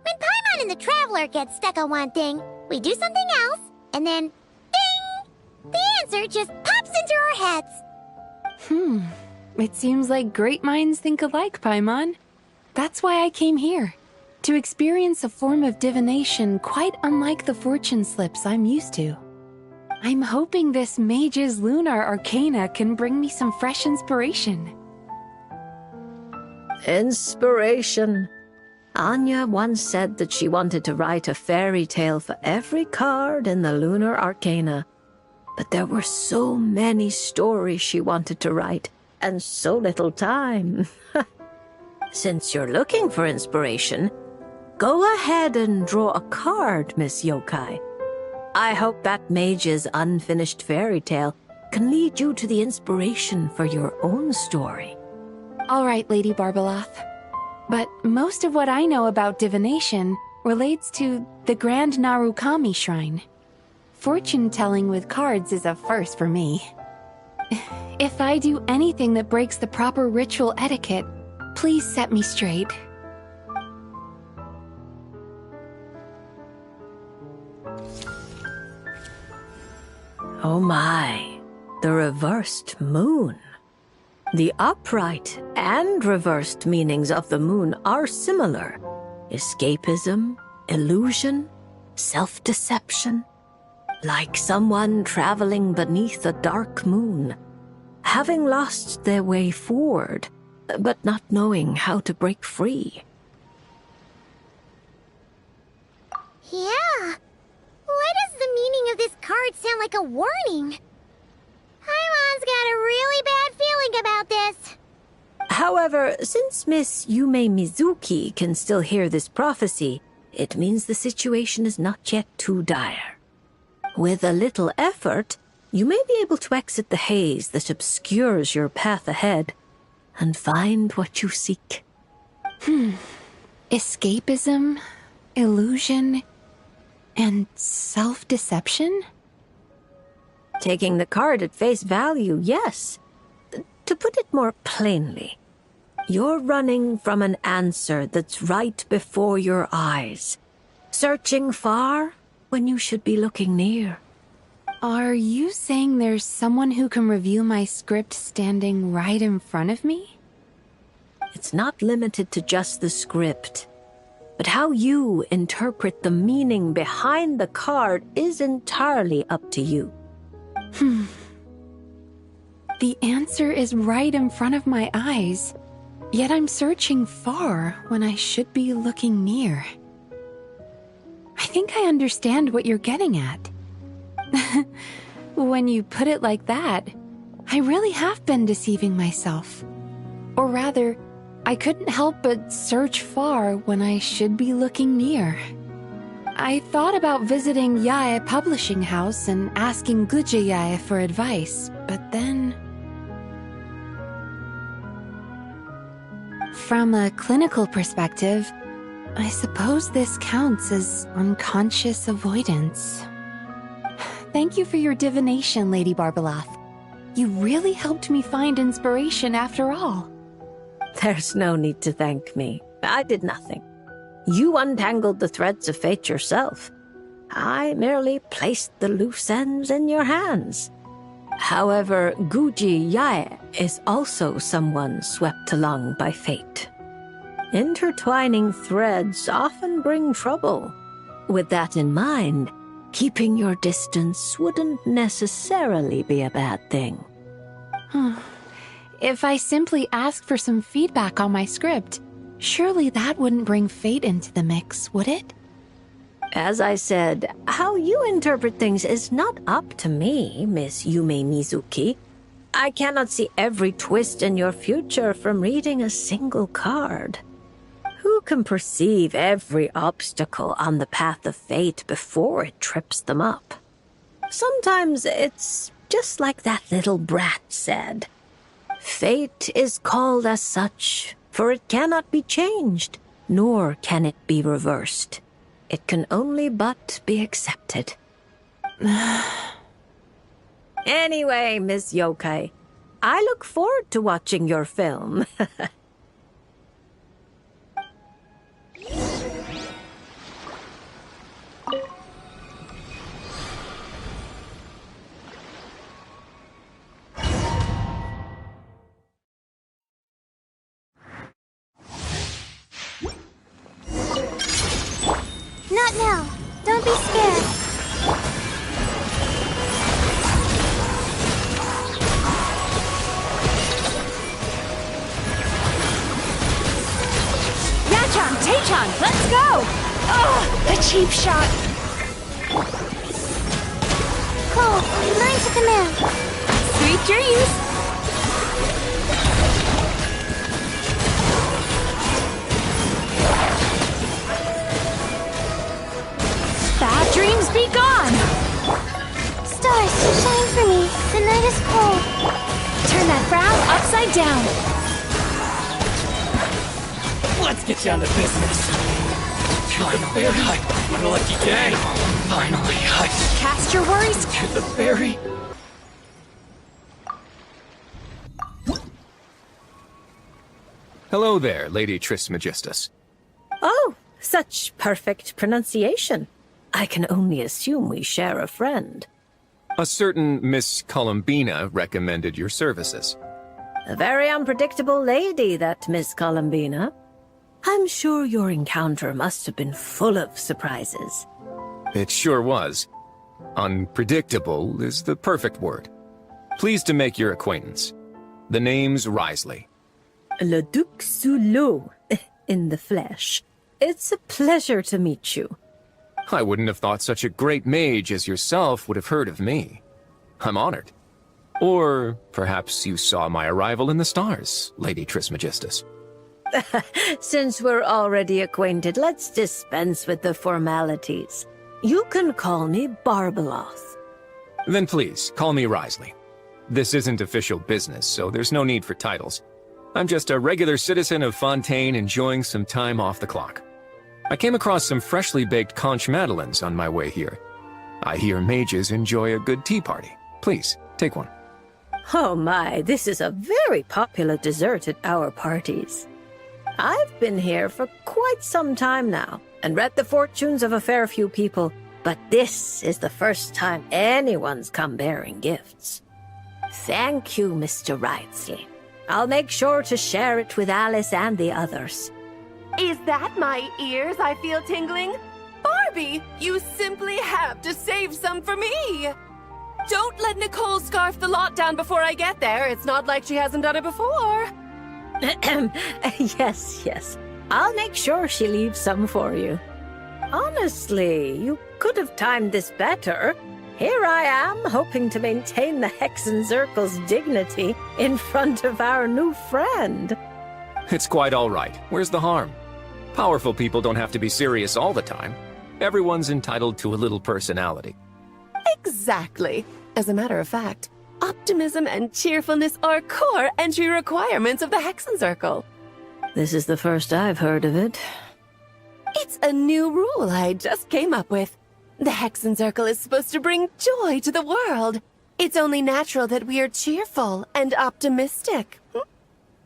When Paimon and the Traveler get stuck on one thing, we do something else, and then, ding! The answer just pops into our heads. It seems like great minds think alike, Paimon. That's why I came here, to experience a form of divination quite unlike the fortune slips I'm used to. I'm hoping this mage's lunar arcana can bring me some fresh inspiration. Inspiration. Anya once said that she wanted to write a fairy tale for every card in the lunar arcana. But there were so many stories she wanted to write, and so little time. Since you're looking for inspiration, go ahead and draw a card, Miss Yokai. I hope that mage's unfinished fairy tale can lead you to the inspiration for your own story. All right, Lady Barbaloth. But most of what I know about divination relates to the Grand Narukami Shrine. Fortune-telling with cards is a first for me. If I do anything that breaks the proper ritual etiquette, please set me straight. Oh my, the reversed moon. The upright and reversed meanings of the moon are similar. Escapism, illusion, self-deception. Like someone traveling beneath a dark moon, having lost their way forward, but not knowing how to break free. Yeah. Why does the meaning of this card sound like a warning? Paimon's got a really bad feeling about this. However, since Miss Yume Mizuki can still hear this prophecy, it means the situation is not yet too dire. With a little effort, you may be able to exit the haze that obscures your path ahead and find what you seek. Escapism, illusion, and self-deception? Taking the card at face value, yes. To put it more plainly, you're running from an answer that's right before your eyes, searching far when you should be looking near. Are you saying there's someone who can review my script standing right in front of me? It's not limited to just the script, but how you interpret the meaning behind the card is entirely up to you. The answer is right in front of my eyes, yet I'm searching far when I should be looking near. I think I understand what you're getting at. When you put it like that, I really have been deceiving myself. Or rather, I couldn't help but search far when I should be looking near. I thought about visiting Yae Publishing House and asking Guja Yae for advice, but then... From a clinical perspective, I suppose this counts as unconscious avoidance. Thank you for your divination, Lady Barbeloth. You really helped me find inspiration after all. There's no need to thank me. I did nothing. You untangled the threads of fate yourself. I merely placed the loose ends in your hands. However, Guji Yae is also someone swept along by fate. Intertwining threads often bring trouble. With that in mind, keeping your distance wouldn't necessarily be a bad thing. If I simply asked for some feedback on my script, surely that wouldn't bring fate into the mix, would it? As I said, how you interpret things is not up to me, Miss Yume Mizuki. I cannot see every twist in your future from reading a single card. Who can perceive every obstacle on the path of fate before it trips them up? Sometimes it's just like that little brat said. Fate is called as such, for it cannot be changed, nor can it be reversed. It can only but be accepted. Anyway, Miss Yokai, I look forward to watching your film. Not now. Don't be scared. Yachan, Taechan, let's go! Oh, the cheap shot! Cole, learn to command. Sweet dreams! Bad dreams be gone! Stars, shine for me. The night is cold. Turn that frown upside down. Let's get down to business. Finally, what a lucky day. Finally, Cast your worries to the berry. Hello there, Lady Trismegistus. Oh, such perfect pronunciation. I can only assume we share a friend. A certain Miss Columbina recommended your services. A very unpredictable lady, that Miss Columbina. I'm sure your encounter must have been full of surprises. It sure was. Unpredictable is the perfect word. Pleased to make your acquaintance. The name's Risley. Le Duc Sulot, in the flesh. It's a pleasure to meet you. I wouldn't have thought such a great mage as yourself would have heard of me. I'm honored. Or perhaps you saw my arrival in the stars, Lady Trismegistus. Since we're already acquainted, let's dispense with the formalities. You can call me Barbeloth. Then please, call me Risley. This isn't official business, so there's no need for titles. I'm just a regular citizen of Fontaine enjoying some time off the clock. I came across some freshly baked conch madeleines on my way here. I hear mages enjoy a good tea party. Please, take one. Oh my, this is a very popular dessert at our parties. I've been here for quite some time now, and read the fortunes of a fair few people, but this is the first time anyone's come bearing gifts. Thank you, Mr. Risley. I'll make sure to share it with Alice and the others. Is that my ears I feel tingling? Barbie, you simply have to save some for me! Don't let Nicole scarf the lot down before I get there. It's not like she hasn't done it before. Yes. I'll make sure she leaves some for you. Honestly, you could have timed this better. Here I am, hoping to maintain the Hexenzirkel's dignity in front of our new friend. It's quite all right. Where's the harm? Powerful people don't have to be serious all the time. Everyone's entitled to a little personality. Exactly. As a matter of fact, optimism and cheerfulness are core entry requirements of the Hexenzirkel. This is the first I've heard of it. It's a new rule I just came up with. The Hexen Circle is supposed to bring joy to the world. It's only natural that we are cheerful and optimistic.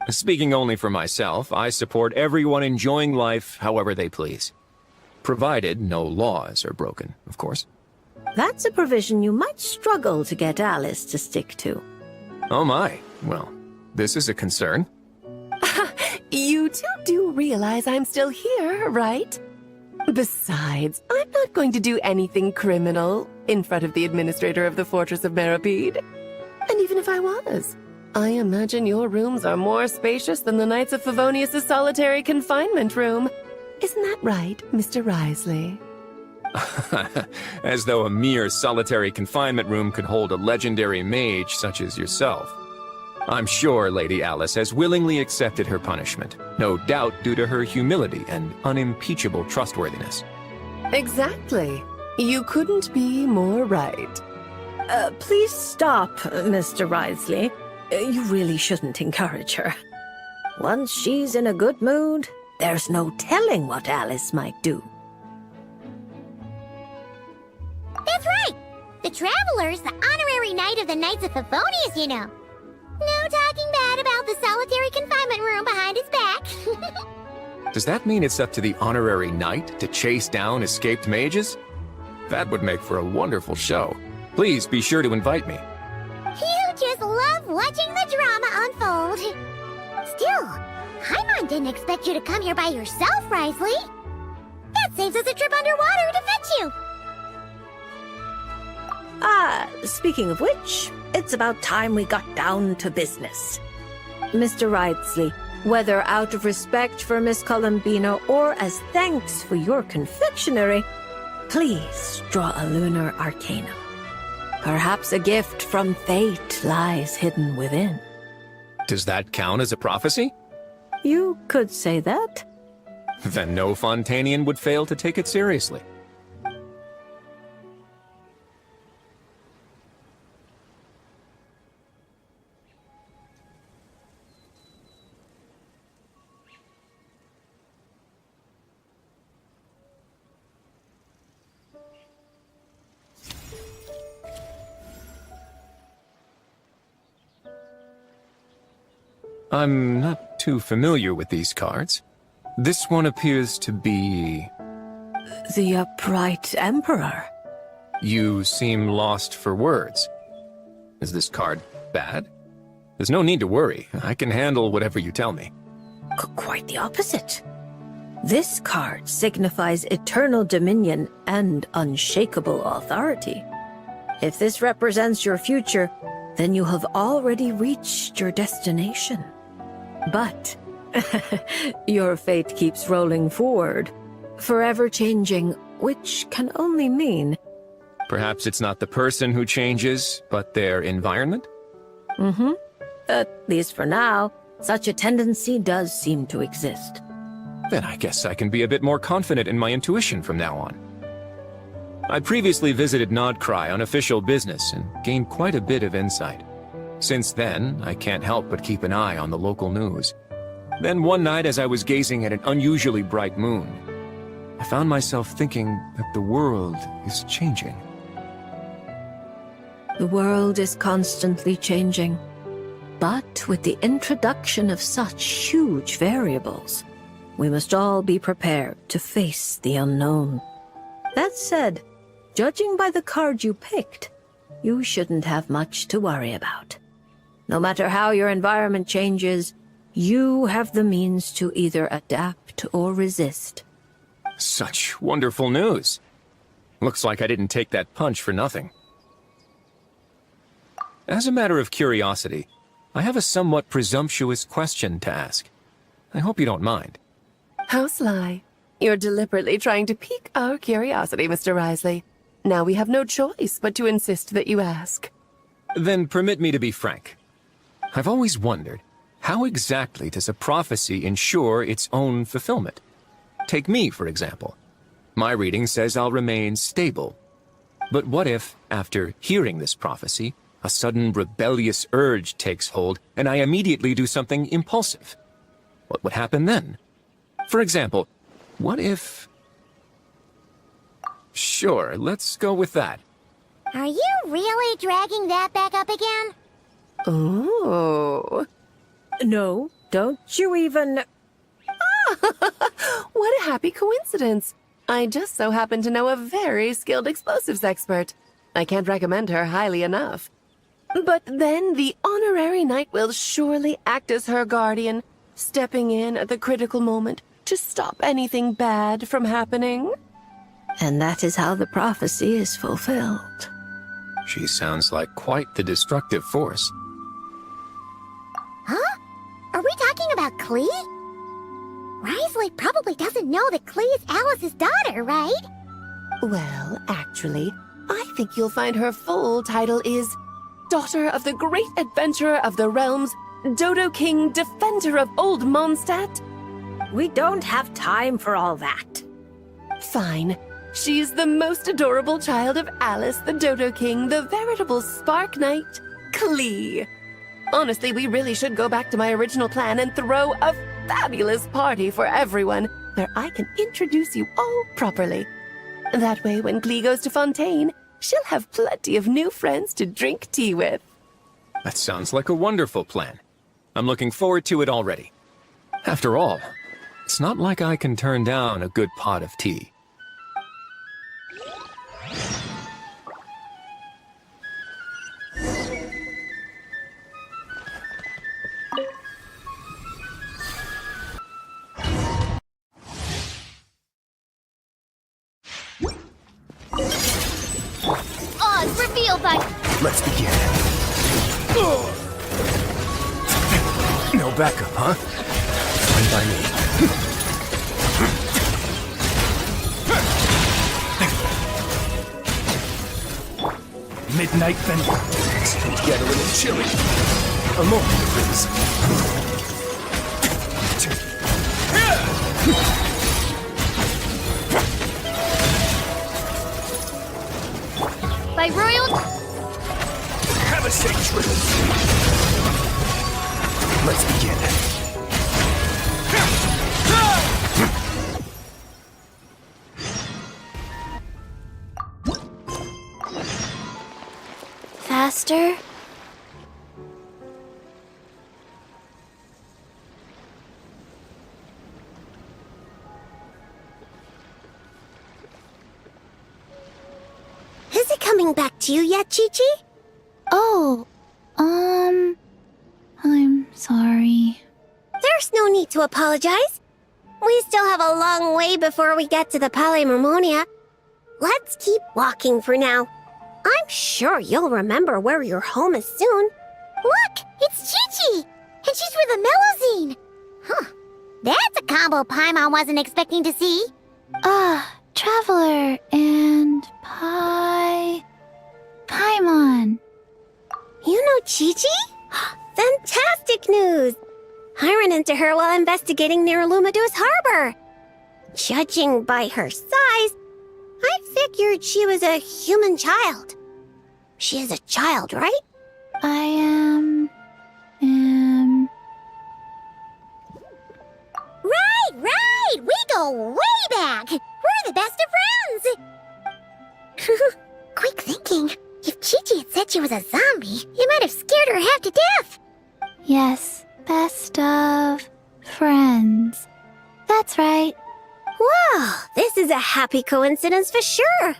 Speaking only for myself, I support everyone enjoying life however they please. Provided no laws are broken, of course. That's a provision you might struggle to get Alice to stick to. Oh my. Well, this is a concern. You two do realize I'm still here, right? Besides, I'm not going to do anything criminal in front of the administrator of the Fortress of Meripede. And even if I was, I imagine your rooms are more spacious than the Knights of Favonius' solitary confinement room. Isn't that right, Mr. Risley? As though a mere solitary confinement room could hold a legendary mage such as yourself. I'm sure Lady Alice has willingly accepted her punishment, no doubt due to her humility and unimpeachable trustworthiness. Exactly. You couldn't be more right. Please stop, Mr. Risley. You really shouldn't encourage her. Once she's in a good mood, there's no telling what Alice might do. That's right! The Traveler's the honorary knight of the Knights of Favonius, you know. No talking bad about the solitary confinement room behind his back. Does that mean it's up to the honorary knight to chase down escaped mages? That would make for a wonderful show. Please be sure to invite me. You just love watching the drama unfold. Still, Haimon didn't expect you to come here by yourself, Risley. That saves us a trip underwater to fetch you. Speaking of which, it's about time we got down to business. Mr. Risley, whether out of respect for Miss Columbina or as thanks for your confectionery, please draw a lunar arcanum. Perhaps a gift from fate lies hidden within. Does that count as a prophecy? You could say that. Then no Fontanian would fail to take it seriously. I'm not too familiar with these cards. This one appears to be... The Upright Emperor. You seem lost for words. Is this card bad? There's no need to worry. I can handle whatever you tell me. Quite the opposite. This card signifies eternal dominion and unshakable authority. If this represents your future, then you have already reached your destination. But your fate keeps rolling forward, forever changing, which can only mean... Perhaps it's not the person who changes, but their environment? Mm-hmm. At least for now, such a tendency does seem to exist. Then I guess I can be a bit more confident in my intuition from now on. I previously visited Nodcry on official business and gained quite a bit of insight. Since then, I can't help but keep an eye on the local news. Then one night as I was gazing at an unusually bright moon, I found myself thinking that the world is changing. The world is constantly changing. But with the introduction of such huge variables, we must all be prepared to face the unknown. That said, judging by the card you picked, you shouldn't have much to worry about. No matter how your environment changes, you have the means to either adapt or resist. Such wonderful news. Looks like I didn't take that punch for nothing. As a matter of curiosity, I have a somewhat presumptuous question to ask. I hope you don't mind. How sly. You're deliberately trying to pique our curiosity, Mr. Risley. Now we have no choice but to insist that you ask. Then permit me to be frank. I've always wondered, how exactly does a prophecy ensure its own fulfillment? Take me, for example. My reading says I'll remain stable. But what if, after hearing this prophecy, a sudden rebellious urge takes hold and I immediately do something impulsive? What would happen then? For example, what if... Sure, let's go with that. Are you really dragging that back up again? Oh. No, don't you even... What a happy coincidence. I just so happen to know a very skilled explosives expert. I can't recommend her highly enough. But then the honorary knight will surely act as her guardian, stepping in at the critical moment to stop anything bad from happening. And that is how the prophecy is fulfilled. She sounds like quite the destructive force. Huh? Are we talking about Klee? Wriothesley probably doesn't know that Klee is Alice's daughter, right? Well, actually, I think you'll find her full title is Daughter of the Great Adventurer of the Realms, Dodo King, Defender of Old Mondstadt. We don't have time for all that. Fine. She's the most adorable child of Alice, the Dodo King, the veritable Spark Knight, Klee. Honestly, we really should go back to my original plan and throw a fabulous party for everyone, where I can introduce you all properly. That way, when Klee goes to Fontaine, she'll have plenty of new friends to drink tea with. That sounds like a wonderful plan. I'm looking forward to it already. After all, it's not like I can turn down a good pot of tea. Oz, reveal thy... Let's begin. No backup, huh? Fine by me. Midnight Bender. Still get a little chilly. A moment, please. By royal... Have a safe trip. Let's begin. Faster? Is it coming back to you yet, Chi-Chi? Oh, I'm sorry. There's no need to apologize. We still have a long way before we get to the Palais Mermonia. Let's keep walking for now. I'm sure you'll remember where your home is soon. Look, it's Chi-Chi, and she's with the Mellowzine. Huh, that's a combo Paimon wasn't expecting to see. Traveler and Paimon. You know Chi-Chi? Fantastic news! I ran into her while investigating near Lumadus Harbor. Judging by her size, I figured she was a human child. She is a child, right? I am... Right! We go way back! We're the best of friends! Quick thinking. If Chi-Chi had said she was a zombie, you might have scared her half to death. Yes, best of friends. That's right. Whoa, this is a happy coincidence for sure.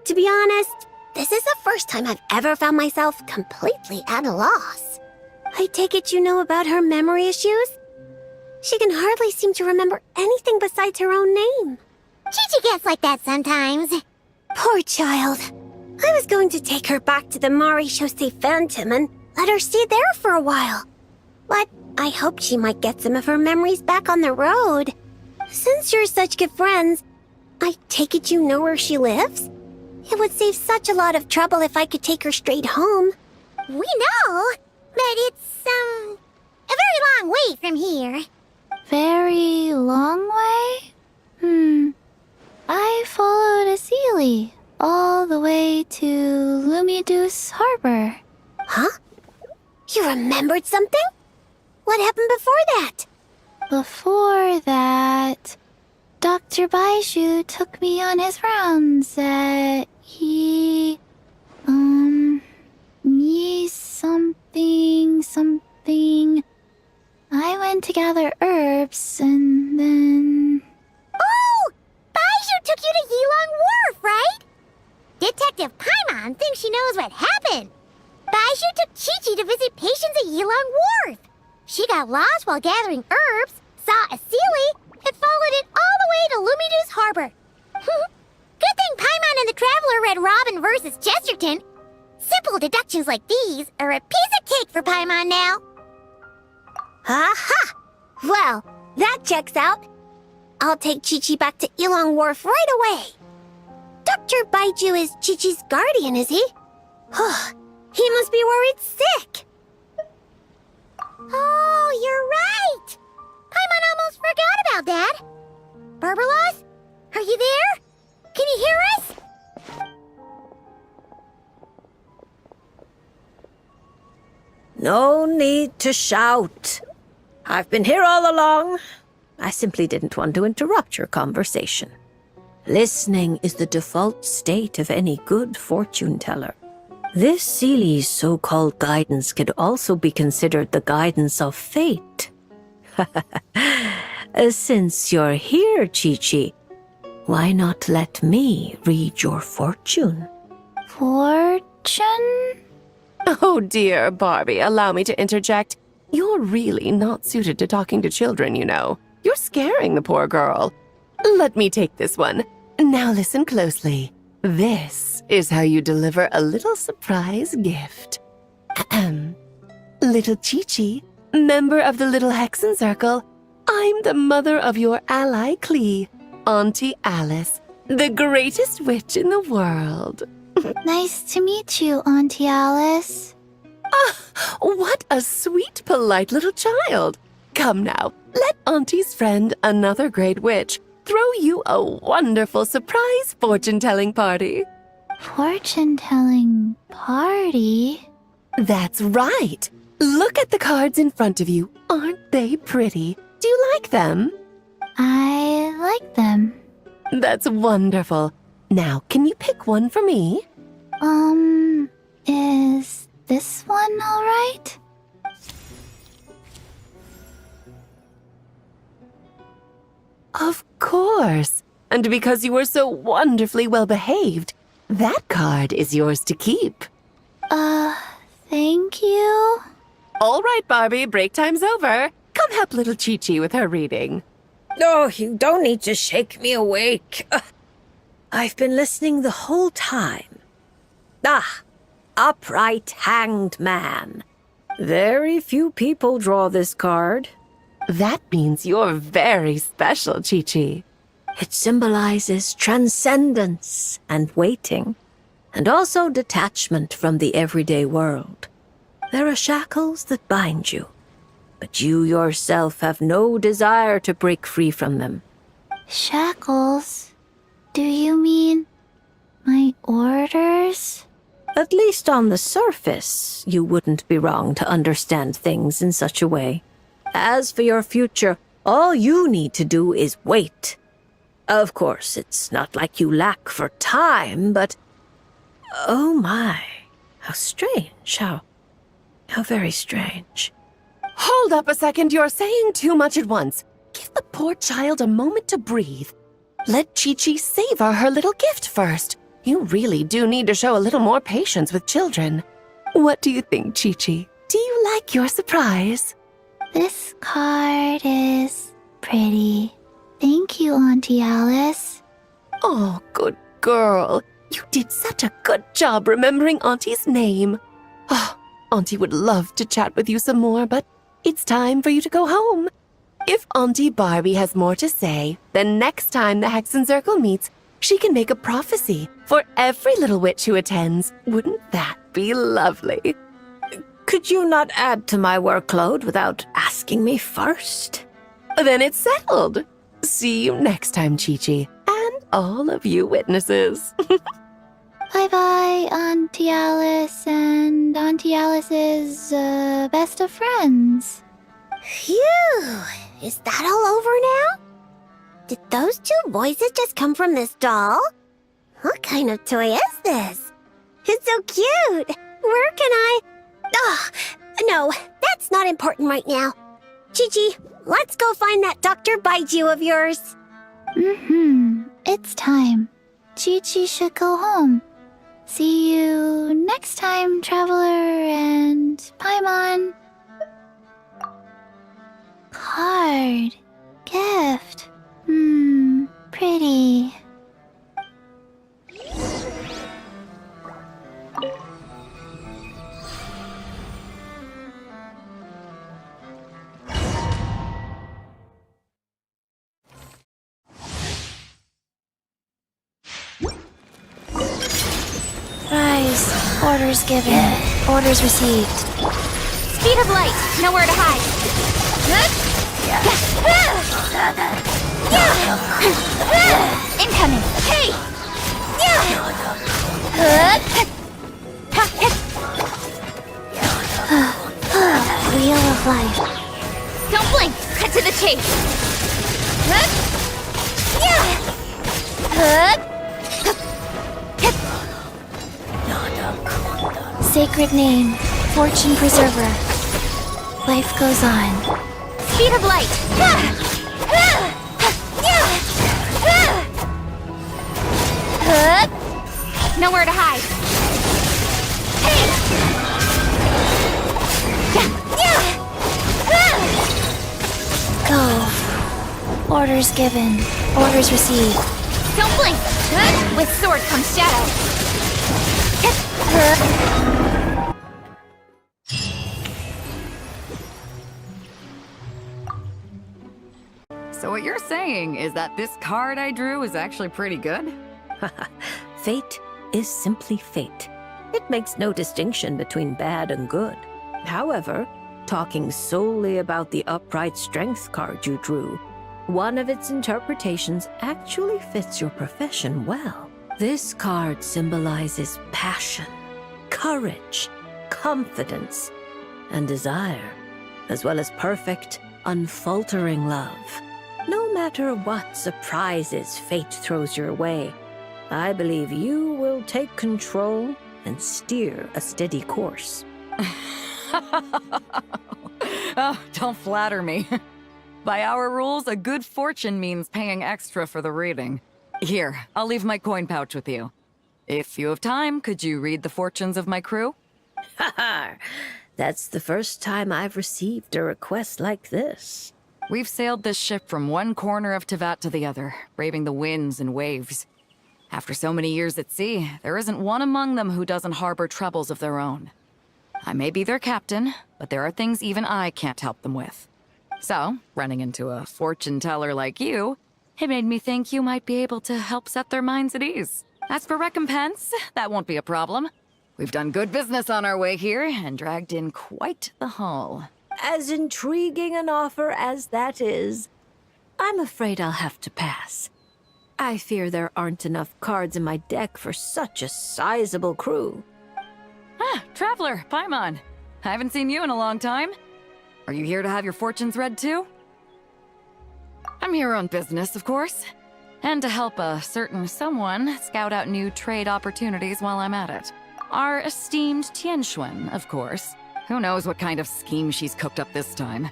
To be honest, this is the first time I've ever found myself completely at a loss. I take it you know about her memory issues? She can hardly seem to remember anything besides her own name. Chi-Chi gets like that sometimes. Poor child. I was going to take her back to the Maréchaussée Phantom and let her stay there for a while. But I hoped she might get some of her memories back on the road. Since you're such good friends, I take it you know where she lives? It would save such a lot of trouble if I could take her straight home. We know, but it's, a very long way from here. Very long way? I followed Azili all the way to Lumadus Harbor. Huh? You remembered something? What happened before that? Before that, Dr. Baiju took me on his rounds me something. I went to gather herbs and then... Oh! Baiju took you to Yilong Wharf, right? Detective Paimon thinks she knows what happened. Baiju took Chi-Chi to visit patients at Yilong Wharf. She got lost while gathering herbs, saw a Sealy, and followed it all the way to Lumineuse Harbor. Good thing Paimon and the Traveler read Robin versus Chesterton. Simple deductions like these are a piece of cake for Paimon now. Aha! Well, that checks out. I'll take Chi-Chi back to Yilong Wharf right away. Dr. Baiju is Chi-Chi's guardian, is he? He must be worried sick. Oh, you're right! Paimon almost forgot about that. Barbalos, are you there? Can you hear us? No need to shout. I've been here all along. I simply didn't want to interrupt your conversation. Listening is the default state of any good fortune teller. This Sealy's so-called guidance could also be considered the guidance of fate. Since you're here, Chi-Chi, why not let me read your fortune? Fortune? Oh dear, Barbie, allow me to interject. You're really not suited to talking to children, you know. You're scaring the poor girl. Let me take this one. Now listen closely. This is how you deliver a little surprise gift. Little Chi-Chi, member of the Little Hexen Circle, I'm the mother of your ally Klee, Auntie Alice, the greatest witch in the world. Nice to meet you, Auntie Alice. What a sweet, polite little child. Come now, let Auntie's friend, another great witch, throw you a wonderful surprise fortune-telling party. Fortune-telling party? That's right. Look at the cards in front of you. Aren't they pretty? Do you like them? I like them. That's wonderful. Now, can you pick one for me? Is this one all right? Of course. And because you were so wonderfully well behaved, that card is yours to keep. Thank you. All right, Barbie, break time's over. Come help little Chi-Chi with her reading. No, you don't need to shake me awake. I've been listening the whole time. Upright hanged man. Very few people draw this card. That means you're very special, Chi-Chi. It symbolizes transcendence and waiting, and also detachment from the everyday world. There are shackles that bind you, but you yourself have no desire to break free from them. Shackles? Do you mean my orders? At least on the surface, you wouldn't be wrong to understand things in such a way. As for your future, all you need to do is wait. Of course, it's not like you lack for time, but... Oh my, how strange, how very strange. Hold up a second, you're saying too much at once. Give the poor child a moment to breathe. Let Chi-Chi savor her little gift first. You really do need to show a little more patience with children. What do you think, Chi-Chi? Do you like your surprise? This card is pretty. Thank you, Auntie Alice. Oh, good girl. You did such a good job remembering Auntie's name. Oh, Auntie would love to chat with you some more, but it's time for you to go home. If Auntie Barbie has more to say, then next time the Hexen Circle meets, she can make a prophecy for every little witch who attends. Wouldn't that be lovely? Could you not add to my workload without asking me first? Then it's settled. See you next time, Chi-Chi, and all of you witnesses. Bye-bye, Auntie Alice and Auntie Alice's best of friends. Phew! Is that all over now? Did those two voices just come from this doll? What kind of toy is this? It's so cute! Where can I... Ugh, no, that's not important right now. Chi-Chi, let's go find that Dr. Baiju of yours. It's time. Chi-Chi should go home. See you next time, Traveler and Paimon. Card. Gift. Pretty. Rise. Orders given. Orders received. Speed of light. Nowhere to hide. Incoming. Hey! Wheel of life. Don't blink. Cut to the chase. Sacred name. Fortune preserver. Life goes on. Speed of light. Nowhere to hide. Go. Orders given. Orders received. Don't blink. With sword comes shadow. So what you're saying is that this card I drew is actually pretty good? Fate is simply fate. It makes no distinction between bad and good. However, talking solely about the upright strength card you drew, one of its interpretations actually fits your profession well. This card symbolizes passion, courage, confidence, and desire, as well as perfect, unfaltering love. No matter what surprises fate throws your way, I believe you will take control and steer a steady course. Oh, don't flatter me. By our rules, a good fortune means paying extra for the reading. Here, I'll leave my coin pouch with you. If you have time, could you read the fortunes of my crew? Haha, that's the first time I've received a request like this. We've sailed this ship from one corner of Tevat to the other, braving the winds and waves. After so many years at sea, there isn't one among them who doesn't harbor troubles of their own. I may be their captain, but there are things even I can't help them with. So, running into a fortune teller like you, it made me think you might be able to help set their minds at ease. As for recompense, that won't be a problem. We've done good business on our way here and dragged in quite the haul. As intriguing an offer as that is, I'm afraid I'll have to pass. I fear there aren't enough cards in my deck for such a sizable crew. Ah, Traveler, Paimon. I haven't seen you in a long time. Are you here to have your fortunes read too? I'm here on business, of course. And to help a certain someone scout out new trade opportunities while I'm at it. Our esteemed Tianxuan, of course. Who knows what kind of scheme she's cooked up this time.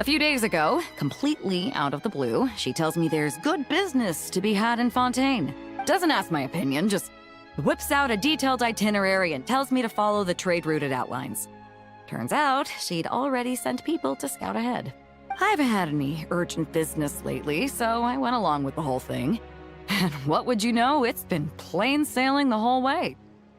A few days ago, completely out of the blue, she tells me there's good business to be had in Fontaine. Doesn't ask my opinion, just whips out a detailed itinerary and tells me to follow the trade route it outlines. Turns out, she'd already sent people to scout ahead. I haven't had any urgent business lately, so I went along with the whole thing. And what would you know, it's been plain sailing the whole way.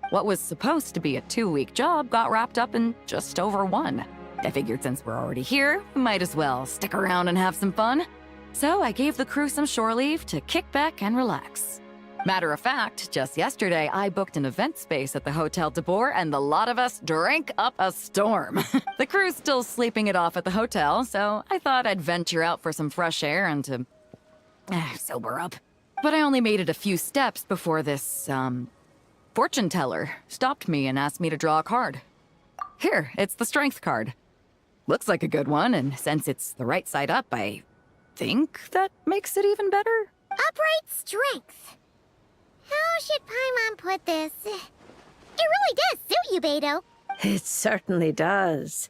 What was supposed to be a 2-week job got wrapped up in just over 1. I figured since we're already here, we might as well stick around and have some fun. So I gave the crew some shore leave to kick back and relax. Matter of fact, just yesterday I booked an event space at the Hotel de Boer and the lot of us drank up a storm. The crew's still sleeping it off at the hotel, so I thought I'd venture out for some fresh air and to sober up. But I only made it a few steps before this, fortune teller stopped me and asked me to draw a card. Here, it's the strength card. Looks like a good one, and since it's the right side up, I think that makes it even better. Upright strength. How should Paimon put this? It really does suit you, Beto. It certainly does.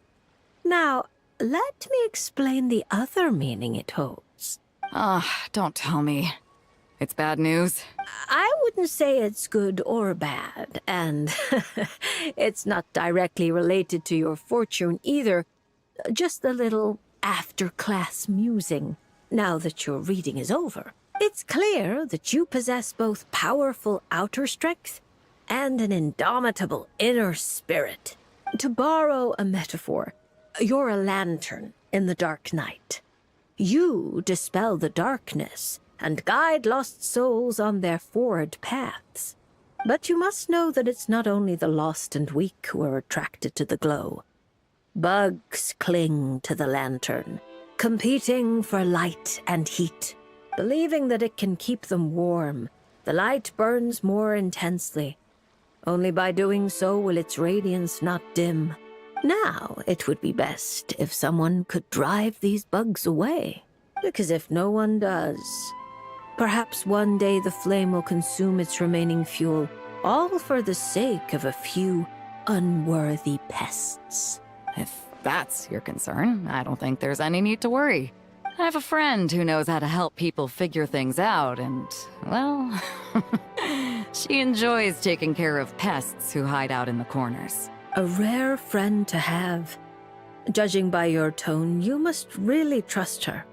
Now, let me explain the other meaning it holds. Don't tell me. It's bad news? I wouldn't say it's good or bad, and it's not directly related to your fortune either. Just a little after-class musing, now that your reading is over. It's clear that you possess both powerful outer strength and an indomitable inner spirit. To borrow a metaphor, you're a lantern in the dark night. You dispel the darkness and guide lost souls on their forward paths. But you must know that it's not only the lost and weak who are attracted to the glow. Bugs cling to the lantern, competing for light and heat. Believing that it can keep them warm, the light burns more intensely. Only by doing so will its radiance not dim. Now, it would be best if someone could drive these bugs away. Because if no one does, perhaps one day the flame will consume its remaining fuel, all for the sake of a few unworthy pests. If that's your concern, I don't think there's any need to worry. I have a friend who knows how to help people figure things out, and, well, she enjoys taking care of pests who hide out in the corners. A rare friend to have. Judging by your tone, you must really trust her.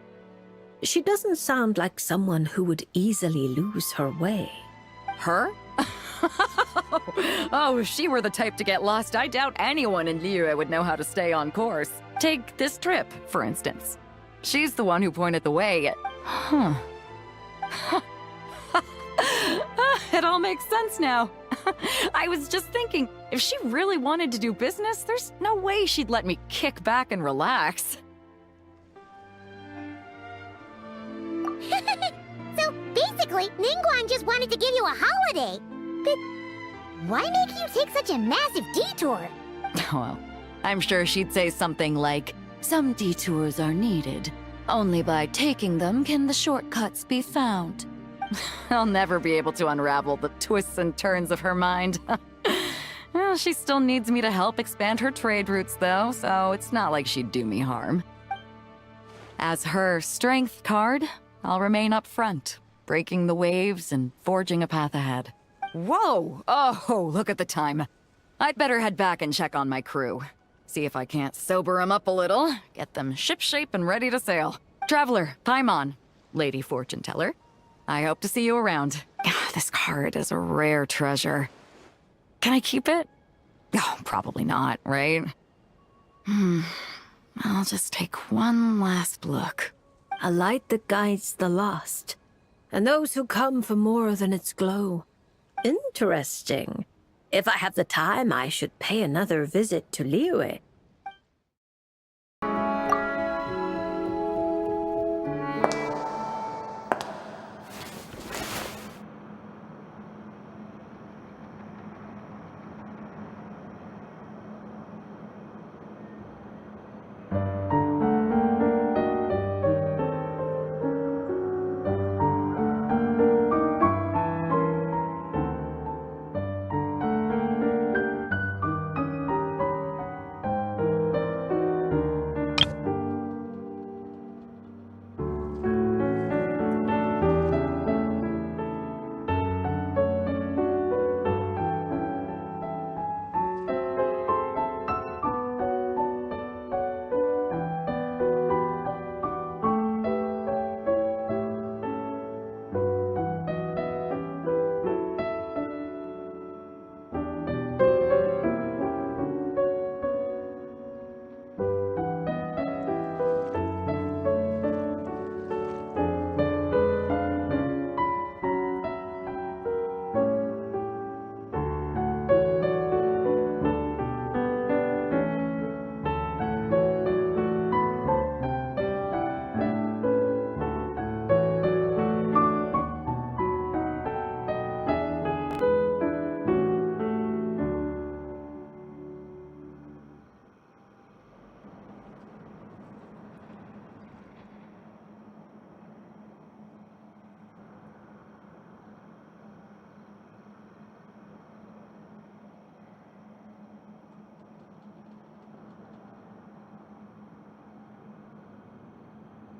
She doesn't sound like someone who would easily lose her way. Her? Oh, if she were the type to get lost, I doubt anyone in Liyue would know how to stay on course. Take this trip, for instance. She's the one who pointed the way. It all makes sense now. I was just thinking, if she really wanted to do business, there's no way she'd let me kick back and relax. So basically, Ningguang just wanted to give you a holiday. But why make you take such a massive detour? Well, I'm sure she'd say something like, some detours are needed. Only by taking them can the shortcuts be found. I'll never be able to unravel the twists and turns of her mind. Well, she still needs me to help expand her trade routes, though, so it's not like she'd do me harm. As her strength card, I'll remain up front, breaking the waves and forging a path ahead. Whoa! Oh, look at the time. I'd better head back and check on my crew. See if I can't sober them up a little, get them shipshape and ready to sail. Traveler, Paimon, Lady Fortune Teller. I hope to see you around. This card is a rare treasure. Can I keep it? Oh, probably not, right? I'll just take one last look. A light that guides the lost, and those who come for more than its glow. Interesting. If I have the time, I should pay another visit to Liyue.